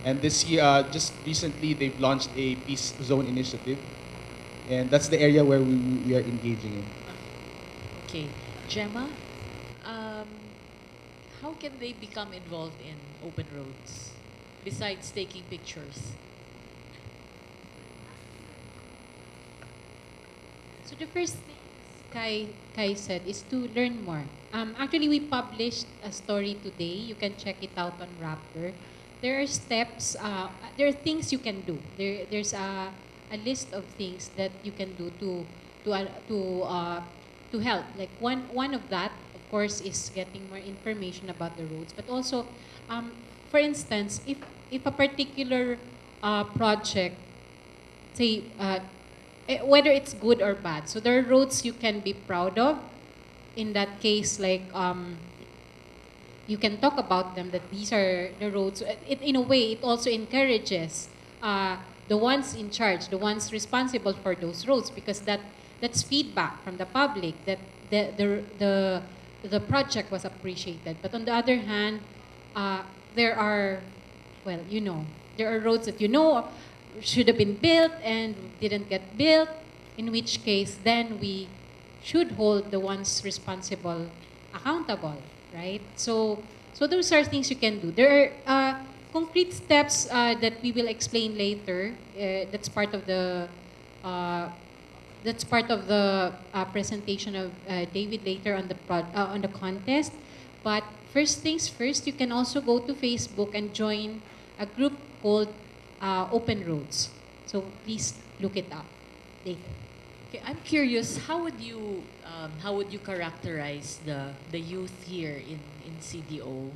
And this year, just recently, they've launched a Peace Zone initiative. And that's the area where we are engaging in. Okay. Gemma, how can they become involved in open roads besides taking pictures? So the first thing Kai said is to learn more. Actually, we published a story today. You can check it out on Rappler. There are steps. There are things you can do. There's a list of things that you can do to help. Like one of that, of course, is getting more information about the roads. But also, for instance, if a particular project, say, whether it's good or bad. So there are roads you can be proud of. In that case, like you can talk about them, that these are the roads. In a way, it also encourages the ones in charge, the ones responsible for those roads, because that's feedback from the public that the project was appreciated. But on the other hand, there are, well, there are roads that should have been built and didn't get built, in which case then we should hold the ones responsible accountable, right? So those are things you can do. There are concrete steps that we will explain later. That's part of the presentation of David later on the contest. But first things first, you can also go to Facebook and join a group called Open Roads. So please look it up later. Okay, I'm curious. How would you characterize the youth here in CDO?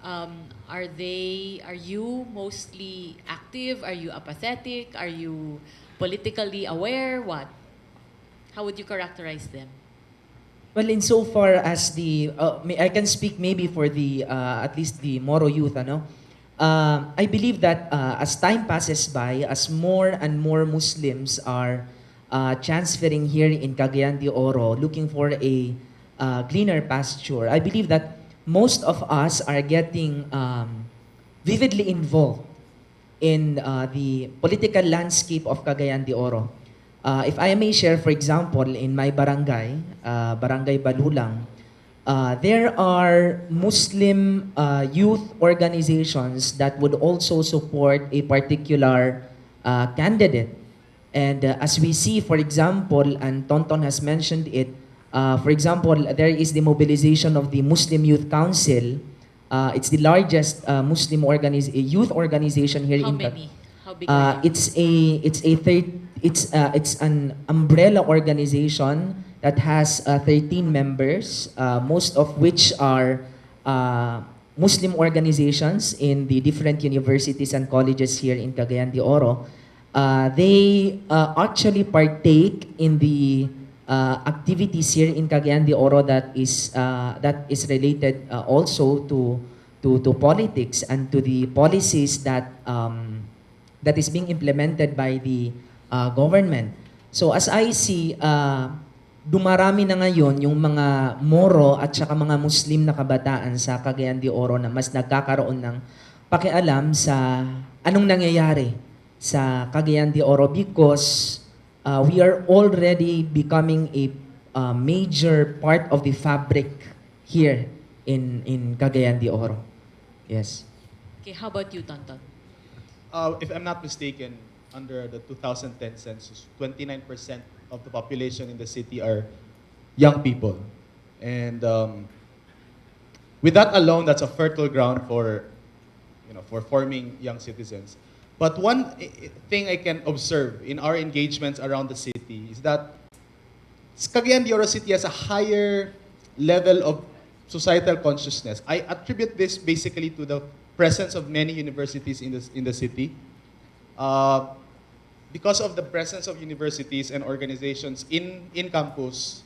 Are you mostly active? Are you apathetic? Are you politically aware? What? How would you characterize them? Well, insofar as I can speak maybe for the at least the Moro youth, I believe that as time passes by, as more and more Muslims are transferring here in Cagayan de Oro, looking for a greener pasture, I believe that most of us are getting vividly involved in the political landscape of Cagayan de Oro. If I may share, for example, in my barangay, Barangay Balulang, there are Muslim youth organizations that would also support a particular candidate. And as we see, for example, and Tonton has mentioned it, for example, there is the mobilization of the Muslim Youth Council. It's the largest youth organization here How in many? How big are you? It's an umbrella organization that has 13 members, most of which are Muslim organizations in the different universities and colleges here in Cagayan de Oro. They actually partake in the activities here in Cagayan de Oro that is related also to politics and to the policies that that is being implemented by the government. So as I see, dumarami na ngayon yung mga Moro at saka mga Muslim na kabataan sa Cagayan de Oro na mas nagkakaroon ng pakialam sa anong nangyayari sa Cagayan de Oro because we are already becoming a major part of the fabric here in Cagayan de Oro. Yes. Okay, how about you, Tonton? If I'm not mistaken, under the 2010 census, 29% of the population in the city are young people. And with that alone, that's a fertile ground for, for forming young citizens. But one thing I can observe in our engagements around the city is that Cagayan de Oro City has a higher level of societal consciousness. I attribute this basically to the presence of many universities in the city. Because of the presence of universities and organizations in campus,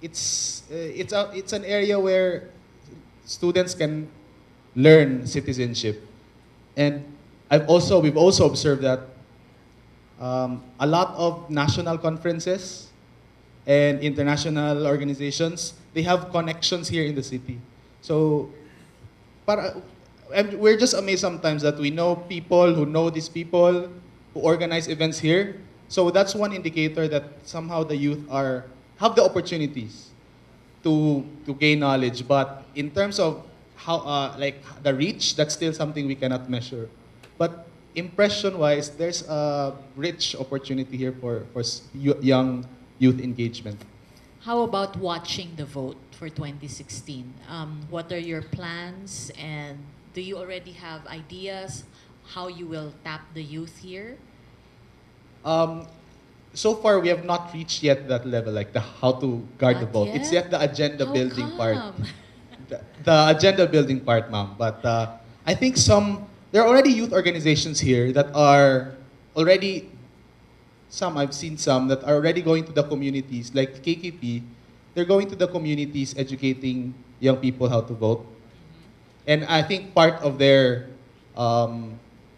it's an area where students can learn citizenship. And we've also observed that a lot of national conferences and international organizations, they have connections here in the city. So, and we're just amazed sometimes that we know people who know these people who organize events here. So that's one indicator that somehow the youth have the opportunities to gain knowledge. But in terms of how like the reach, that's still something we cannot measure. But impression-wise, there's a rich opportunity here for young youth engagement. How about watching the vote for 2016? What are your plans, and do you already have ideas how you will tap the youth here? So far, we have not reached yet that level, like how to guard the Not vote. yet? It's yet the agenda How building part. come? The agenda building part, ma'am. But I think there are already youth organizations here that are already, I've seen some that are already going to the communities, like KKP, they're going to the communities educating young people how to vote. And I think part of their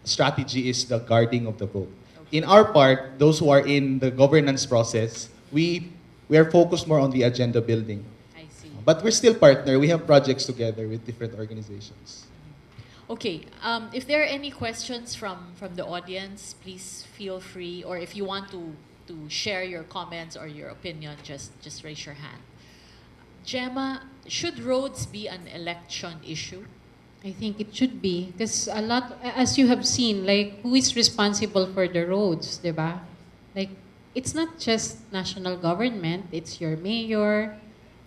strategy is the guarding of the vote. In our part, those who are in the governance process, we are focused more on the agenda building. I see. But we're still partner. We have projects together with different organizations. Okay, if there are any questions from the audience, please feel free, or if you want to share your comments or your opinion, just raise your hand. Gemma, should roads be an election issue? I think it should be because a lot, as you have seen, like who is responsible for the roads, diba? Like it's not just national government; it's your mayor,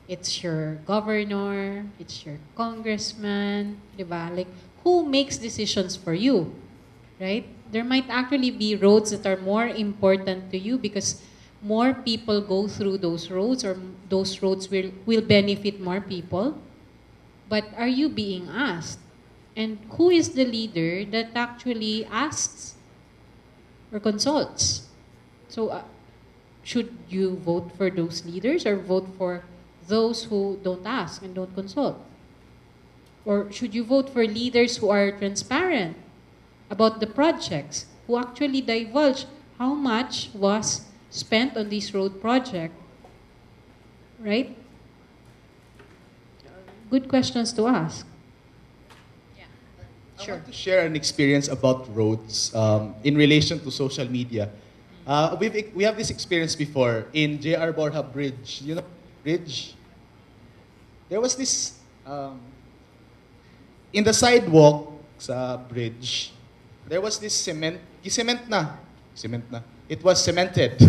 it's your governor, it's your congressman, diba? Like who makes decisions for you, right? There might actually be roads that are more important to you because more people go through those roads, or those roads will benefit more people. But are you being asked? And who is the leader that actually asks or consults? So should you vote for those leaders or vote for those who don't ask and don't consult? Or should you vote for leaders who are transparent about the projects, who actually divulge how much was spent on this road project? Right? Good questions to ask. I want to share an experience about roads in relation to social media. We have this experience before in J.R. Borja Bridge. You know, bridge. There was this in the sidewalk sa bridge. There was this cement. Cement na. It was cemented.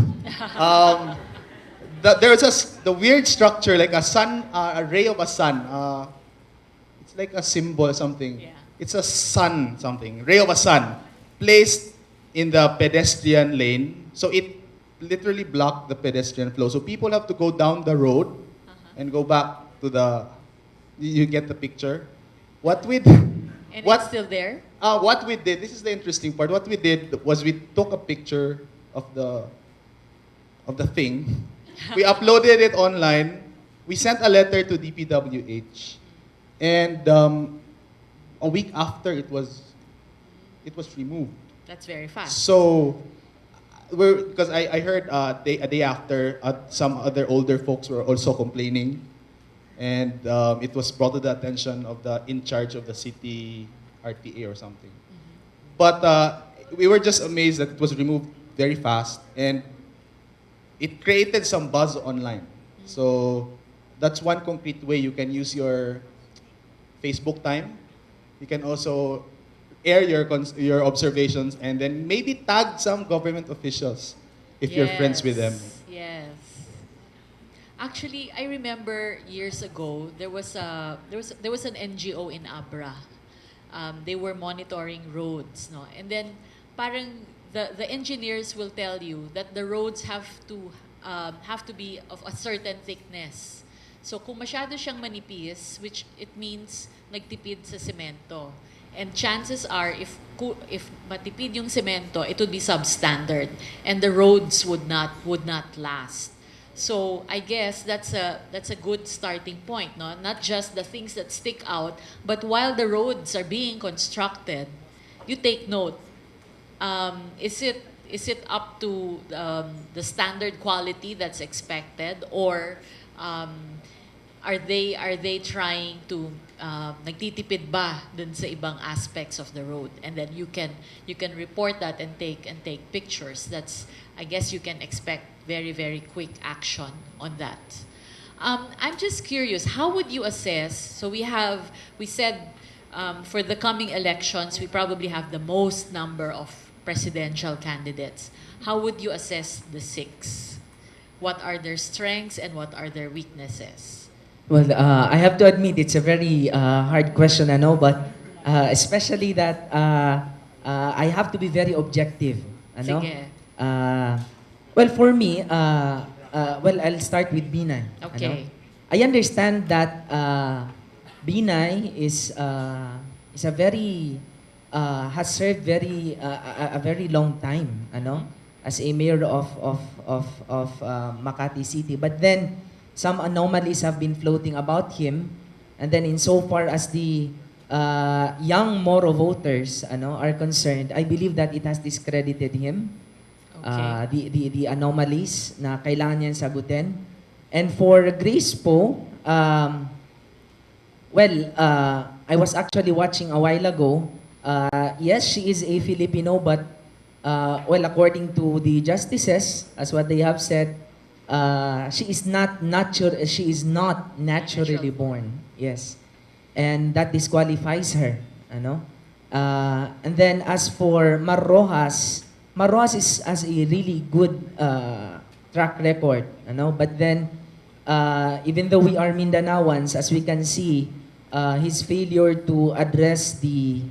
There was the weird structure like a sun, a ray of a sun. It's like a symbol or something. Yeah. It's a sun something, ray of a sun, placed in the pedestrian lane. So it literally blocked the pedestrian flow. So people have to go down the road and go back to the. You get the picture. What we And what it's still there? what we did. This is the interesting part. What we did was we took a picture of the thing. We uploaded it online. We sent a letter to DPWH, and a week after it was removed. That's very fast. So, because I heard a day after some other older folks were also complaining, and it was brought to the attention of the in charge of the city RTA or something. But we were just amazed that it was removed very fast, and it created some buzz online. So that's one concrete way you can use your Facebook time. You can also air your observations and then maybe tag some government officials if you're friends with them. Yes. Actually, I remember years ago there was an NGO in Abra. They were monitoring roads, no, and then parang the engineers will tell you that the roads have to be of a certain thickness. So kung masyado siyang manipis, which it means nagtipid sa semento. And chances are, if matipid yung semento, it would be substandard, and the roads would not last. So I guess that's a good starting point, no? Not just the things that stick out, but while the roads are being constructed, you take note. Is it up to the standard quality that's expected, or are they trying to nagtitipid ba dun sa ibang aspects of the road? And then you can report that and take pictures. That's, I guess you can expect very, very quick action on that. I'm just curious, how would you assess? So we said for the coming elections, we probably have the most number of presidential candidates. How would you assess the 6? What are their strengths and what are their weaknesses? Well, I have to admit it's a very hard question, I know, but especially that I have to be very objective, ano? Sige. Well, for me, I'll start with Binay. Okay. Ano? I understand that Binay is a very has served a very long time, ano, as a mayor of Makati City. But then some anomalies have been floating about him, and then insofar as the young Moro voters, ano, are concerned, I believe that it has discredited him. Okay. The anomalies na kailangan niyang sagutin. And for Grace po, I was actually watching a while ago. Yes, she is a Filipino, but according to the justices, as what they have said, she is not naturally born. Yes, and that disqualifies her. Ano? And then as for Marrojas has a really good track record. Ano? But then, even though we are Mindanaoans, as we can see, his failure to address the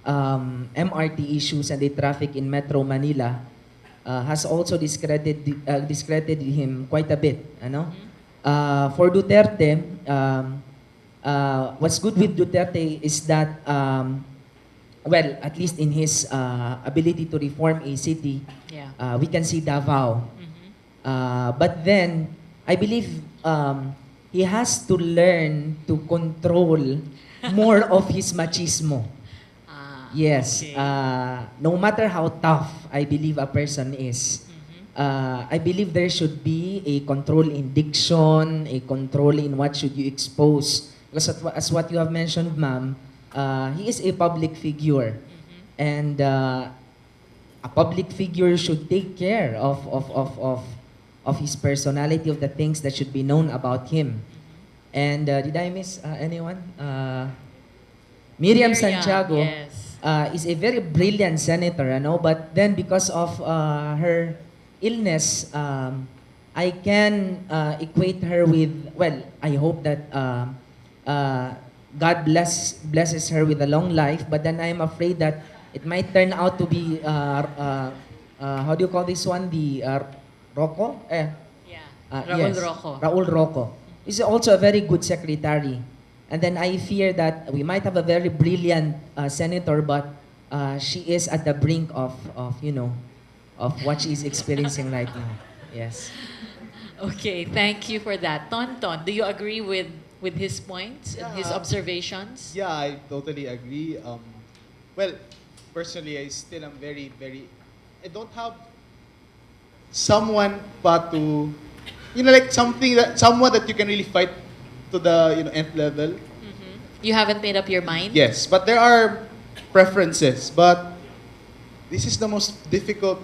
MRT issues and the traffic in Metro Manila has also discredited him quite a bit. Ano? For Duterte, what's good with Duterte is that, at least in his ability to reform a city, we can see Davao. But then, I believe he has to learn to control more of his machismo. Yes. Okay. No matter how tough I believe a person is, I believe there should be a control in diction, a control in what should you expose. Because as what you have mentioned, ma'am, he is a public figure, and a public figure should take care of his personality, of the things that should be known about him. And did I miss anyone? Miriam Santiago yes. is a very brilliant senator, but then because of her illness, I can equate her with, well, I hope that God blesses her with a long life, but then I'm afraid that it might turn out to be, how do you call this one? The Rocco? Raul Rocco. Raul Rocco. He's also a very good secretary. And then I fear that we might have a very brilliant senator, but she is at the brink of what she is experiencing right now. Yes. Okay, thank you for that. Tonton, do you agree with his points and his observations? Yeah, I totally agree. Well, personally, I still am very, I don't have someone but to, like someone that you can really fight to the, nth level. You haven't made up your mind? Yes, but there are preferences. But this is the most difficult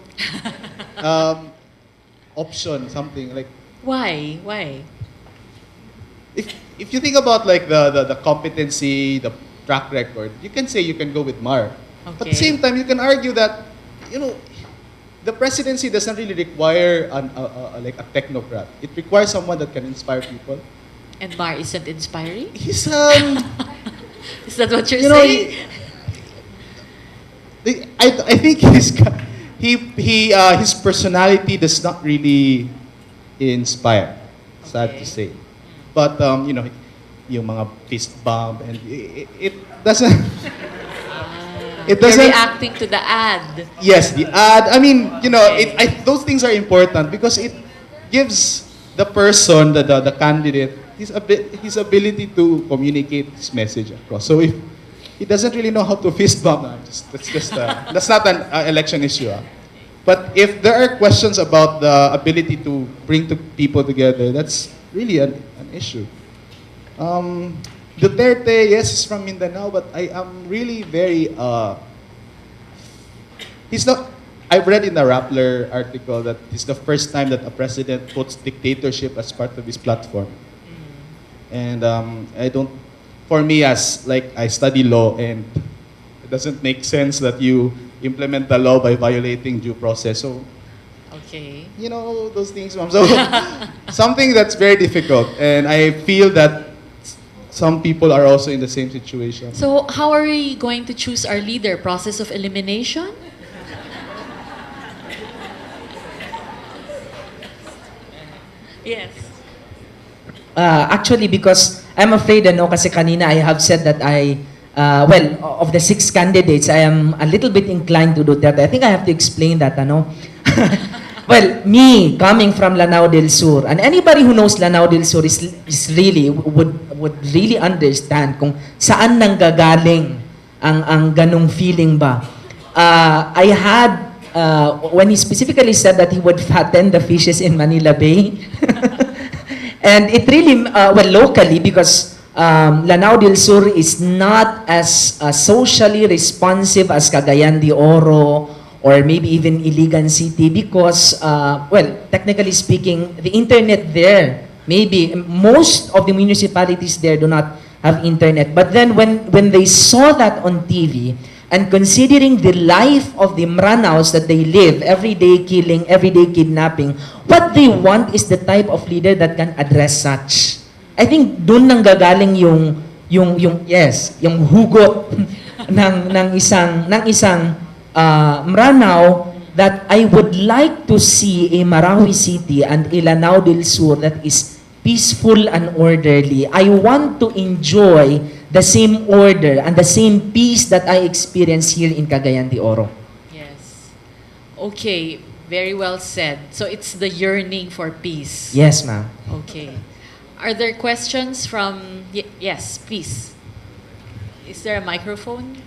option, something like. Why? Why? If you think about like the competency, the track record, you can say you can go with Mar. But at the same time, you can argue that, the presidency doesn't really require like a technocrat. It requires someone that can inspire people. And Mar isn't inspiring? He's Is that what you're saying? I think his personality does not really inspire. Sad to say, but yung mga fist bump and it doesn't. It doesn't. You're reacting to the ad. Yes, the ad. I mean, those things are important because it gives the person, the candidate, his ability to communicate his message across. So if he doesn't really know how to fist bump, that's not an election issue. But if there are questions about the ability to bring people together, that's really an issue. Duterte, yes, is from Mindanao, but I am really very. He's not. I've read in the Rappler article that it's the first time that a president puts dictatorship as part of his platform. And I don't. For me, as like I study law, and it doesn't make sense that you implement the law by violating due process. So. Okay. Those things, ma'am. So, something that's very difficult. And I feel that some people are also in the same situation. So how are we going to choose our leader? Process of elimination? Yes. Actually, because I'm afraid, kasi kanina I have said that of the 6 candidates, I am a little bit inclined to Duterte. I think I have to explain that, Well, me coming from Lanao del Sur, and anybody who knows Lanao del Sur is really would really understand kung saan nanggagaling ang ganung feeling ba. I had when he specifically said that he would fatten the fishes in Manila Bay, and it really locally, because Lanao del Sur is not as socially responsive as Cagayan de Oro, or maybe even Iligan City, because, technically speaking, the internet there, maybe most of the municipalities there do not have internet. But then when they saw that on TV, and considering the life of the Mranaos that they live, everyday killing, everyday kidnapping, what they want is the type of leader that can address such. I think dun nang gagaling yung hugot ng isang Maranao, that I would like to see a Marawi City and a Lanao del Sur that is peaceful and orderly. I want to enjoy the same order and the same peace that I experience here in Cagayan de Oro. Yes. Okay, very well said. So it's the yearning for peace. Yes, ma'am. Okay. Are there questions from... yes, please. Is there a microphone?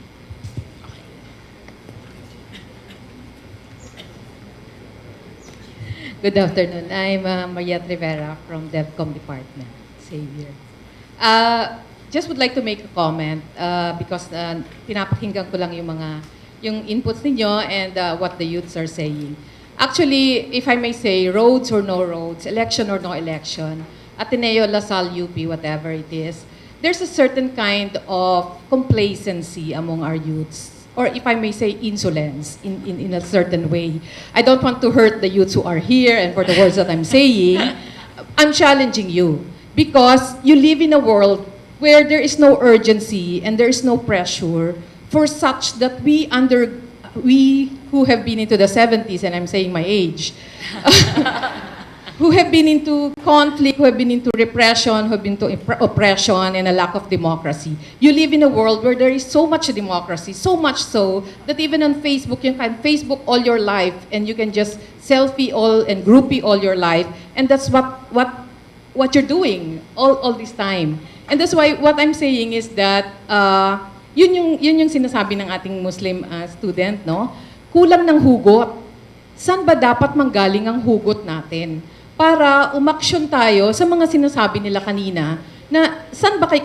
Good afternoon. I'm Maria Rivera from DevCom Department. Xavier. just would like to make a comment because pinapakinggan ko lang yung inputs ninyo and what the youths are saying. Actually, if I may say, roads or no roads, election or no election, Ateneo, Lasal, UP, whatever it is, there's a certain kind of complacency among our youths, or if I may say, insolence in a certain way. I don't want to hurt the youths who are here and for the words that I'm saying. I'm challenging you because you live in a world where there is no urgency and there is no pressure for such that we who have been into the 70s, and I'm saying my age, who have been into conflict, who have been into repression, who have been into oppression and a lack of democracy. You live in a world where there is so much democracy, so much so that even on Facebook, you can Facebook all your life and you can just selfie all and groupie all your life, and that's what you're doing all this time. And that's why what I'm saying is that yun yung sinasabi ng ating Muslim student, no? Kulang ng hugot. Saan ba dapat manggaling ang hugot natin? Para umaksyon tayo sa mga sinasabi nila kanina na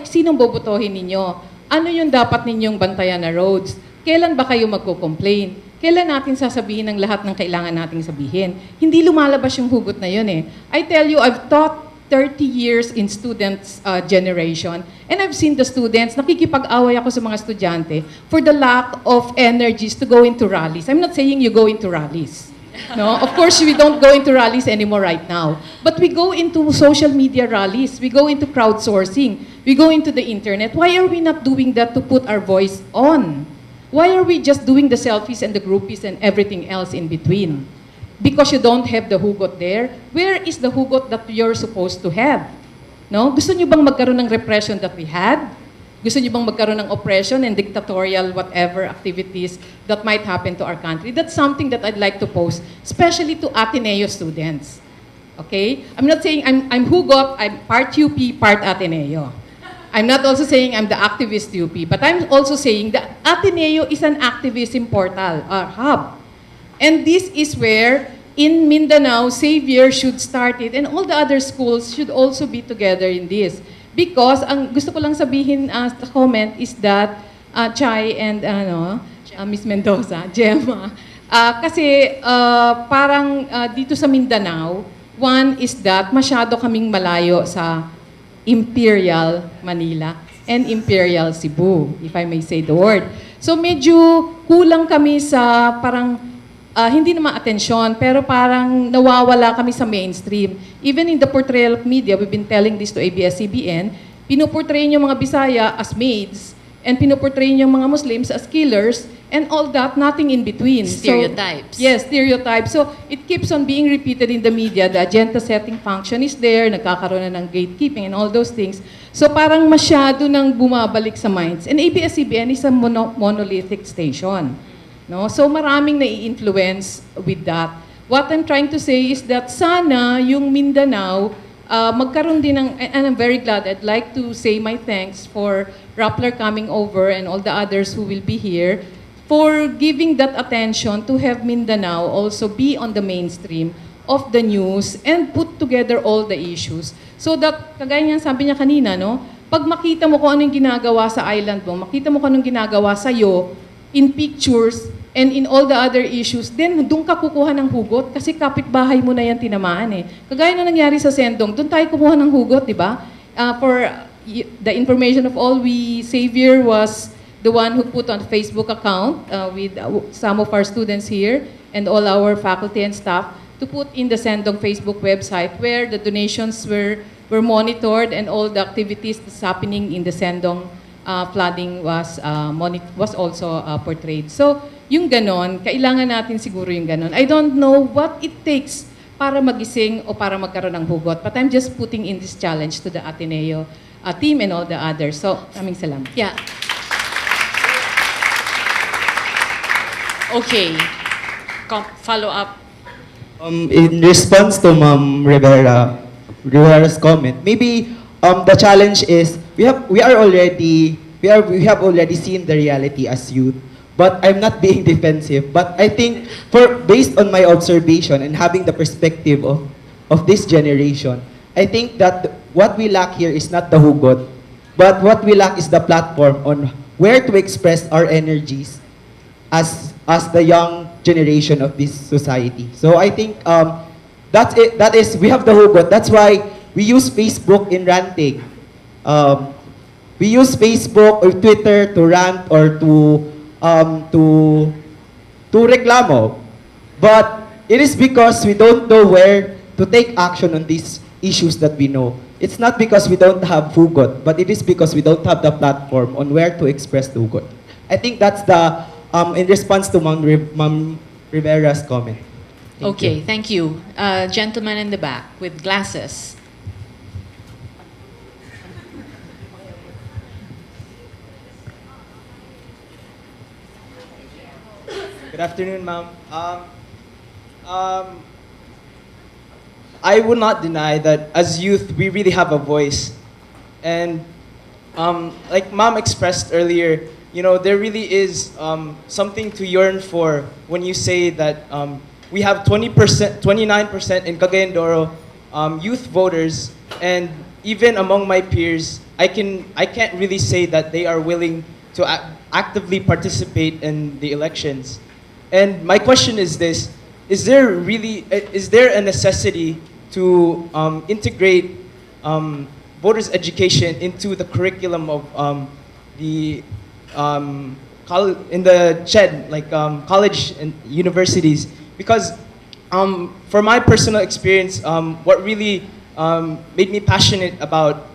sinong bobotohin ninyo? Ano yung dapat ninyong bantayan na roads? Kailan ba kayo magko-complain? Kailan natin sasabihin ang lahat ng kailangan nating sabihin? Hindi lumalabas yung hugot na yun eh. I tell you, I've taught 30 years in students' generation, and I've seen the students, nakikipag-away ako sa mga estudyante for the lack of energies to go into rallies. I'm not saying you go into rallies. No, of course we don't go into rallies anymore right now. But we go into social media rallies. We go into crowdsourcing. We go into the internet. Why are we not doing that to put our voice on? Why are we just doing the selfies and the groupies and everything else in between? Because you don't have the hugot there. Where is the hugot that you're supposed to have? No? Gusto niyo bang magkaroon ng repression that we had? Gusto niyo bang magkaroon ng oppression and dictatorial whatever activities that might happen to our country? That's something that I'd like to pose, especially to Ateneo students. Okay? I'm not saying I'm hugot, I'm part UP, part Ateneo. I'm not also saying I'm the activist UP, but I'm also saying that Ateneo is an activism portal, or hub. And this is where, in Mindanao, Xavier should start it, and all the other schools should also be together in this. Because ang gusto ko lang sabihin sa comment is that Chai and Miss Mendoza, Gemma, kasi parang dito sa Mindanao, one is that masyado kaming malayo sa Imperial Manila and Imperial Cebu, if I may say the word. So medyo kulang kami sa parang hindi naman atensyon, pero parang nawawala kami sa mainstream. Even in the portrayal of media, we've been telling this to ABS-CBN, pinuportray yung mga Bisaya as maids, and pinuportray yung mga Muslims as killers, and all that, nothing in between. Stereotypes. So, yes, stereotypes. So, it keeps on being repeated in the media. The agenda-setting function is there, nagkakaroon na ng gatekeeping and all those things. So, parang masyado nang bumabalik sa minds. And ABS-CBN is a monolithic station. No? So maraming nai-influence with that. What I'm trying to say is that sana yung Mindanao magkaroon din ng, and I'm very glad, I'd like to say my thanks for Rappler coming over and all the others who will be here for giving that attention to have Mindanao also be on the mainstream of the news and put together all the issues. So that, kagaya nga sabi niya kanina, no? Pag makita mo kung anong ginagawa sa island mo, makita mo kung anong ginagawa sa'yo, in pictures, and in all the other issues, then doon ka kukuha ng hugot kasi kapitbahay mo na yan tinamaan eh. Kagaya na nangyari sa Sendong, doon tayo kumuha ng hugot, di ba? For the information of all, Xavier was the one who put on Facebook account with some of our students here and all our faculty and staff to put in the Sendong Facebook website where the donations were monitored and all the activities that's happening in the Sendong flooding was also portrayed. So, yung ganon, kailangan natin siguro yung ganon. I don't know what it takes para magising o para magkaroon ng hugot, but I'm just putting in this challenge to the Ateneo team and all the others. So, maraming salamat. Yeah. Okay. Follow up. In response to Ma'am Rivera's comment, maybe the challenge is we have already seen the reality as youth, but I'm not being defensive. But I think based on my observation and having the perspective of this generation, I think that what we lack here is not the hugot, But what we lack is the platform on where to express our energies as the young generation of this society. So I think that's it. That is, we have the hugot. That's why we use Facebook in ranting. We use Facebook or Twitter to rant or to reklamo. But it is because we don't know where to take action on these issues that we know. It's not because we don't have hugot, but it is because we don't have the platform on where to express the hugot. I think that's the in response to Ma'am Rivera's comment. Okay, thank you. Gentleman in the back with glasses. Good afternoon, ma'am. I would not deny that as youth, we really have a voice. And like mom expressed earlier, you know, there really is something to yearn for when you say that we have 20%, 29% in Cagayan d'Oro youth voters, and even among my peers, I can't really say that they are willing to actively participate in the elections. And my question is this: is there a necessity to integrate voters' education into the curriculum of the in the CHED, like college and universities? Because for my personal experience, what really made me passionate about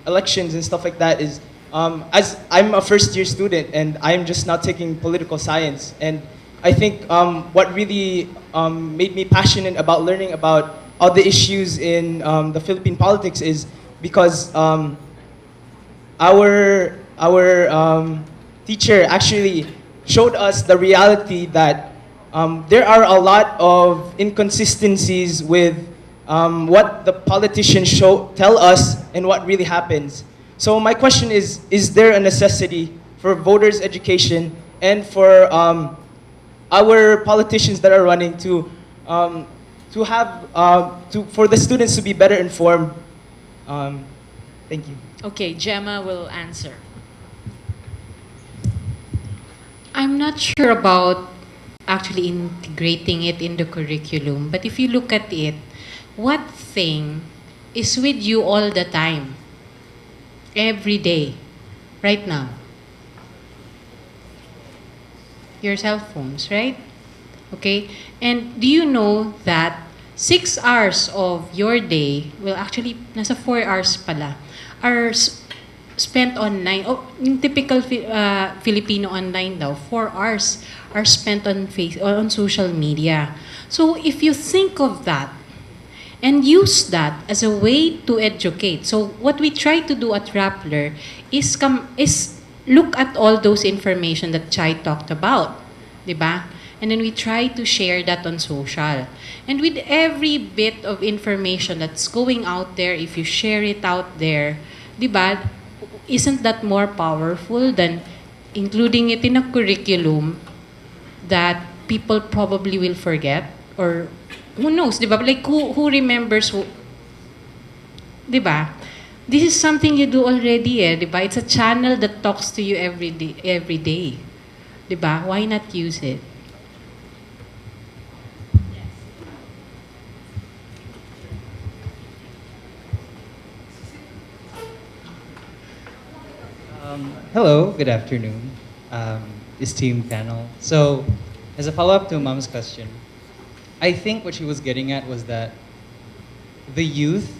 elections and stuff like that is, as I'm a first-year student and I'm just now taking political science, and I think what really made me passionate about learning about all the issues in the Philippine politics is because our teacher actually showed us the reality that there are a lot of inconsistencies with what the politicians tell us and what really happens. So my question is there a necessity for voters' education and for our politicians that are running to for the students to be better informed? Thank you. Okay, Gemma will answer. I'm not sure about actually integrating it in the curriculum, but if you look at it, what thing is with you all the time, every day, right now? Your cell phones, right? Okay? And do you know that 6 hours of your day, well actually, nasa 4 hours pala, are spent online. Oh, yung typical Filipino online daw, 4 hours are spent on social media. So if you think of that and use that as a way to educate, so what we try to do at Rappler is look at all those information that Chai talked about, diba? And then we try to share that on social. And with every bit of information that's going out there, if you share it out there, diba, isn't that more powerful than including it in a curriculum that people probably will forget? Or who knows, diba? Like who remembers who, diba? This is something you do already, diba? It's a channel that talks to you every day. Diba? Why not use it? Hello, good afternoon, esteemed panel. So, as a follow-up to Mom's question, I think what she was getting at was that the youth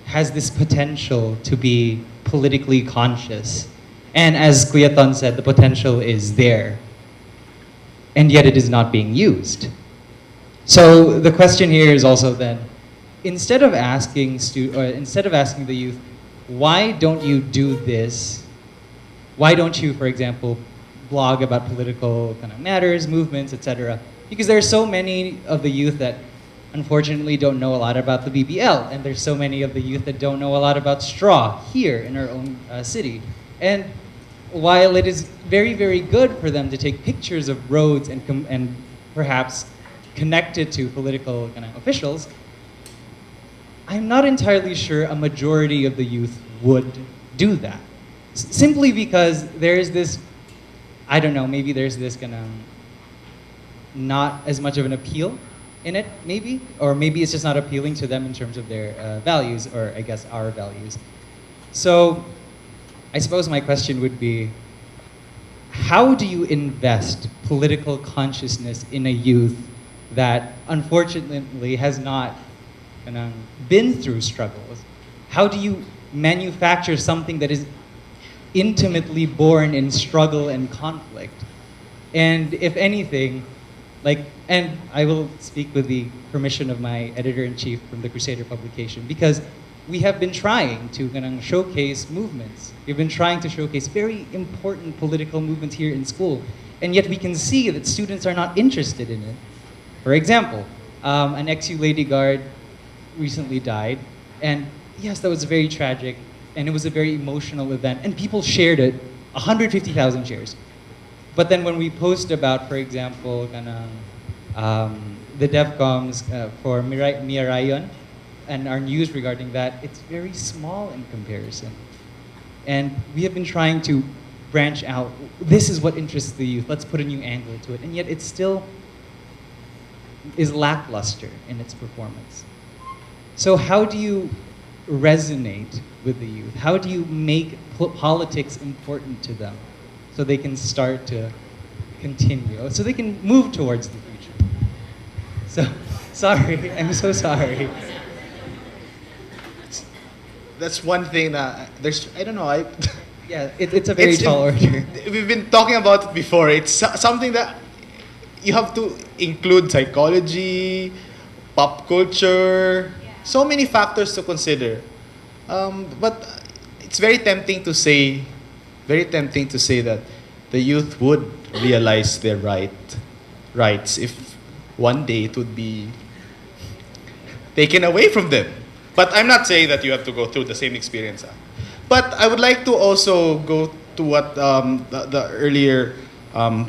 has this potential to be politically conscious. And as Kuyaton said, the potential is there. And yet it is not being used. So the question here is also then, instead of asking the youth, why don't you do this? Why don't you, for example, blog about political kind of matters, movements, etc.? Because there are so many of the youth that unfortunately don't know a lot about the BBL, and there's so many of the youth that don't know a lot about straw here in our own city. And while it is very, very good for them to take pictures of roads and perhaps connect it to political kind of officials, I'm not entirely sure a majority of the youth would do that. Simply because there's this, I don't know, maybe there's this kind of not as much of an appeal in it, maybe, or maybe it's just not appealing to them in terms of their values, or I guess our values. So I suppose my question would be, how do you invest political consciousness in a youth that unfortunately has not been through struggles? How do you manufacture something that is intimately born in struggle and conflict? And if anything, and I will speak with the permission of my editor-in-chief from the Crusader publication, because we have been trying to showcase movements. We've been trying to showcase very important political movements here in school, and yet we can see that students are not interested in it. For example, an ex-U Lady Guard recently died, and yes, that was very tragic, and it was a very emotional event, and people shared it, 150,000 shares. But then when we post about, for example, the DevComs for Mia Rayon, and our news regarding that, it's very small in comparison. And we have been trying to branch out. This is what interests the youth. Let's put a new angle to it. And yet it still is lackluster in its performance. So how do you resonate with the youth? How do you make politics important to them so they can start to continue, so they can move towards the future? So, sorry, I'm so sorry. That's one thing that there's, I don't know, yeah, it's a very tall order. We've been talking about it before. It's something that you have to include psychology, pop culture, so many factors to consider. But it's very tempting to say that the youth would realize their rights if one day it would be taken away from them. But I'm not saying that you have to go through the same experience. But I would like to also go to what the earlier my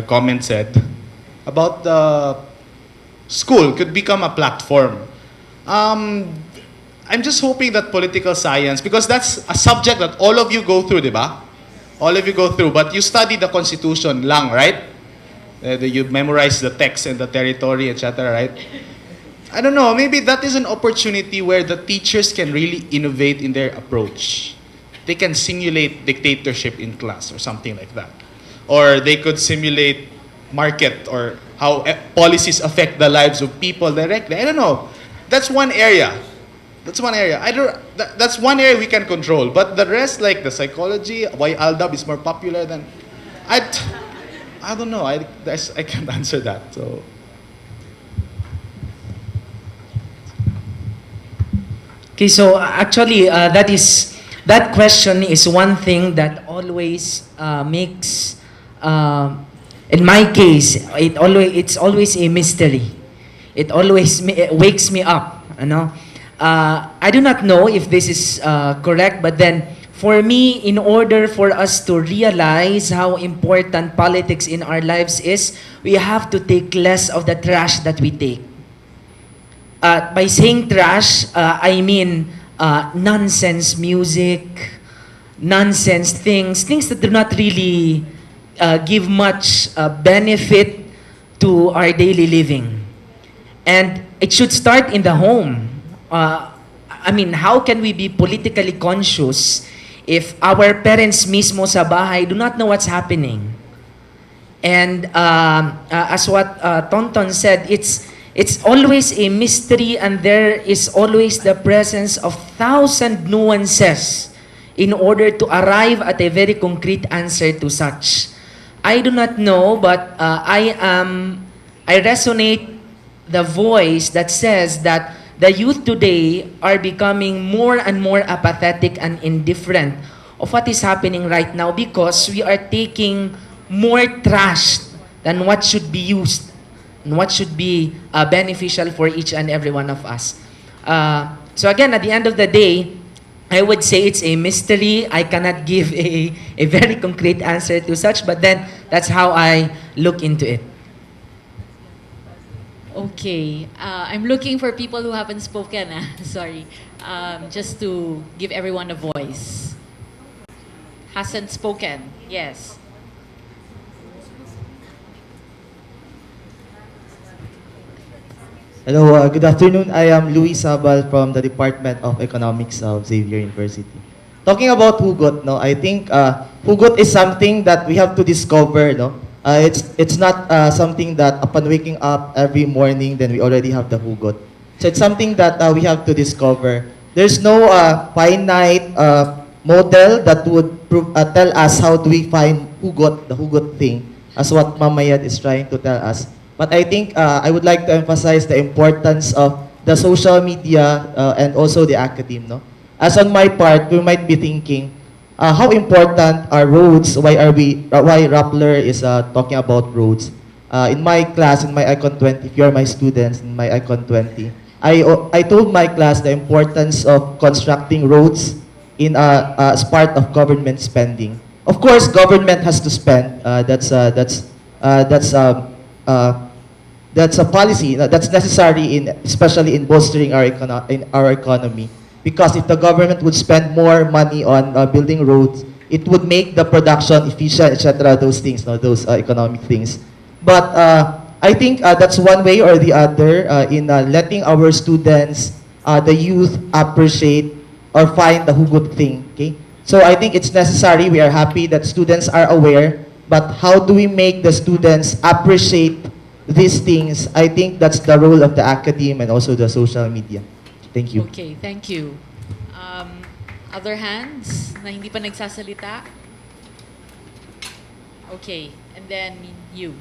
comment said about the school could become a platform. I'm just hoping that political science, because that's a subject that all of you go through, diba? All of you go through, but you study the Constitution lang, right? You memorize the text and the territory, etc., right? I don't know, maybe that is an opportunity where the teachers can really innovate in their approach. They can simulate dictatorship in class or something like that. Or they could simulate market or how policies affect the lives of people directly. I don't know. That's one area. That's one area. That's one area we can control. But the rest, like the psychology, why Aldab is more popular than... I don't know. I can't answer that. So... Okay, so actually, that question is one thing that always makes, in my case, it's always a mystery. It always wakes me up, you know. I do not know if this is correct, but then for me, in order for us to realize how important politics in our lives is, we have to take less of the trash that we take. By saying trash, I mean nonsense music, nonsense things that do not really give much benefit to our daily living. And it should start in the home. I mean, how can we be politically conscious if our parents mismo sa bahay do not know what's happening? And as what Tonton said, it's always a mystery, and there is always the presence of 1,000 nuances in order to arrive at a very concrete answer to such. I do not know, but I resonate the voice that says that the youth today are becoming more and more apathetic and indifferent of what is happening right now, because we are taking more trash than what should be used and what should be beneficial for each and every one of us. So again, at the end of the day, I would say it's a mystery. I cannot give a very concrete answer to such, but then that's how I look into it. Okay, I'm looking for people who haven't spoken. Sorry, just to give everyone a voice. Hasn't spoken. Yes. Hello, good afternoon. I am Luis Sabal from the Department of Economics of Xavier University. Talking about hugot, no, I think hugot is something that we have to discover, no. It's not something that upon waking up every morning, then we already have the hugot. So it's something that we have to discover. There's no finite model that would tell us how do we find hugot, the hugot thing, as what Mamayad is trying to tell us. But I think I would like to emphasize the importance of the social media and also the academe, no. As on my part, we might be thinking, how important are roads? Why Rappler is talking about roads? In my class, in my Icon 20, if you are my students in my Icon 20, I told my class the importance of constructing roads as part of government spending. Of course, government has to spend. That's a policy that's necessary especially in bolstering our economy. Because if the government would spend more money on building roads, it would make the production efficient, etc. Those things, no, those economic things. But I think that's one way or the other in letting our students, the youth, appreciate or find the hugot thing. Okay, so I think it's necessary. We are happy that students are aware, but how do we make the students appreciate these things? I think that's the role of the academe and also the social media. Thank you. Okay, thank you. Other hands na hindi pa nagsasalita? Okay, and then you.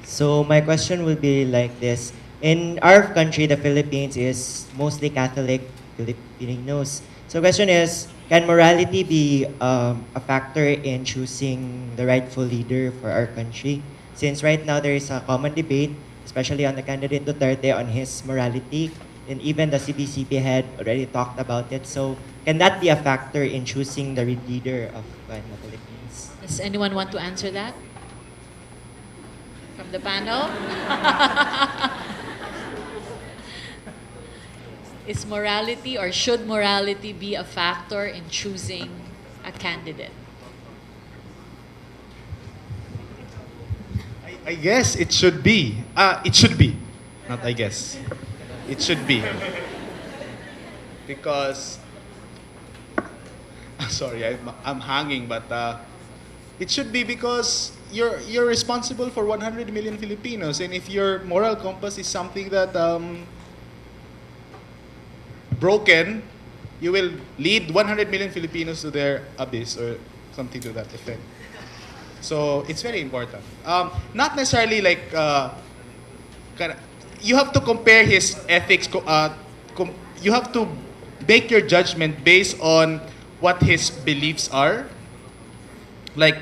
So my question would be like this. In our country, the Philippines is mostly Catholic Filipinos. So the question is, can morality be a factor in choosing the rightful leader for our country? Since right now there is a common debate, especially on the candidate Duterte, on his morality, and even the CBCP head already talked about it. So can that be a factor in choosing the leader of the Philippines? Does anyone want to answer that? From the panel? Is morality or should morality be a factor in choosing a candidate? I guess it should be. It should be. Not I guess. It should be. Because, sorry, I'm hanging, but it should be because you're responsible for 100 million Filipinos, and if your moral compass is something that broken, you will lead 100 million Filipinos to their abyss or something to that effect. So it's very important. Not necessarily like you have to compare his ethics. You have to make your judgment based on what his beliefs are. Like,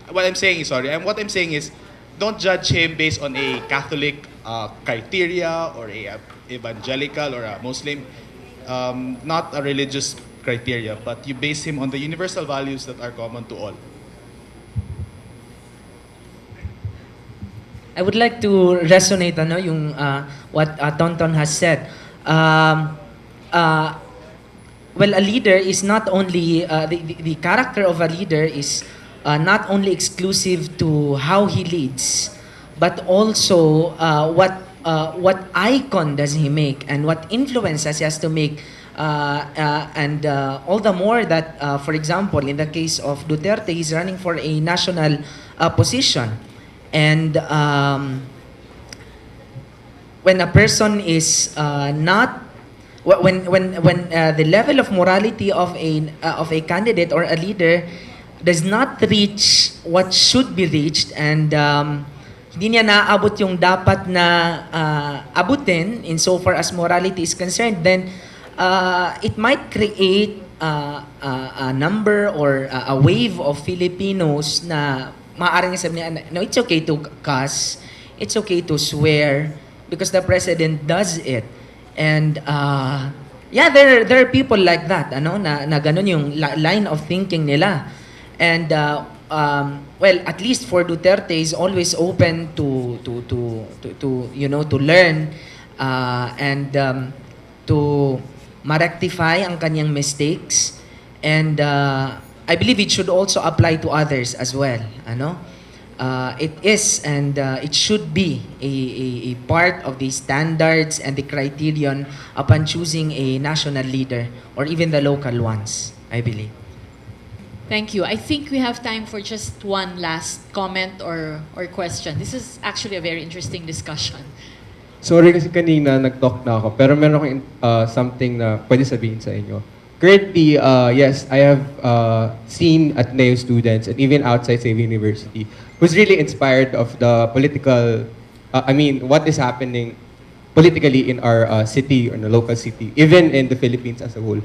what I'm saying is, don't judge him based on a Catholic criteria or a evangelical or a Muslim, not a religious criteria, but you base him on the universal values that are common to all. I would like to resonate yung what Tonton has said. Well, a leader is not only the character of a leader is not only exclusive to how he leads, but also what icon does he make and what influences he has to make. And all the more that, for example, in the case of Duterte, he's running for a national position. And when a person is not, when the level of morality of a candidate or a leader does not reach what should be reached, and hindi niya naaabot yung dapat na abutin insofar as morality is concerned, then it might create a number or a wave of Filipinos na maaaring sabihin, no, it's okay to cuss, it's okay to swear, because the president does it. And yeah, there are people like that, na ganun yung line of thinking nila. And well, at least for Duterte, is always open to to learn and to ma-rectify ang kanyang mistakes. And I believe it should also apply to others as well. Ano? It is and it should be a part of the standards and the criterion upon choosing a national leader or even the local ones, I believe. Thank you. I think we have time for just one last comment or question. This is actually a very interesting discussion. Sorry kasi kanina nag-talk na ako, pero meron akong something na pwede sabihin sa inyo. Currently, yes, I have seen Ateneo students and even outside Xavier University who's really inspired of the political, what is happening politically in our city or in the local city, even in the Philippines as a whole.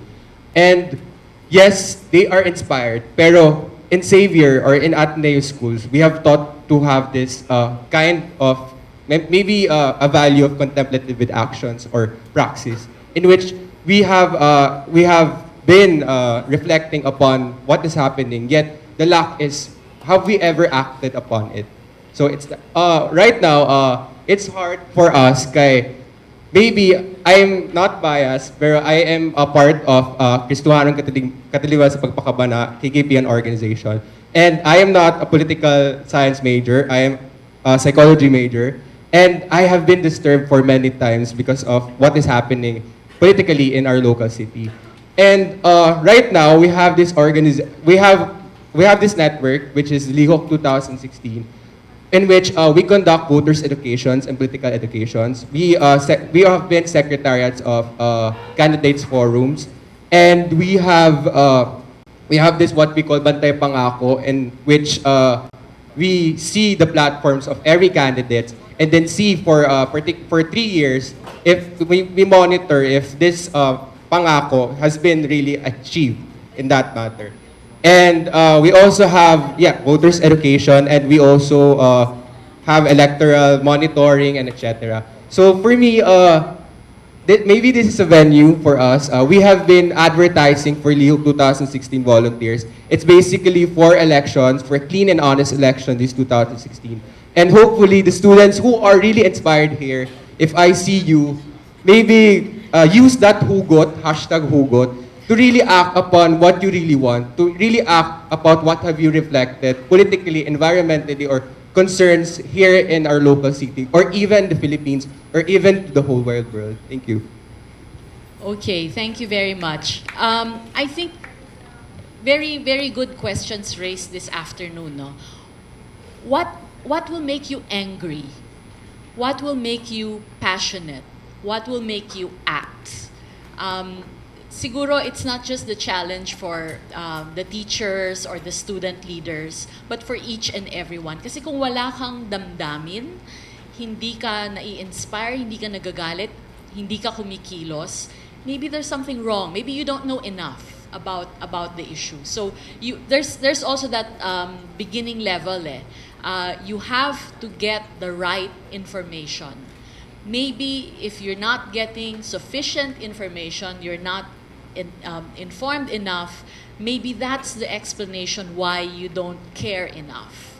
And yes, they are inspired, pero in Xavier or in Ateneo schools, we have taught to have this kind of maybe a value of contemplative with actions or praxis, in which we have been reflecting upon what is happening, yet the lack is, have we ever acted upon it? So it's right now it's hard for us kay maybe I'm not biased, pero I am a part of Kristuhanong Katiliwan sa Pagpakabana, KKPN organization. And I am not a political science major, I am a psychology major. And I have been disturbed for many times because of what is happening politically in our local city. And right now, we have this we have this network, which is Lihok 2016, in which we conduct voters educations and political educations. We have been secretariats of candidates forums, and we have this what we call Bantay Pangako, in which we see the platforms of every candidate and then see for 3 years if we monitor if this pangako has been really achieved in that matter. And we also have voters education, and we also have electoral monitoring and etc. So for me, maybe this is a venue for us. We have been advertising for Lihok 2016 volunteers. It's basically for elections, for clean and honest election this 2016. And hopefully the students who are really inspired here, if I see you, maybe use that hugot, #hugot, to really act upon what you really want, to really act about what have you reflected politically, environmentally, or concerns here in our local city, or even the Philippines, or even the whole wide world. Thank you. Okay, thank you very much. I think very, very good questions raised this afternoon. No? What will make you angry? What will make you passionate? What will make you act? Siguro it's not just the challenge for the teachers or the student leaders, but for each and everyone. Kasi kung wala kang damdamin, hindi ka nai-inspire, hindi ka nagagalit, hindi ka kumikilos, maybe there's something wrong. Maybe you don't know enough about the issue. So there's also that beginning level. You have to get the right information. Maybe if you're not getting sufficient information, you're not informed enough, maybe that's the explanation why you don't care enough.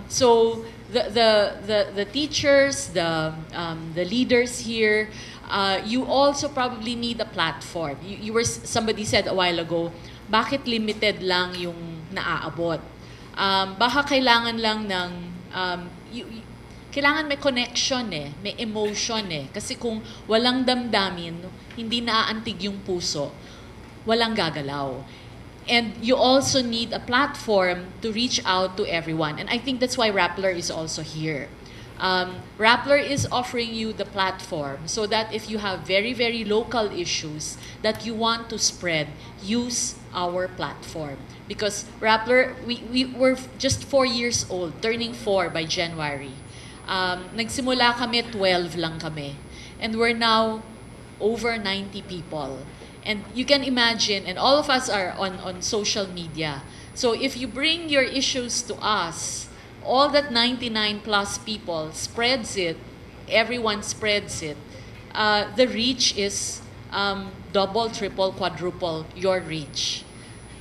So the teachers, the leaders here, you also probably need a platform. Somebody said a while ago, bakit limited lang yung naaabot? Baka kailangan lang ng kailangan may connection may emotion kasi kung walang damdamin, hindi naaantig yung puso, walang gagalaw. And you also need a platform to reach out to everyone. And I think that's why Rappler is also here. Rappler is offering you the platform so that if you have very, very local issues that you want to spread, use our platform. Because Rappler, we were just 4 years old, turning 4 by January. Nagsimula kami, 12 lang kami. And we're now over 90 people. And you can imagine, and all of us are on social media. So if you bring your issues to us, all that 99 plus people spreads it, everyone spreads it, the reach is double, triple, quadruple your reach.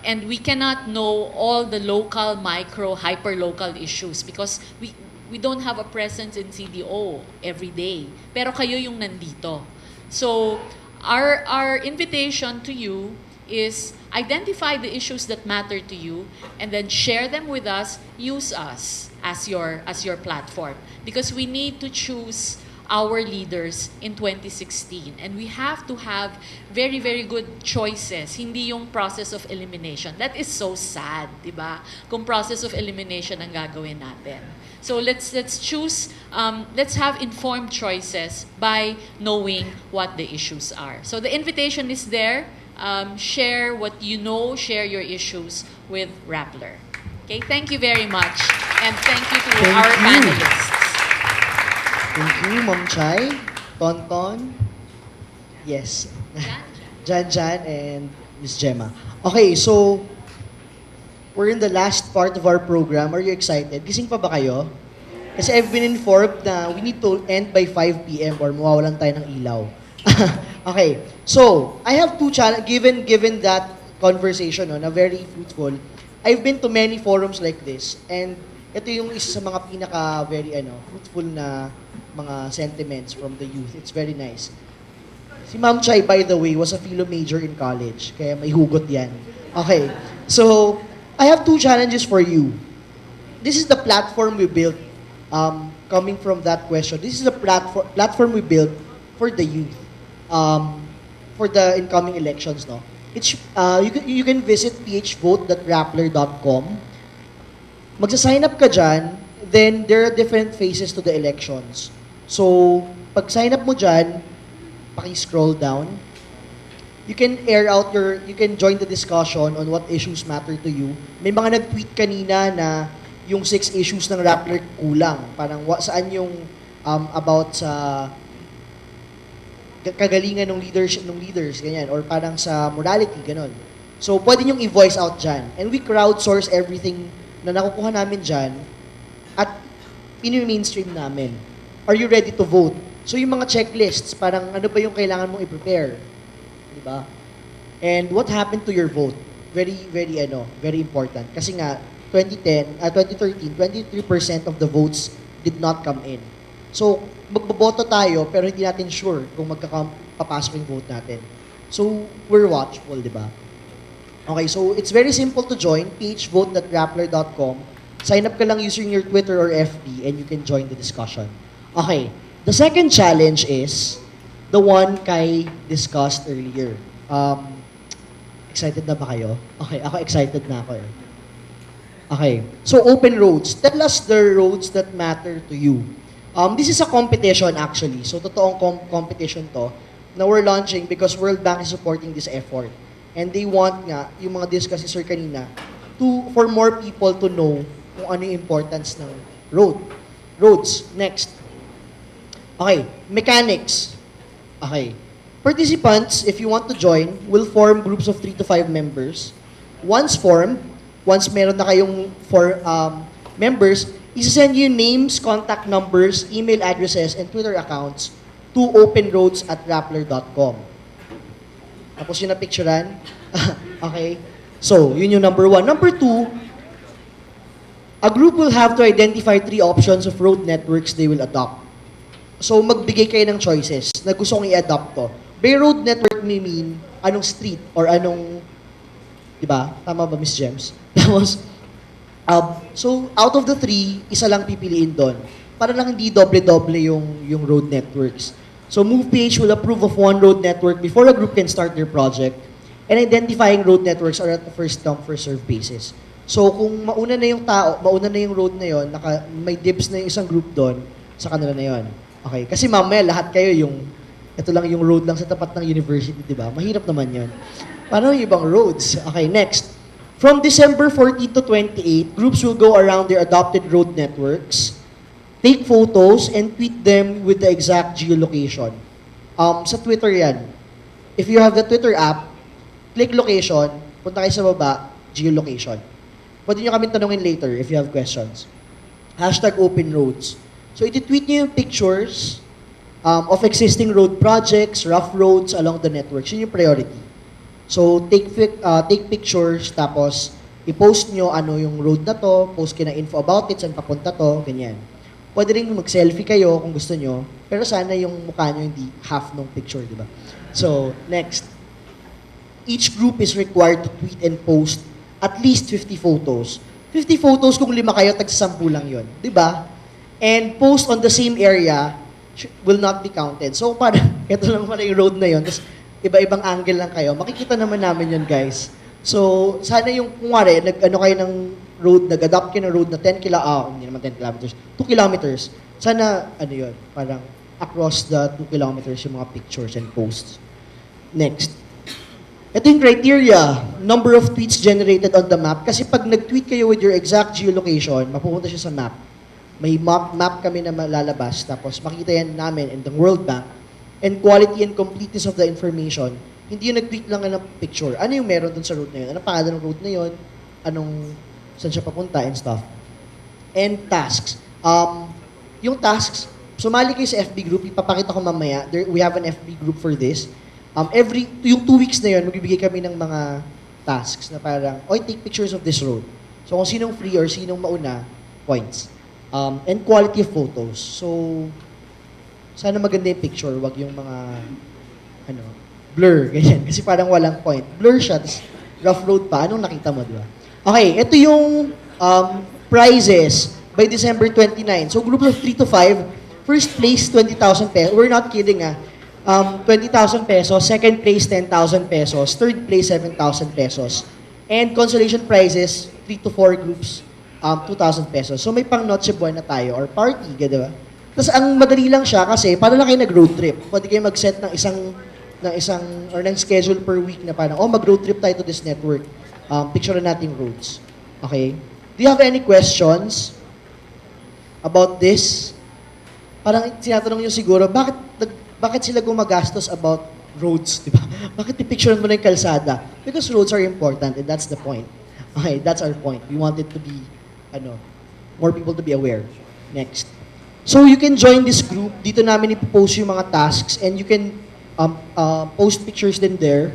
And we cannot know all the local, micro, hyper-local issues because we don't have a presence in CDO every day. Pero kayo yung nandito. So, our invitation to you is identify the issues that matter to you and then share them with us, use us as your platform. Because we need to choose our leaders in 2016. And we have to have very, very good choices. Hindi yung process of elimination. That is so sad, di ba? Kung process of elimination ang gagawin natin. So let's choose, let's have informed choices by knowing what the issues are. So the invitation is there. Share what you know, share your issues with Rappler. Okay, thank you very much. And thank you to our panelists. Thank you, Ma'am Chai, Tonton, yes, Jan, and Miss Gemma. Okay, so we're in the last part of our program. Are you excited? Gising pa ba kayo? Kasi I've been informed na we need to end by 5 p.m. or mawawalan tayo ng ilaw. Okay, so I have two challenges. Given that conversation, no, na very fruitful, I've been to many forums like this, and ito yung isa sa mga pinaka very fruitful na mga sentiments from the youth. It's very nice. Si Ma'am Chai, by the way, was a philo major in college, kaya may hugot yan. Okay, so I have two challenges for you. This is the platform we built, coming from that question. This is the platform we built for the youth, for the incoming elections. No, it's you can visit phvote.rappler.com. Magsa-sign up ka dyan, then there are different phases to the elections. So, pag sign up mo dyan, paki-scroll down. You can you can join the discussion on what issues matter to you. May mga nag-tweet kanina na yung 6 issues ng Rappler kulang. Parang saan yung about sa kagalingan ng leaders, ganyan. Or parang sa morality, ganon. So, pwede nyong i-voice out dyan. And we crowdsource everything na nakukuha namin dyan at in-mainstream namin. Are you ready to vote? So yung mga checklists, parang ano ba yung kailangan mong i-prepare? Diba? And what happened to your vote? Very, very, very important. Kasi nga, 2013, 23% of the votes did not come in. So, magboboto tayo, pero hindi natin sure kung papasok yung vote natin. So, we're watchful, diba? Okay, so it's very simple to join, phvote.rappler.com. Sign up ka lang using your Twitter or FB and you can join the discussion. Okay, the second challenge is the one Kai discussed earlier. Excited na ba kayo? Okay, ako excited na ako. Okay, so open roads. Tell us the roads that matter to you. This is a competition actually. So totoong competition to na we're launching because World Bank is supporting this effort. And they want nga, yung mga discuss ni Sir kanina, for more people to know kung ano yung importance ng roads. Next. Okay, mechanics. Okay. Participants, if you want to join, will form groups of 3 to 5 members. Once formed, once meron na kayong members, isasend you names, contact numbers, email addresses, and Twitter accounts to openroads@rappler.com. Tapos yun na picturean. Okay. So, yun yung number 1. Number 2, a group will have to identify 3 options of road networks they will adopt. So, magbigay kayo ng choices na gusto kong i-adopt to. By road network may mean anong street or anong, di ba? Tama ba, Miss Gems? Tapos, so, out of the 3, isa lang pipiliin doon. Para lang hindi doble-doble yung road networks. So, MovePH will approve of 1 road network before a group can start their project. And identifying road networks are at the first come, first serve basis. So, kung mauna na yung tao, mauna na yung road na yon, may dibs na yung isang group doon, sa kanila na yon. Okay, kasi mamaya lahat kayo ito lang yung road lang sa tapat ng university, di ba? Mahirap naman yon. Paano yung ibang roads? Okay, next. From December 14 to 28, groups will go around their adopted road networks, take photos, and tweet them with the exact geolocation. Sa Twitter yan. If you have the Twitter app, click location, punta kayo sa baba, geolocation. Pwede nyo kami tanungin later if you have questions. #OpenRoads. So, iti-tweet nyo yung pictures of existing road projects, rough roads along the networks. Yun yung priority. So, take pictures, tapos i-post nyo ano yung road na to, post kayo ng info about it, saan papunta to, ganyan. Pwede rin mag-selfie kayo kung gusto nyo, pero sana yung mukha nyo hindi half ng picture, di ba? So, next. Each group is required to tweet and post at least 50 photos. 50 photos kung 5 kayo, tag-10 lang yun. Di ba? And post on the same area will not be counted. So, parang, ito lang pala yung road na yun. Tapos, iba-ibang angle lang kayo. Makikita naman namin yun, guys. So, sana yung, kung nag-ano kayo ng road, nag-adopt kayo ng road na 10 hindi naman 10 kilometers, 2 kilometers. Sana, ano yun, parang across the 2 kilometers yung mga pictures and posts. Next. Ito yung criteria, number of tweets generated on the map. Kasi pag nag-tweet kayo with your exact geolocation, mapupunta siya sa map. May map kami na malalabas, tapos makita yan namin in the World Bank. And quality and completeness of the information, hindi yung nag-tweet lang ng picture. Ano yung meron dun sa route na yun? Anong pangalan ng route na yun? Saan siya papunta and stuff. And tasks. Yung tasks, sumali kayo sa FB group, ipapakita ko mamaya. We have an FB group for this. Yung 2 weeks na yun, magbibigay kami ng mga tasks na parang, take pictures of this road. So kung sinong free or sinong mauna, points. And quality of photos. So, sana maganda yung picture, wag yung mga, blur, ganyan. Kasi parang walang point. Blur siya, tapos rough road pa. Anong nakita mo, di ba? Okay, ito yung prizes by December 29. So, groups of 3 to 5, first place, 20,000 pesos. We're not kidding, 20,000 pesos, second place 10,000 pesos, third place 7,000 pesos. And consolation prizes, 3 to 4 groups, 2,000 pesos. So may pang Noche Buena tayo or party, di ba? Tapos ang madali lang siya kasi para lang kayo nag-road trip. Pwede kayo mag-set ng isang or ng schedule per week na parang, mag-road trip tayo to this network. Picture natin roads. Okay? Do you have any questions about this? Parang tinatanong nyo siguro, bakit sila gumagastos about roads, di ba? Bakit i-picture mo na yung kalsada? Because roads are important and that's the point. Okay, that's our point. We want it to be, more people to be aware. Next. So you can join this group. Dito namin ipopost yung mga tasks and you can post pictures din there.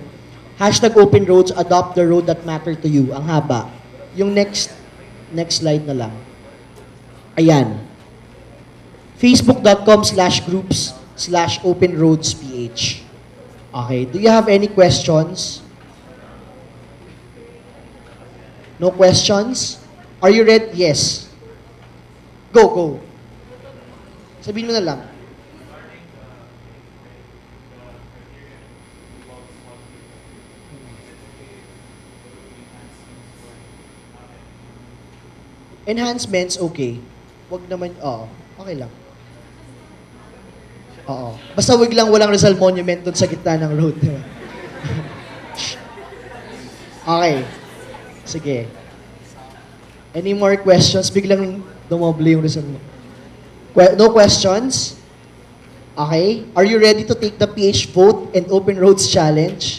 #OpenRoads, adopt the road that matter to you. Ang haba. Yung next slide na lang. Ayan. Facebook.com/groups/OpenRoadsPH. Okay, do you have any questions? No questions? Are you ready? Yes. Go. Sabihin mo na lang. Enhancements, okay. Wag naman, okay lang. Oo. Basta wag lang walang Rizal Monument doon sa gitna ng road. Diba? Okay. Sige. Any more questions? Biglang dumoble yung Rizal mo. No questions? Okay. Are you ready to take the PH vote and Open Roads Challenge?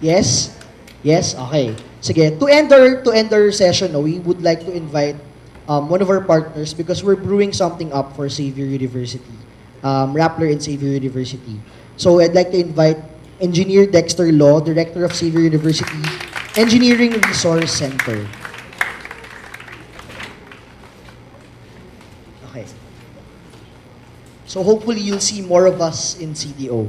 Yes? Yes? Okay. Sige. To end our session, we would like to invite one of our partners because we're brewing something up for Xavier University. Rappler and Xavier University. So I'd like to invite Engineer Dexter Law, Director of Xavier University Engineering Resource Center. Okay. So hopefully you'll see more of us in CDO.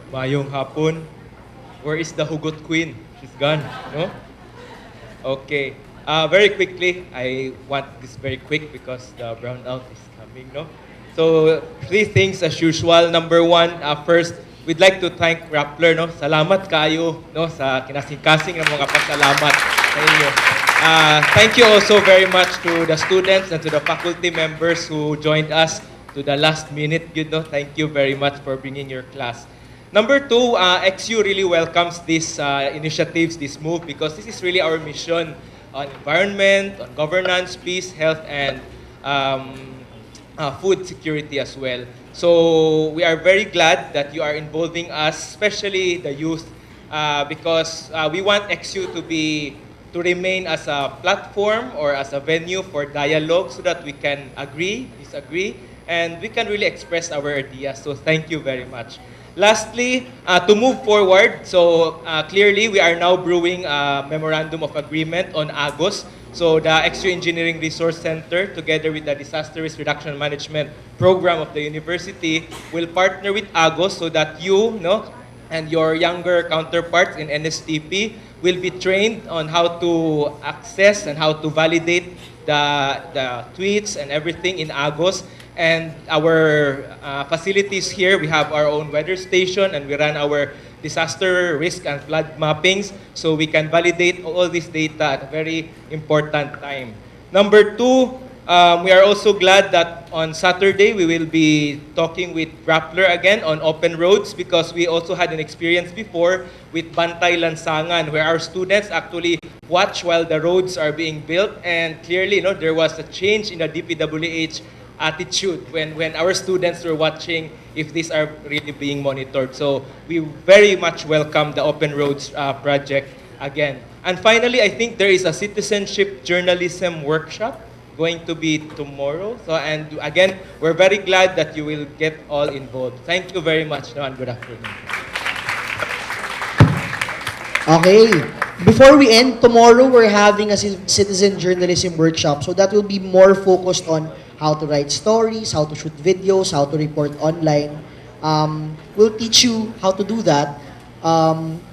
Mayong hapon. Where is the Hugot Queen? She's gone, no? Okay. Very quickly, I want this very quick because the brownout is coming, no? So, 3 things as usual. Number 1, first, we'd like to thank Rappler, no? Salamat kayo, no? Sa kinasing-kasing ng mga pasalamat sa inyo. Thank you also very much to the students and to the faculty members who joined us to the last minute, Thank you very much for bringing your class. Number 2, XU really welcomes these initiatives, this move, because this is really our mission on environment, on governance, peace, health, and food security as well. So we are very glad that you are involving us, especially the youth, because we want XU to remain as a platform or as a venue for dialogue so that we can agree, disagree, and we can really express our ideas. So thank you very much. Lastly, to move forward, so clearly we are now brewing a memorandum of agreement on AGOS. So the Extra Engineering Resource Center, together with the Disaster Risk Reduction Management Program of the university, will partner with AGOS so that you, and your younger counterparts in NSTP will be trained on how to access and how to validate the tweets and everything in AGOS. And our facilities here, we have our own weather station and we run our disaster risk and flood mappings so we can validate all this data at a very important time. Number two, we are also glad that on Saturday we will be talking with Grappler again on open roads because we also had an experience before with Bantay Lansangan where our students actually watch while the roads are being built, and clearly there was a change in the DPWH attitude when our students were watching if these are really being monitored. So we very much welcome the Open Roads project again. And finally, I think there is a citizenship journalism workshop going to be tomorrow. So, and again, we're very glad that you will get all involved. Thank you very much, and good afternoon. Okay. Before we end, tomorrow we're having a citizen journalism workshop. So that will be more focused on how to write stories, how to shoot videos, how to report online. We'll teach you how to do that,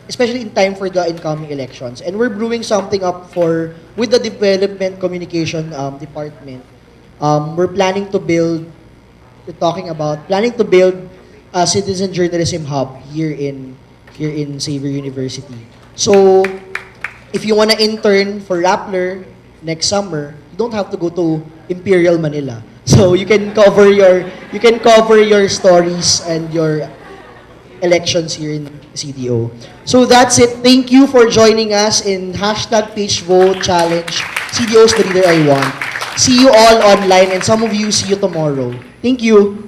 especially in time for the incoming elections. And we're brewing something up with the Development Communication Department. We're planning to build a citizen journalism hub here in Xavier University. So, if you want to intern for Rappler next summer, you don't have to go to Imperial Manila. So you can cover your stories and your elections here in CDO. So that's it. Thank you for joining us in #PageVote Challenge. CDO is the leader I want. See you all online, and some of you see you tomorrow. Thank you.